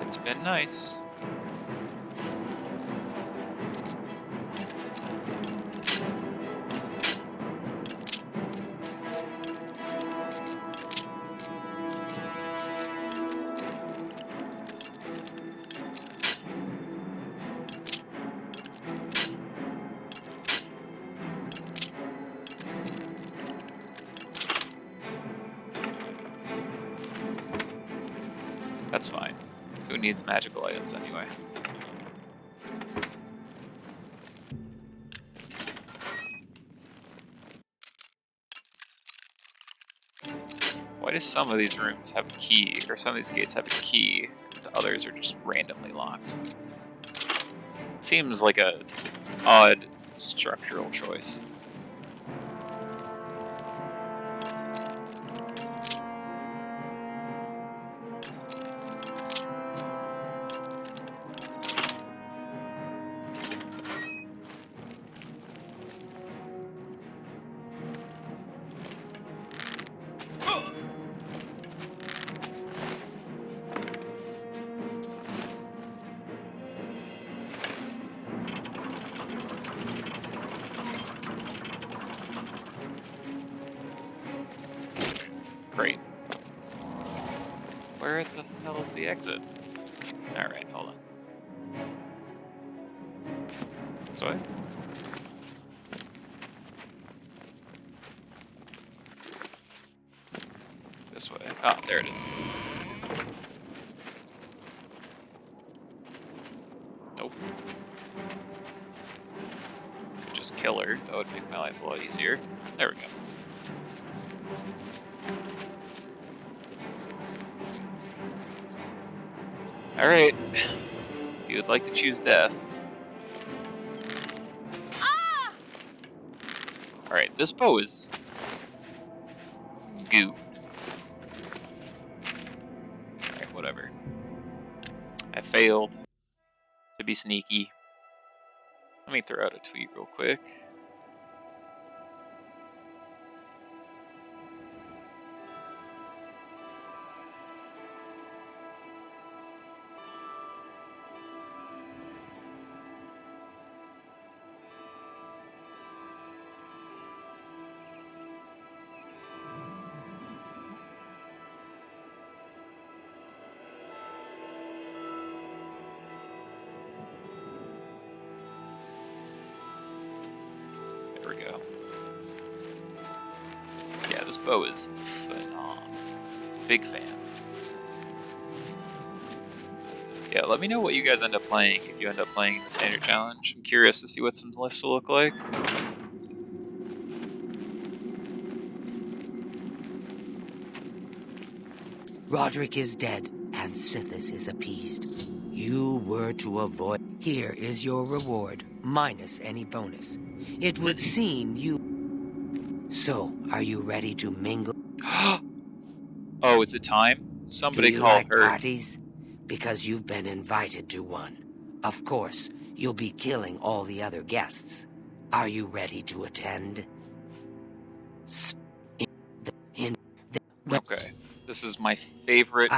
It's been nice. That's fine. Who needs magical items anyway? Why do some of these rooms have a key, or some of these gates have a key, and others are just randomly locked? It seems like a odd structural choice. Great. Where the hell is the exit? Alright, hold on. This way? This way. Ah, there it is. Nope. Could just kill her. That would make my life a lot easier. There we go. Alright. If you would like to choose death. Ah! Alright, this bow is goo. Alright, whatever. I failed to be sneaky. Let me throw out a tweet real quick. There we go. Yeah, this bow is phenomenal. Big fan. Yeah, let me know what you guys end up playing if you end up playing in the standard challenge. I'm curious to see what some lists will look like. Roderick is dead, and Sithis is appeased. You were to avoid. Here is your reward, minus any bonus. It would seem you... So, are you ready to mingle? Oh, is it time? Somebody Do you call like her. parties? Because you've been invited to one. Of course, you'll be killing all the other guests. Are you ready to attend? Okay. This is my favorite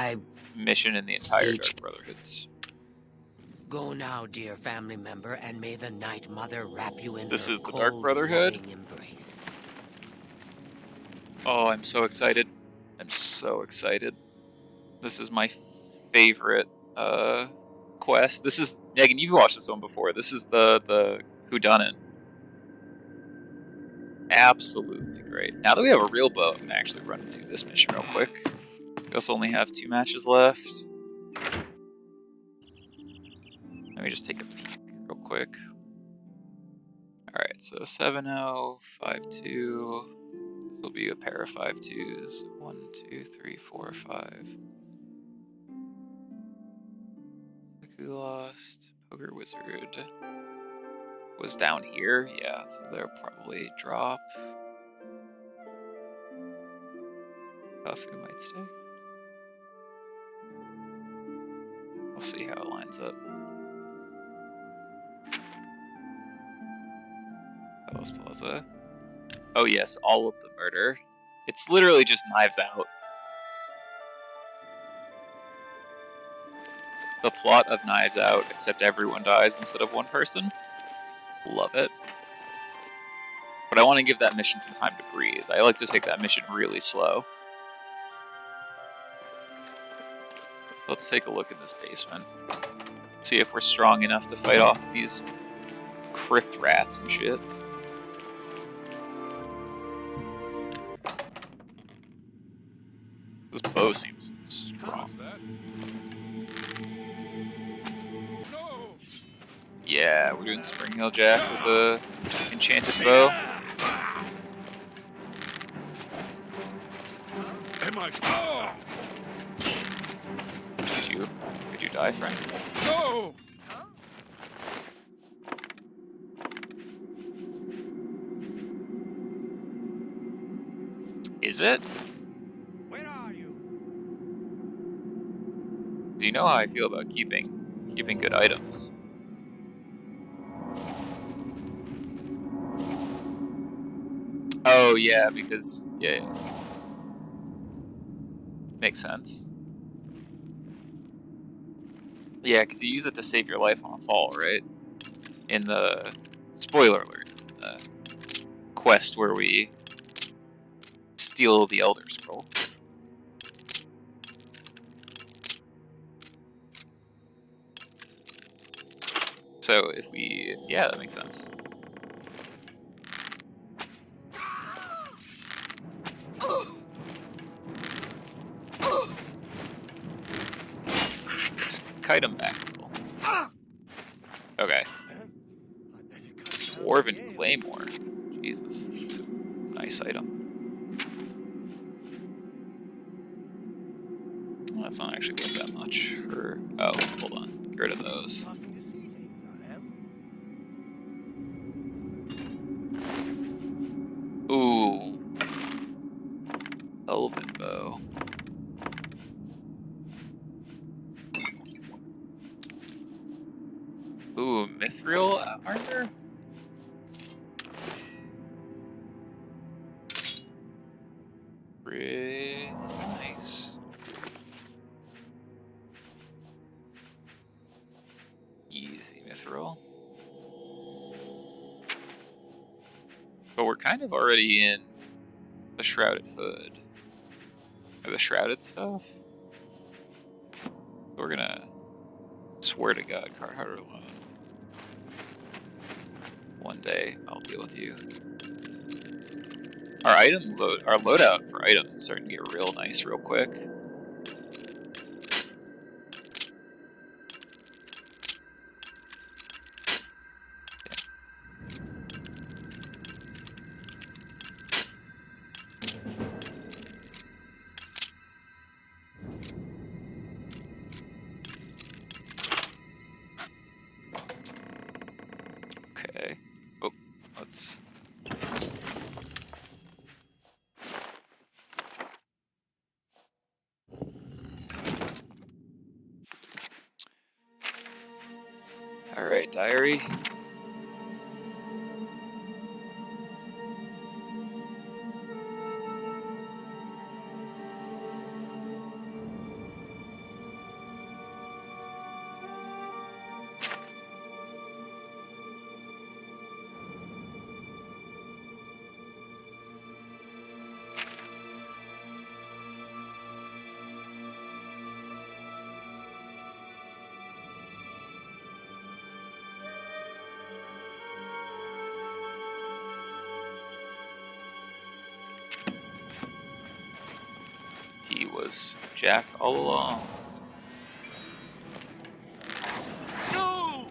mission in the entire Dark Brotherhoods. Go now, dear family member, and may the Night Mother wrap you in This her is the Dark cold, Brotherhood. loving embrace. Oh, I'm so excited. I'm so excited. This is my favorite quest. This is, Megan, you've watched this one before. This is the whodunit. Absolutely great. Now that we have a real bow, I'm going to actually run and do this mission real quick. We also only have 2 matches left. Let me just take a peek real quick. Alright, so 7-0, 5-2. This will be a pair of 5-2s. 1, 2, 3, 4, 5. Who lost? Poker Wizard was down here. Yeah, so they'll probably drop. Who might stay. We'll see how it lines up. Palace Plaza. Oh yes, all of the murder. It's literally just Knives Out. The plot of Knives Out, except everyone dies instead of one person. Love it. But I want to give that mission some time to breathe. I like to take that mission really slow. Let's take a look at this basement. See if we're strong enough to fight off these crypt rats and shit. This bow seems strong. Yeah, we're doing Spring Hill Jack with the enchanted bow. Did you die, friend? No! Is it? Where are you? Do you know how I feel about keeping good items? Oh yeah, because yeah. Makes sense. Yeah, because you use it to save your life on a fall, right? In the spoiler alert, the quest where we steal the Elder Scroll. So if we, yeah, that makes sense. Let's kite him back a little. Okay. Dwarven Claymore. Jesus, that's a nice item. Well, that's not actually worth that much for... Oh, hold on. Get rid of those. Ooh. Elven bow. Ooh, mithril armor? Pretty nice. Easy mithril. But we're kind of already in the Shrouded Hood. Or the Shrouded stuff. We're gonna swear to God, Carhartt alone. One day I'll deal with you. Our loadout for items is starting to get real nice real quick. diary. He was Jack all along. No!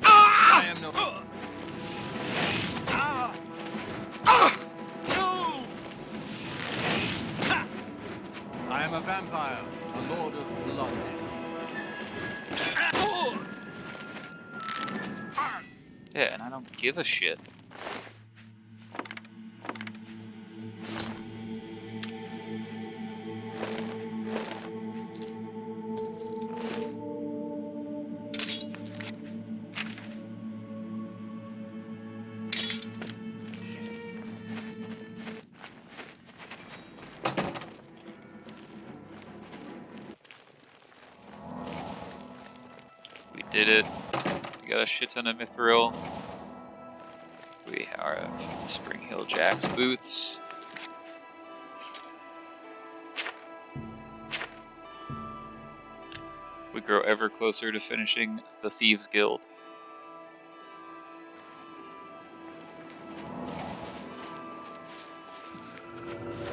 I am no... I am a vampire, a lord of blood. Yeah, and I don't give a shit. We did it. We got a shit ton of mithril. We have Spring Hill Jack's boots. We grow ever closer to finishing the Thieves Guild.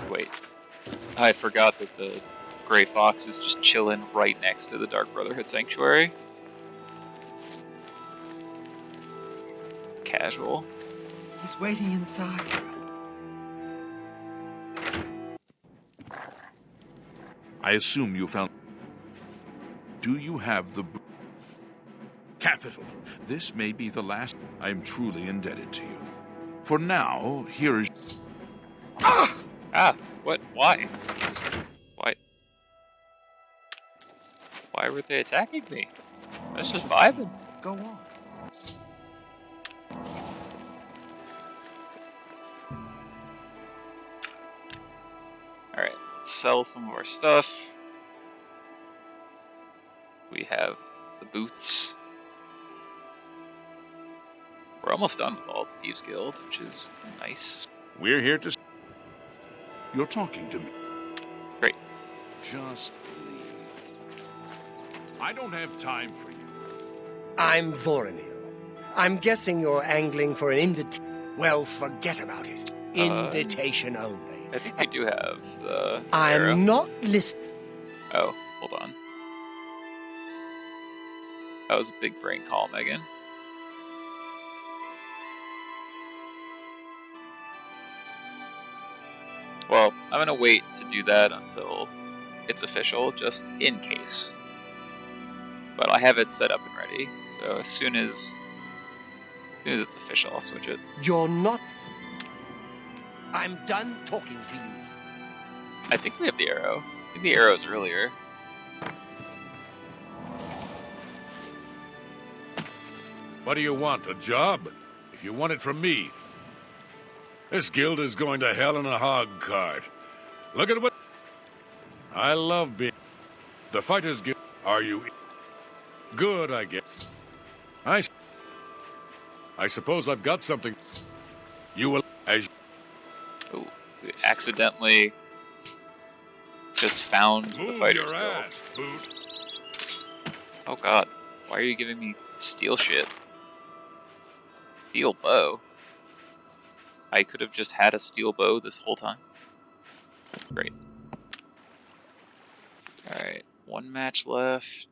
Wait, I forgot that the Grey Fox is just chilling right next to the Dark Brotherhood Sanctuary. Casual. He's waiting inside. I assume you found... Do you have the... Capital. This may be the last... I am truly indebted to you. For now, here is... Ah! What? Why? Why? Why were they attacking me? I was just vibing. Go on. Alright, let's sell some of our stuff. We have the boots. We're almost done with all the Thieves Guild, which is nice. We're here to... You're talking to me. Great. Just leave. I don't have time for you. I'm Voronil. I'm guessing you're angling for an invitation. Well, forget about it. Invitation only. I think we do have the I'm arrow. not listening. Oh, hold on. That was a big brain call, Megan. Well, I'm gonna wait to do that until it's official, just in case. But I have it set up and ready, so as soon as it's official, I'll switch it. You're not... I'm done talking to you. I think we have the arrow. I think the arrow's earlier. What do you want, a job? If you want it from me. This guild is going to hell in a hog cart. Look at what... I love being... The Fighters Guild... Are you... Good, I guess. I suppose I've got something... You will... As... Oh, we accidentally... just found the Fighters Guild. Ass, boot. Oh god, why are you giving me steel shit? Steel bow? I could have just had a steel bow this whole time. Great. Alright, one match left.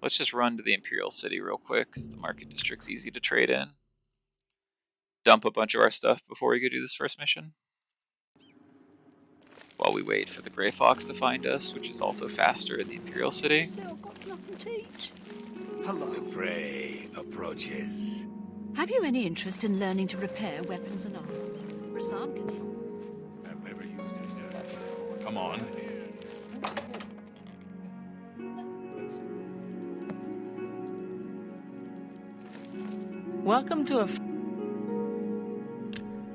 Let's just run to the Imperial City real quick, because the market district's easy to trade in. Dump a bunch of our stuff before we go do this first mission. While we wait for the Grey Fox to find us, which is also faster in the Imperial City. Still got nothing to eat. Hello. The prey approaches. Have you any interest in learning to repair weapons and armor? Rasan can help. I've never used this. Come on. Welcome to a.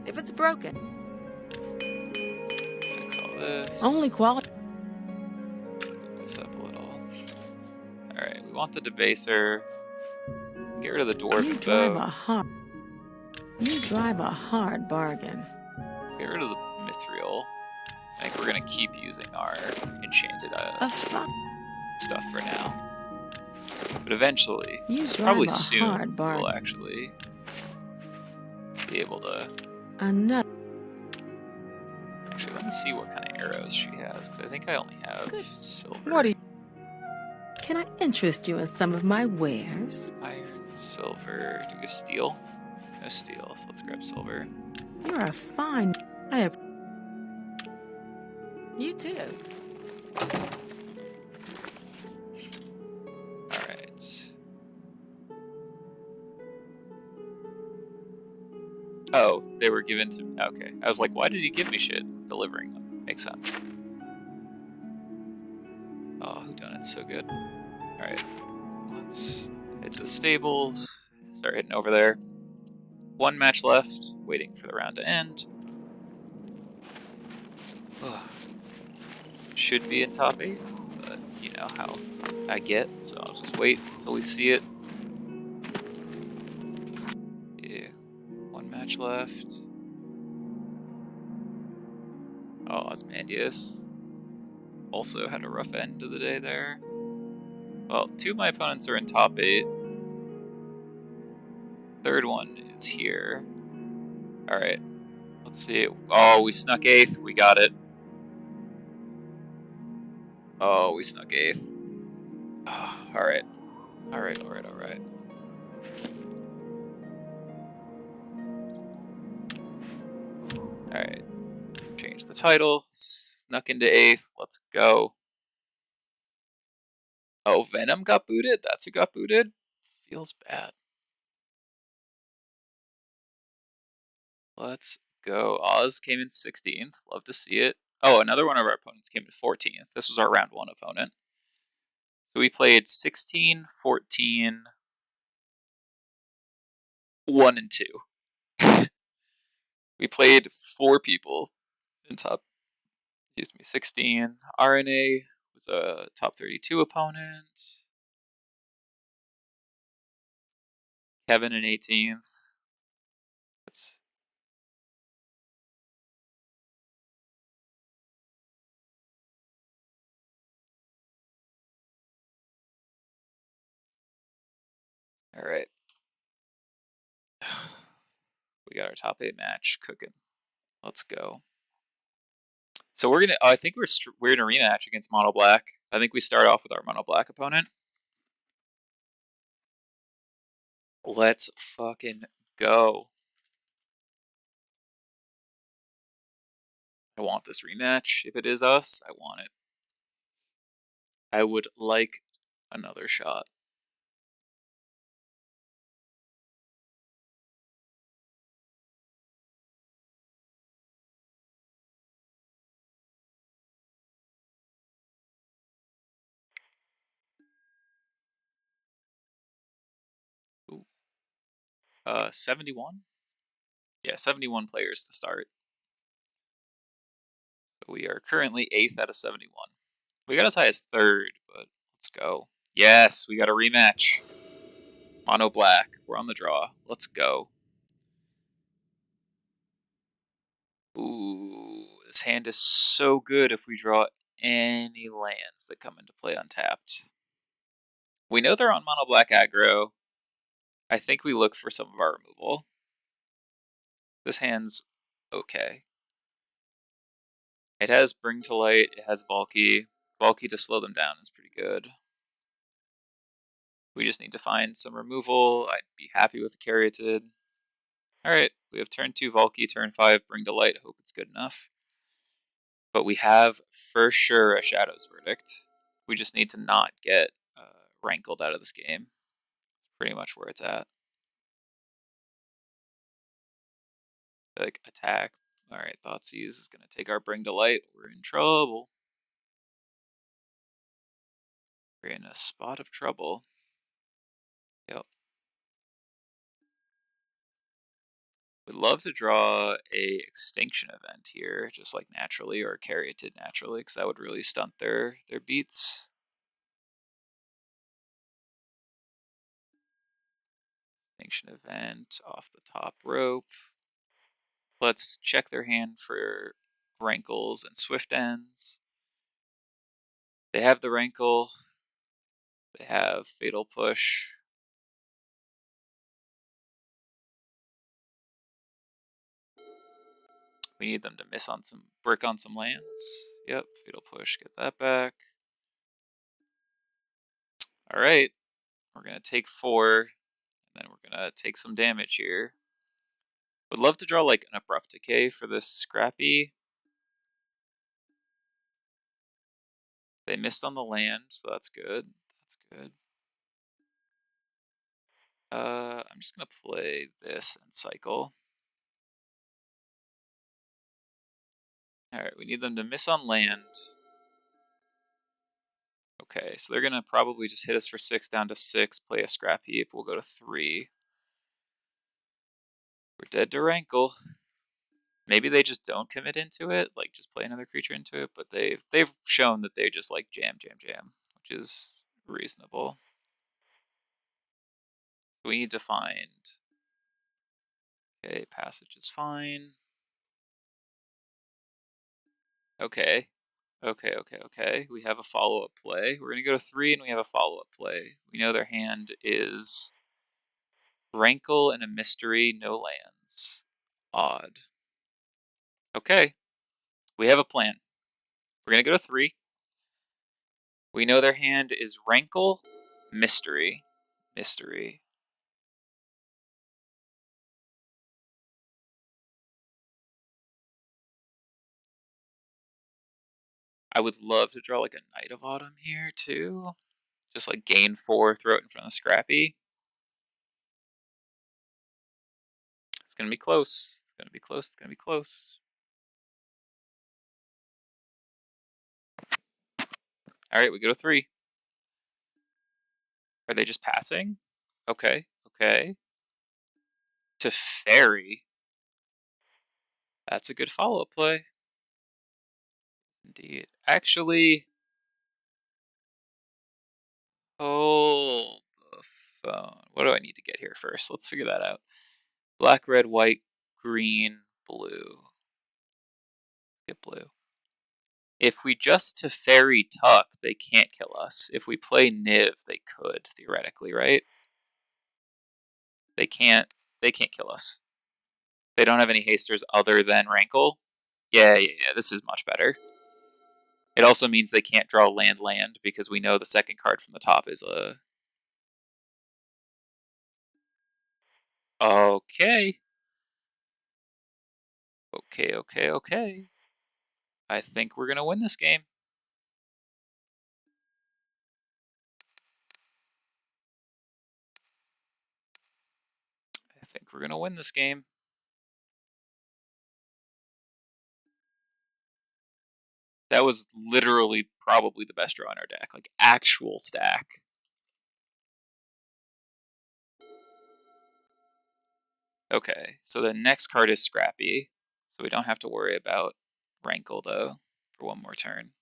If it's broken, Fix all this. only quality. Put this up a little. Alright, we want the debaser. Get rid of the dwarven You drive bow. You drive a hard bargain. Get rid of the mithril. I think we're gonna keep using our enchanted stuff for now. But eventually, You drive probably a soon, hard bargain. we'll actually be able to. Another. Actually, let me see what kind of arrows she has, because I think I only have silver. What do you? Can I interest you in some of my wares? Iron, silver. Do we have steel? No steel, so let's grab silver. You're a fine. You too. Alright. Oh, they were given to. Okay. I was like, why did he give me shit? Delivering them. Makes sense. Oh, whodunit's so good. Alright. Let's head to the stables. Start heading over there. One match left. Waiting for the round to end. Should be in top 8, but you know how I get, so I'll just wait until we see it. Yeah, one match left. Oh, Osmandius also had a rough end of the day there. Well, 2 of my opponents are in top 8. Third one is here. Alright, let's see. Oh, we snuck 8th. We got it. Oh, we snuck 8th. Oh, alright. Alright. Alright. Change the title. Snuck into 8th. Let's go. Oh, Venom got booted? That's who got booted? Feels bad. Let's go. Oz came in 16th. Love to see it. Oh, another one of our opponents came to 14th. This was our round 1 opponent. So we played 16, 14, 1, and 2. We played 4 people in top, 16. RNA was a top 32 opponent. Kevin in 18th. That's all right. We got our top 8 match cooking. Let's go. So we're gonna. I think we're in a rematch against Mono Black. I think we start off with our Mono Black opponent. Let's fucking go. I want this rematch. If it is us, I want it. I would like another shot. Ooh. 71? Yeah, 71 players to start. So we are currently 8th out of 71. We got as high as 3rd, but let's go. Yes, we got a rematch. Mono Black, we're on the draw. Let's go. Ooh, this hand is so good if we draw any lands that come into play untapped. We know they're on Mono Black aggro. I think we look for some of our removal. This hand's okay. It has Bring to Light, it has Valky. Valky to slow them down is pretty good. We just need to find some removal. I'd be happy with the Caryatid. Alright, we have turn 2 Valky, turn 5 Bring to Light. Hope it's good enough. But we have for sure a Shadow's Verdict. We just need to not get rankled out of this game. It's pretty much where it's at. Like, attack, Alright, Thoughtseize is going to take our Bring to Light. We're in trouble. We're in a spot of trouble. Yep. Would love to draw a Extinction event here, just like naturally, or Caryatid naturally, because that would really stunt their beats. Extinction event off the top rope. Let's check their hand for Rankles and Swift Ends. They have the Rankle. They have Fatal Push. We need them to miss on some brick on some lands. Yep, Fatal Push, get that back. Alright, we're going to take 4, and then we're going to take some damage here. Would love to draw like an Abrupt Decay for this Scrappy. They missed on the land, so that's good. That's good. I'm just going to play this and cycle. Alright, we need them to miss on land. Okay, so they're going to probably just hit us for 6 down to 6, play a Scrap Heap. We'll go to 3. We're dead to Rankle. Maybe they just don't commit into it, like just play another creature into it, but they've shown that they just like jam, which is reasonable. We need to find... Okay, Passage is fine. Okay. We have a follow-up play. We're going to go to 3 and we have a follow-up play. We know their hand is Rankle and a Mystery, no lands. Odd. Okay. We have a plan. We're going to go to 3. We know their hand is Rankle, Mystery. I would love to draw like a Knight of Autumn here too. Just like gain 4, throw it in front of Scrappy. It's gonna be close. It's gonna be close. It's gonna be close. Alright, we go to 3. Are they just passing? Okay. Teferi. That's a good follow-up play. Indeed. Actually, hold the phone. What do I need to get here first? Let's figure that out. Black, red, white, green, blue. Get blue. If we just Teferi Tuck, they can't kill us. If we play Niv, they could, theoretically, right? They can't kill us. They don't have any hasters other than Rankle. Yeah, this is much better. It also means they can't draw land because we know the second card from the top is a... Okay. I think we're gonna win this game. That was literally probably the best draw in our deck, like actual stack. Okay, so the next card is Scrappy, so we don't have to worry about Rankle though for one more turn.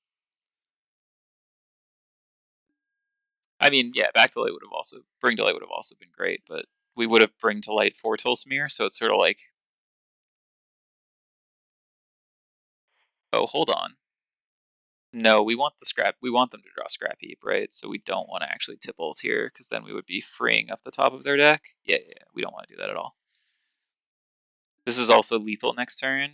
I mean, yeah, Back to Light would have also Bring to Light would have also been great, but we would have Bring to Light for Tolsimir, so it's sort of like, oh, hold on. No, we want them to draw Scrap Heap, right? So we don't want to actually Tibalt here, because then we would be freeing up the top of their deck. Yeah, we don't want to do that at all. This is also lethal next turn.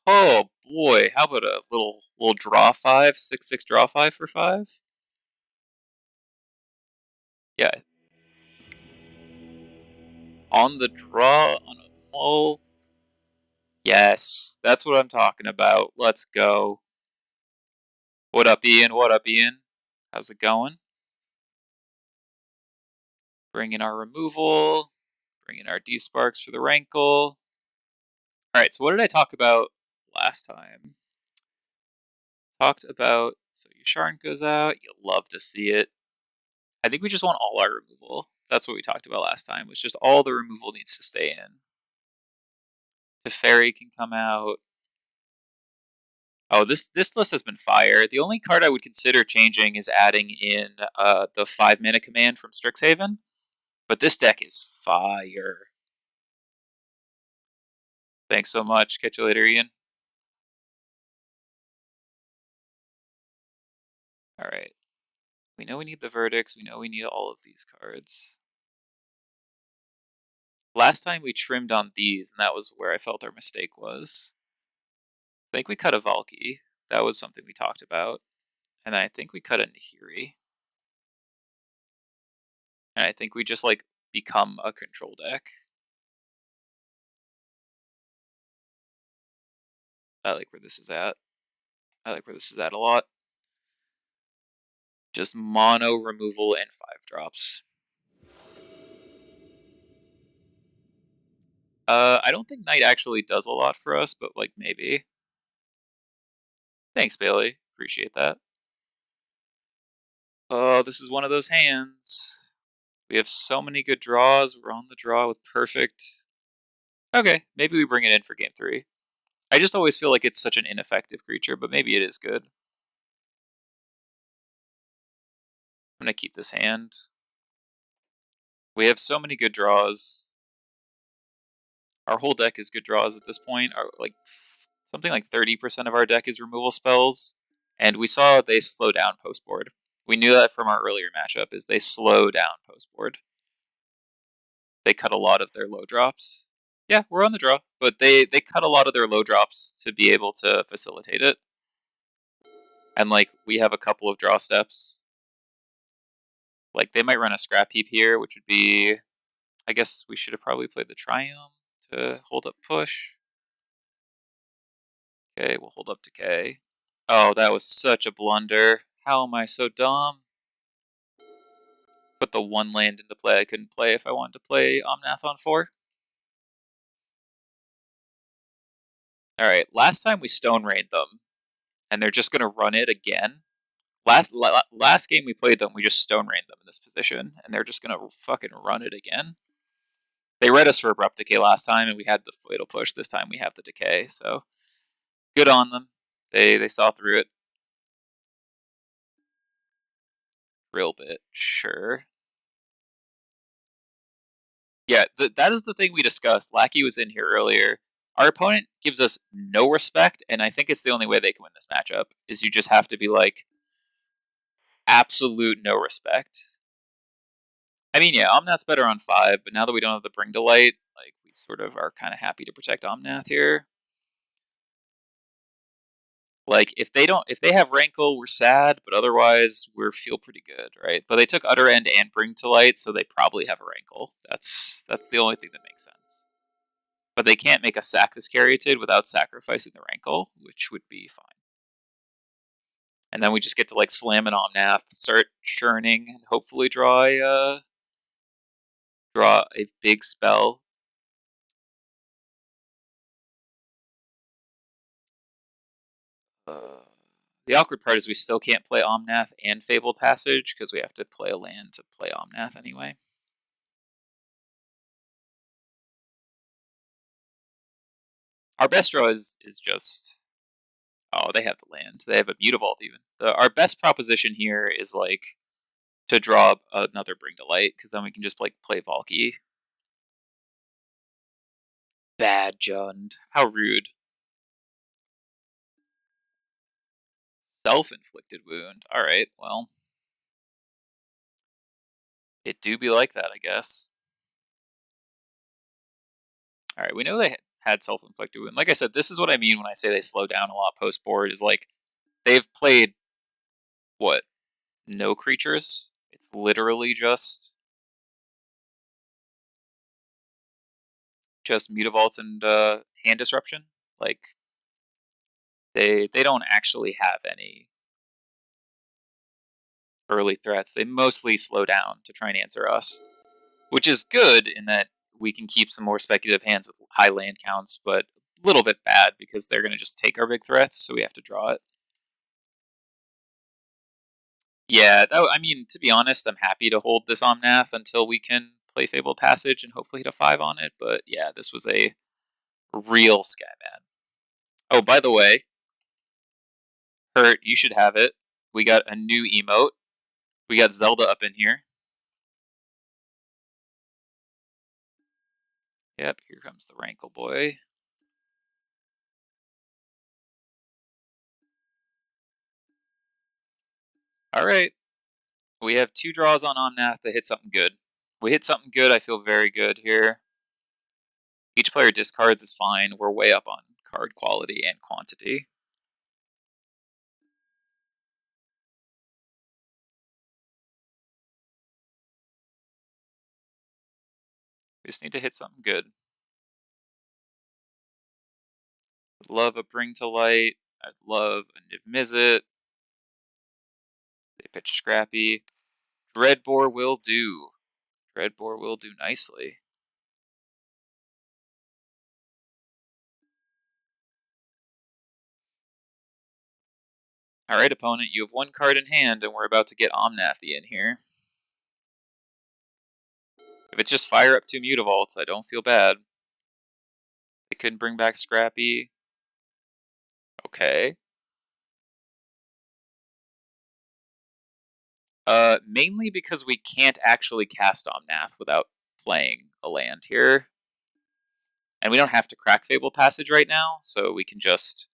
Oh boy, how about a little draw 5, 6/6 draw 5 for 5? Yeah. On the draw, on a mull. Yes, that's what I'm talking about. Let's go. What up, Ian? How's it going? Bring in our removal. Bring in our D-Sparks for the Rankle. Alright, so what did I talk about last time? Talked about, so Yasharn goes out, you'll love to see it. I think we just want all our removal. That's what we talked about last time, was just all the removal needs to stay in. Teferi can come out. Oh, this list has been fire. The only card I would consider changing is adding in the 5-mana command from Strixhaven. But this deck is fire. Thanks so much. Catch you later, Ian. Alright. We know we need the verdicts. We know we need all of these cards. Last time we trimmed on these, and that was where I felt our mistake was. I think we cut a Valky. That was something we talked about. And I think we cut a Nahiri. And I think we just, like, become a control deck. I like where this is at. I like where this is at a lot. Just mono removal and 5-drops. I don't think Knight actually does a lot for us, but, like, maybe. Thanks, Bailey. Appreciate that. Oh, this is one of those hands. We have so many good draws. We're on the draw with perfect. Okay, maybe we bring it in for game 3. I just always feel like it's such an ineffective creature, but maybe it is good. I'm going to keep this hand. We have so many good draws. Our whole deck is good draws at this point. Like something like 30% of our deck is removal spells, and we saw they slow down post board. We knew that from our earlier matchup, is they slow down post board. They cut a lot of their low drops. Yeah, we're on the draw, but they cut a lot of their low drops to be able to facilitate it. And like we have a couple of draw steps. Like they might run a scrap heap here, which would be, I guess we should have probably played the Triumph to hold up push. Okay, we'll hold up Decay. Oh, that was such a blunder. How am I so dumb? Put the one land into play I couldn't play if I wanted to play Omnath on 4. Alright, last time we Stone Rained them, and they're just going to run it again. Last game we played them, we just Stone Rained them in this position, and they're just going to fucking run it again. They read us for Abrupt Decay last time, and we had the Fatal Push. This time we have the Decay, so good on them. They saw through it. Real bit, sure. Yeah, that is the thing we discussed. Lackey was in here earlier. Our opponent gives us no respect, and I think it's the only way they can win this matchup, is you just have to be like, absolute no respect. I mean, yeah, Omnath's better on 5, but now that we don't have the Bring to Light, like, we sort of are kind of happy to protect Omnath here. Like, if they have Rankle, we're sad, but otherwise, we feel pretty good, right? But they took Utter End and Bring to Light, so they probably have a Rankle. That's the only thing that makes sense. But they can't make a sack this Caryatid without sacrificing the Rankle, which would be fine. And then we just get to, like, slam an Omnath, start churning, and hopefully draw a big spell. The awkward part is we still can't play Omnath and Fabled Passage, because we have to play a land to play Omnath anyway. Our best draw is just... Oh, they have the land. They have a Mutavault even. Our best proposition here is, like, to draw another Bring to Light, because then we can just, like, play Valky. Bad Jund. How rude. Self-inflicted wound. Alright, well. It do be like that, I guess. Alright, we know they had self-inflicted wound. Like I said, this is what I mean when I say they slow down a lot post-board, is like, they've played, what, no creatures? It's literally just Mutavaults and Hand Disruption. Like, they don't actually have any early threats. They mostly slow down to try and answer us, which is good in that we can keep some more speculative hands with high land counts, but little bit bad because they're going to just take our big threats, so we have to draw it. Yeah, I mean, to be honest, I'm happy to hold this Omnath until we can play Fabled Passage and hopefully hit a 5 on it, but yeah, this was a real Skyman. Oh, by the way, Hurt, you should have it. We got a new emote. We got Zelda up in here. Yep, here comes the Rankle boy. Alright. We have 2 draws on Omnath to hit something good. We hit something good, I feel very good here. Each player discards is fine. We're way up on card quality and quantity. We just need to hit something good. I'd love a Bring to Light. I'd love a Niv Mizzet. They pitch Scrappy. Dreadbore will do. Dreadbore will do nicely. Alright, opponent, you have 1 card in hand, and we're about to get Omnathy in here. If it's just fire up 2 Mutavaults, I don't feel bad. They couldn't bring back Scrappy. Okay. Mainly because we can't actually cast Omnath without playing a land here. And we don't have to crack Fabled Passage right now, so we can just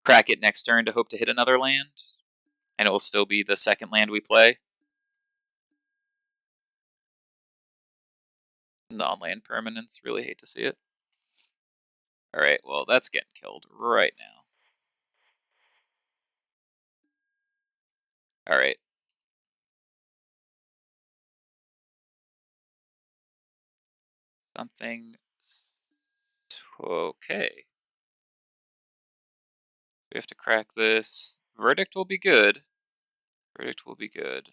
crack it next turn to hope to hit another land. And it will still be the second land we play. Non-land permanents, really hate to see it. Alright, well, that's getting killed right now. Alright. Something. Okay. We have to crack this. Verdict will be good. Verdict will be good.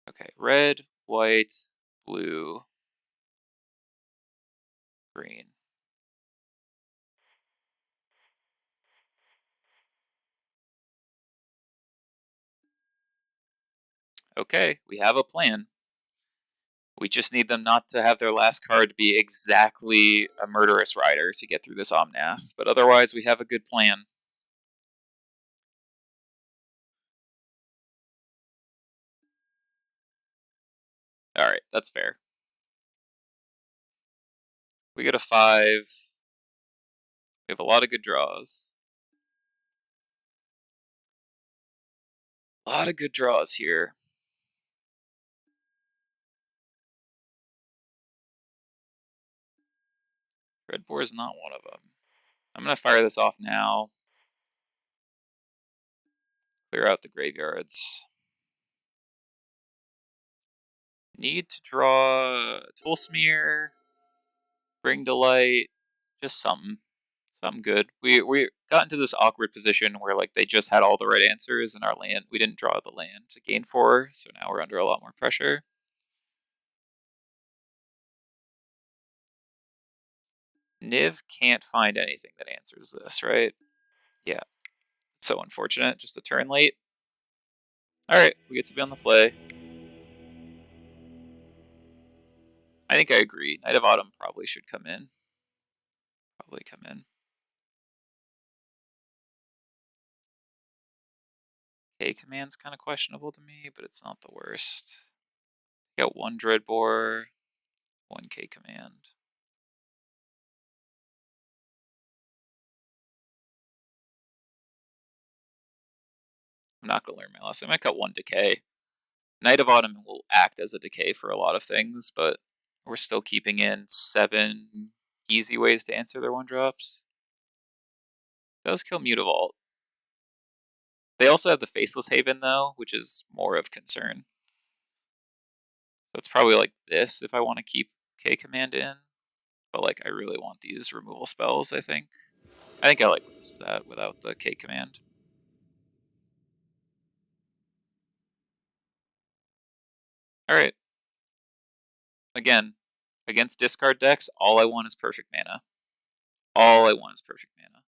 Okay, red, white, blue, green. Okay, we have a plan. We just need them not to have their last card be exactly a Murderous Rider to get through this Omnath, but otherwise we have a good plan. Alright, that's fair. We get a 5. We have a lot of good draws. A lot of good draws here. Dreadbore is not one of them. I'm going to fire this off now. Clear out the graveyards. Need to draw Tool Smear, Bring to Light, just something. Something good. We got into this awkward position where like they just had all the right answers in our land. We didn't draw the land to gain 4, so now we're under a lot more pressure. Niv can't find anything that answers this, right? Yeah. So unfortunate, just a turn late. Alright, we get to be on the play. I think I agree. Knight of Autumn probably should come in. Probably come in. K command's kind of questionable to me, but it's not the worst. Got 1 Dreadbore, 1 K command. I'm not going to learn my lesson. I might cut 1 Decay. Knight of Autumn will act as a decay for a lot of things, but we're still keeping in 7 easy ways to answer their 1-drops. Does kill Mutavault. They also have the Faceless Haven, though, which is more of concern. So it's probably like this if I want to keep K command in. But like I really want these removal spells, I think. I think I like this that without the K command. Alright. Again, Against discard decks, all I want is perfect mana. All I want is perfect mana.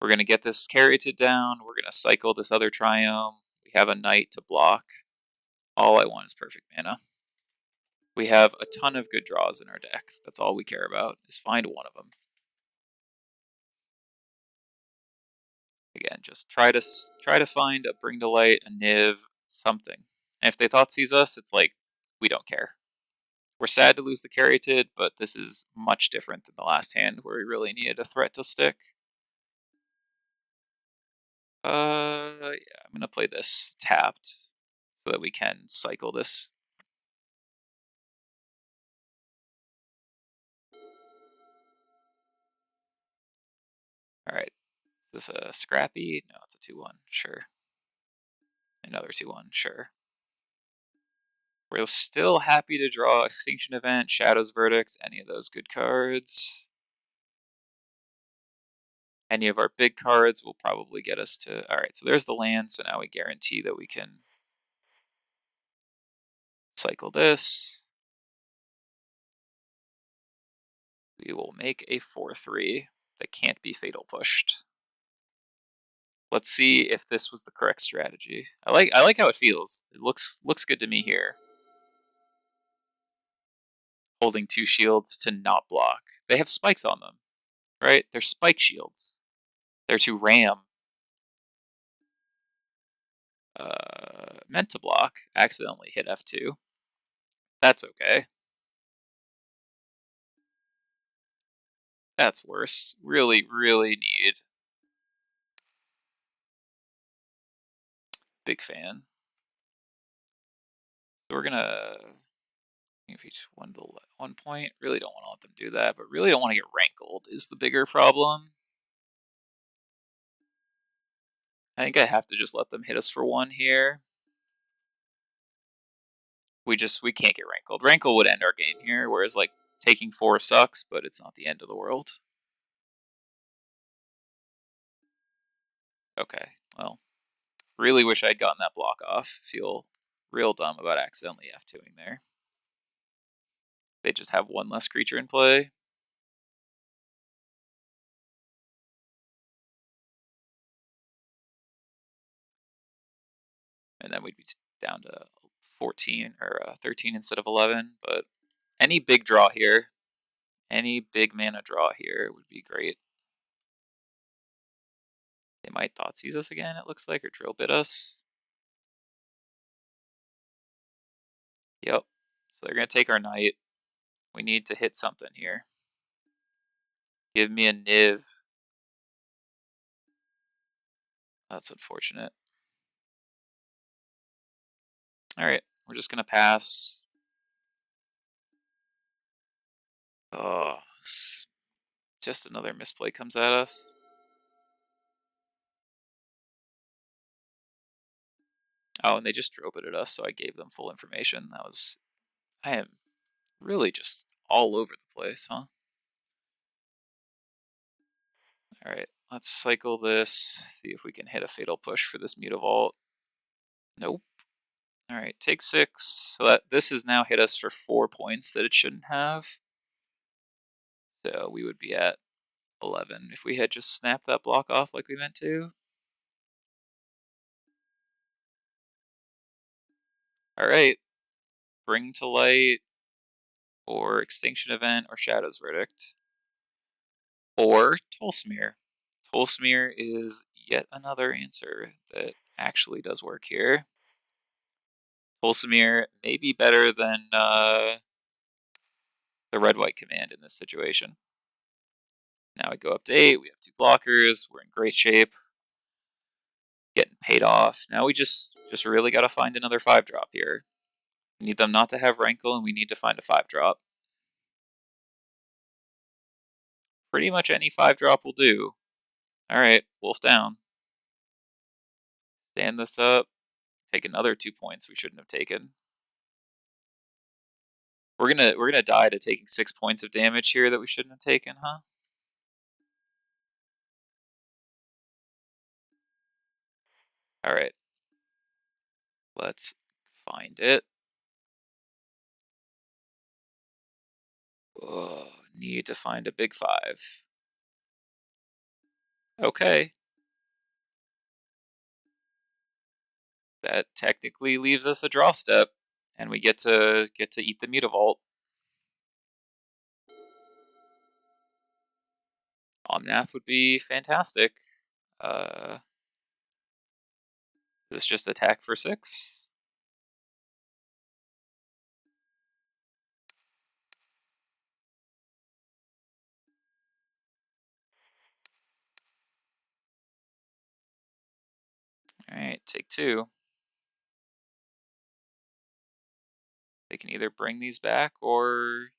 We're going to get this Caryatid down. We're going to cycle this other Triome. We have a Knight to block. All I want is perfect mana. We have a ton of good draws in our deck. That's all we care about, is find one of them. Again, just try to find a Bring to Light, a Niv, something. And if they Thoughtseize us, it's like, we don't care. We're sad to lose the Caryatid, but this is much different than the last hand where we really needed a threat to stick. Yeah, I'm gonna play this tapped so that we can cycle this. Alright. Is this a Scrappy? No, it's a 2-1, sure. Another 2-1, sure. We're still happy to draw Extinction Event, Shadow's Verdict, any of those good cards. Any of our big cards will probably get us to... Alright, so there's the land, so now we guarantee that we can cycle this. We will make a 4-3 that can't be fatal pushed. Let's see if this was the correct strategy. I like how it feels. It looks good to me here. Holding 2 shields to not block. They have spikes on them, right? They're spike shields. They're to ram. Meant to block. Accidentally hit F2. That's okay. That's worse. Really, really need. Big fan. So we're gonna give each one to 1 point. Really don't want to let them do that, but really don't want to get rankled is the bigger problem. I think I have to just let them hit us for 1 here. We can't get rankled. Rankle would end our game here, whereas like taking 4 sucks, but it's not the end of the world. Okay, well, really wish I'd gotten that block off. Feel real dumb about accidentally F2ing there. They just have 1 less creature in play. And then we'd be down to 14 or 13 instead of 11. But any big draw here, any big mana draw here would be great. They might Thoughtseize us again, it looks like, or Drill Bit us. Yep. So they're going to take our Knight. We need to hit something here. Give me a Niv. That's unfortunate. Alright, we're just going to pass. Oh, just another misplay comes at us. Oh, and they just drove it at us, so I gave them full information. I am really just all over the place, huh? Alright, let's cycle this, see if we can hit a fatal push for this Mutavault. Nope. Alright, take 6. So this has now hit us for 4 points that it shouldn't have. So we would be at 11 if we had just snapped that block off like we meant to. Alright. Bring to Light, or Extinction Event, or Shadow's Verdict. Or Tolsmere. Tolsmere is yet another answer that actually does work here. Tolsmere may be better than the red-white command in this situation. Now we go up to 8, we have 2 blockers, we're in great shape. Getting paid off. Now we just really got to find another 5-drop here. We need them not to have Rankle, and we need to find a 5-drop. Pretty much any 5-drop will do. Alright, Wolf down. Stand this up. Take another 2 points we shouldn't have taken. We're gonna die to taking 6 points of damage here that we shouldn't have taken, huh? Alright. Let's find it. Need to find a big 5. Okay. That technically leaves us a draw step, and we get to eat the Mutavault. Omnath would be fantastic. This just attack for 6. Alright, take 2. They can either bring these back or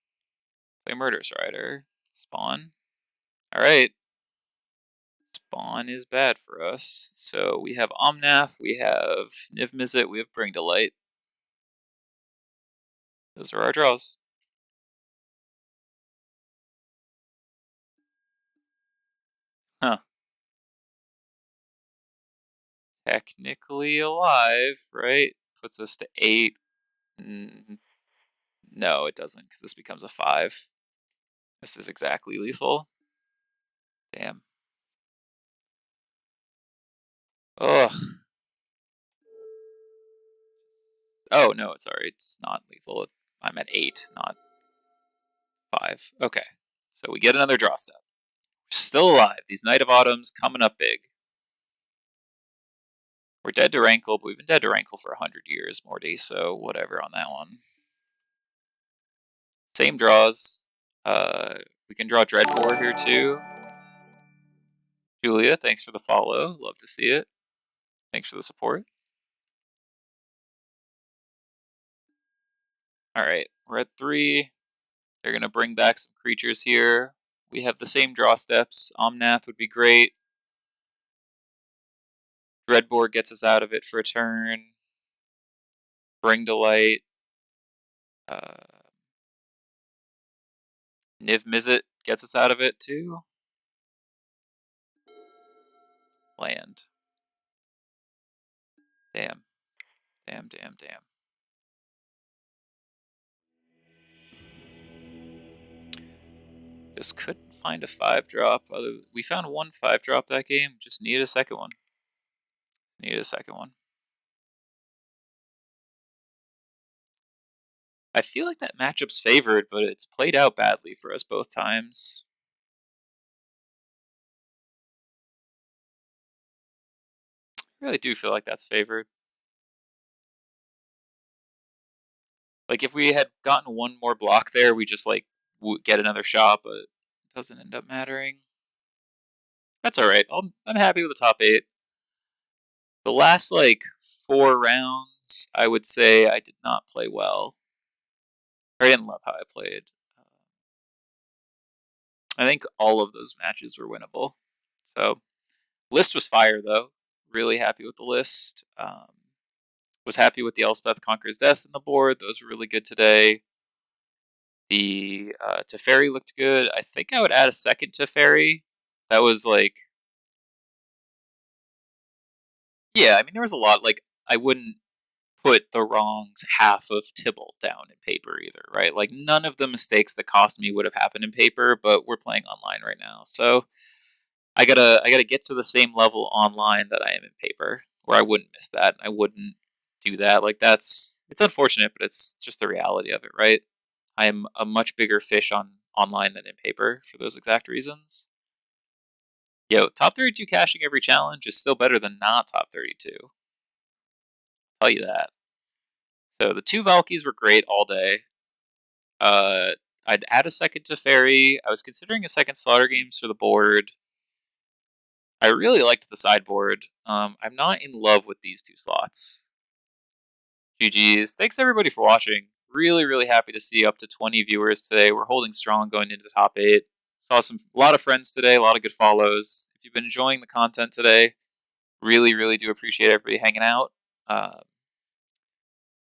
play Murderous Rider. Spawn. Alright. Spawn is bad for us. So we have Omnath, we have Niv-Mizzet, we have Bring to Light. Those are our draws. Huh. Technically alive, right? Puts us to 8. No, it doesn't, because this becomes a 5. This is exactly lethal. Damn. Ugh. Oh, no, sorry, it's not lethal. I'm at 8, not 5. Okay, so we get another draw set. We're still alive. These Night of Autumns coming up big. We're dead to Rankle, but we've been dead to Rankle for 100 years, Morty, so whatever on that one. Same draws. We can draw Dreadbore here too. Julia, thanks for the follow. Love to see it. Thanks for the support. Alright, we're at 3. They're going to bring back some creatures here. We have the same draw steps. Omnath would be great. Dreadbore gets us out of it for a turn. Bring to Light. Niv-Mizzet gets us out of it too. Land. Damn. Damn, damn, damn. Just couldn't find a 5-drop. We found one 5-drop that game. Just needed a second one. Needed a second one. I feel like that matchup's favored, but it's played out badly for us both times. I really do feel like that's favored. Like, if we had gotten one more block there, we just, like, get another shot, but it doesn't end up mattering. That's alright. I'm happy with the top 8. The last, like, 4 rounds, I would say I did not play well. I didn't love how I played. I think all of those matches were winnable. So, list was fire, though. Really happy with the list. Was happy with the Elspeth Conquers Death in the board. Those were really good today. The Teferi looked good. I think I would add a second Teferi. That was like... Yeah, I mean, there was a lot. Like, I wouldn't put the wrongs half of Tibble down in paper either, right? Like, none of the mistakes that cost me would have happened in paper, but we're playing online right now. So, I gotta get to the same level online that I am in paper, where I wouldn't miss that. I wouldn't do that. Like, it's unfortunate, but it's just the reality of it, right? I am a much bigger fish online than in paper for those exact reasons. Yo, top 32 cashing every challenge is still better than not top 32. I'll tell you that. So the 2 Valkies were great all day. I'd add a second Teferi. I was considering a second Slaughter Games for the board. I really liked the sideboard. I'm not in love with these 2 slots. GG's. Thanks everybody for watching. Really, really happy to see up to 20 viewers today. We're holding strong going into top 8. Saw a lot of friends today, a lot of good follows. If you've been enjoying the content today, really, really do appreciate everybody hanging out.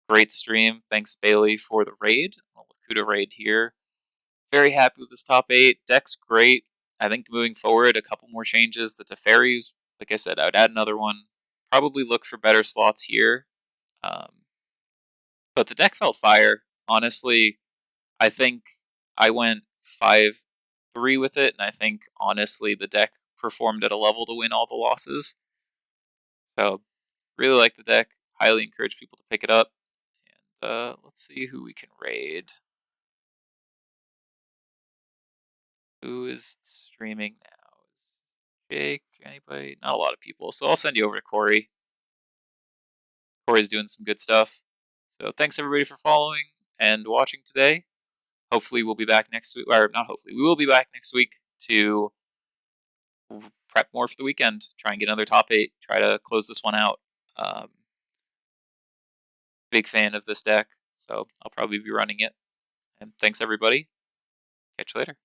Great stream. Thanks, Bailey, for the raid. Lakuta raid here. Very happy with this top 8. Deck's great. I think moving forward, a couple more changes. The Teferi's, like I said, I would add another one. Probably look for better slots here. But the deck felt fire. Honestly, I think I went 5-3 with it, and I think honestly the deck performed at a level to win all the losses. So really like the deck. Highly encourage people to pick it up. And let's see who we can raid. Who is streaming now? Is Jake? Anybody? Not a lot of people. So I'll send you over to Corey. Corey's doing some good stuff. So thanks everybody for following and watching today. Hopefully we'll be back next week, or not hopefully, we will be back next week to prep more for the weekend. Try and get another top 8. Try to close this one out. Big fan of this deck, so I'll probably be running it. And thanks everybody. Catch you later.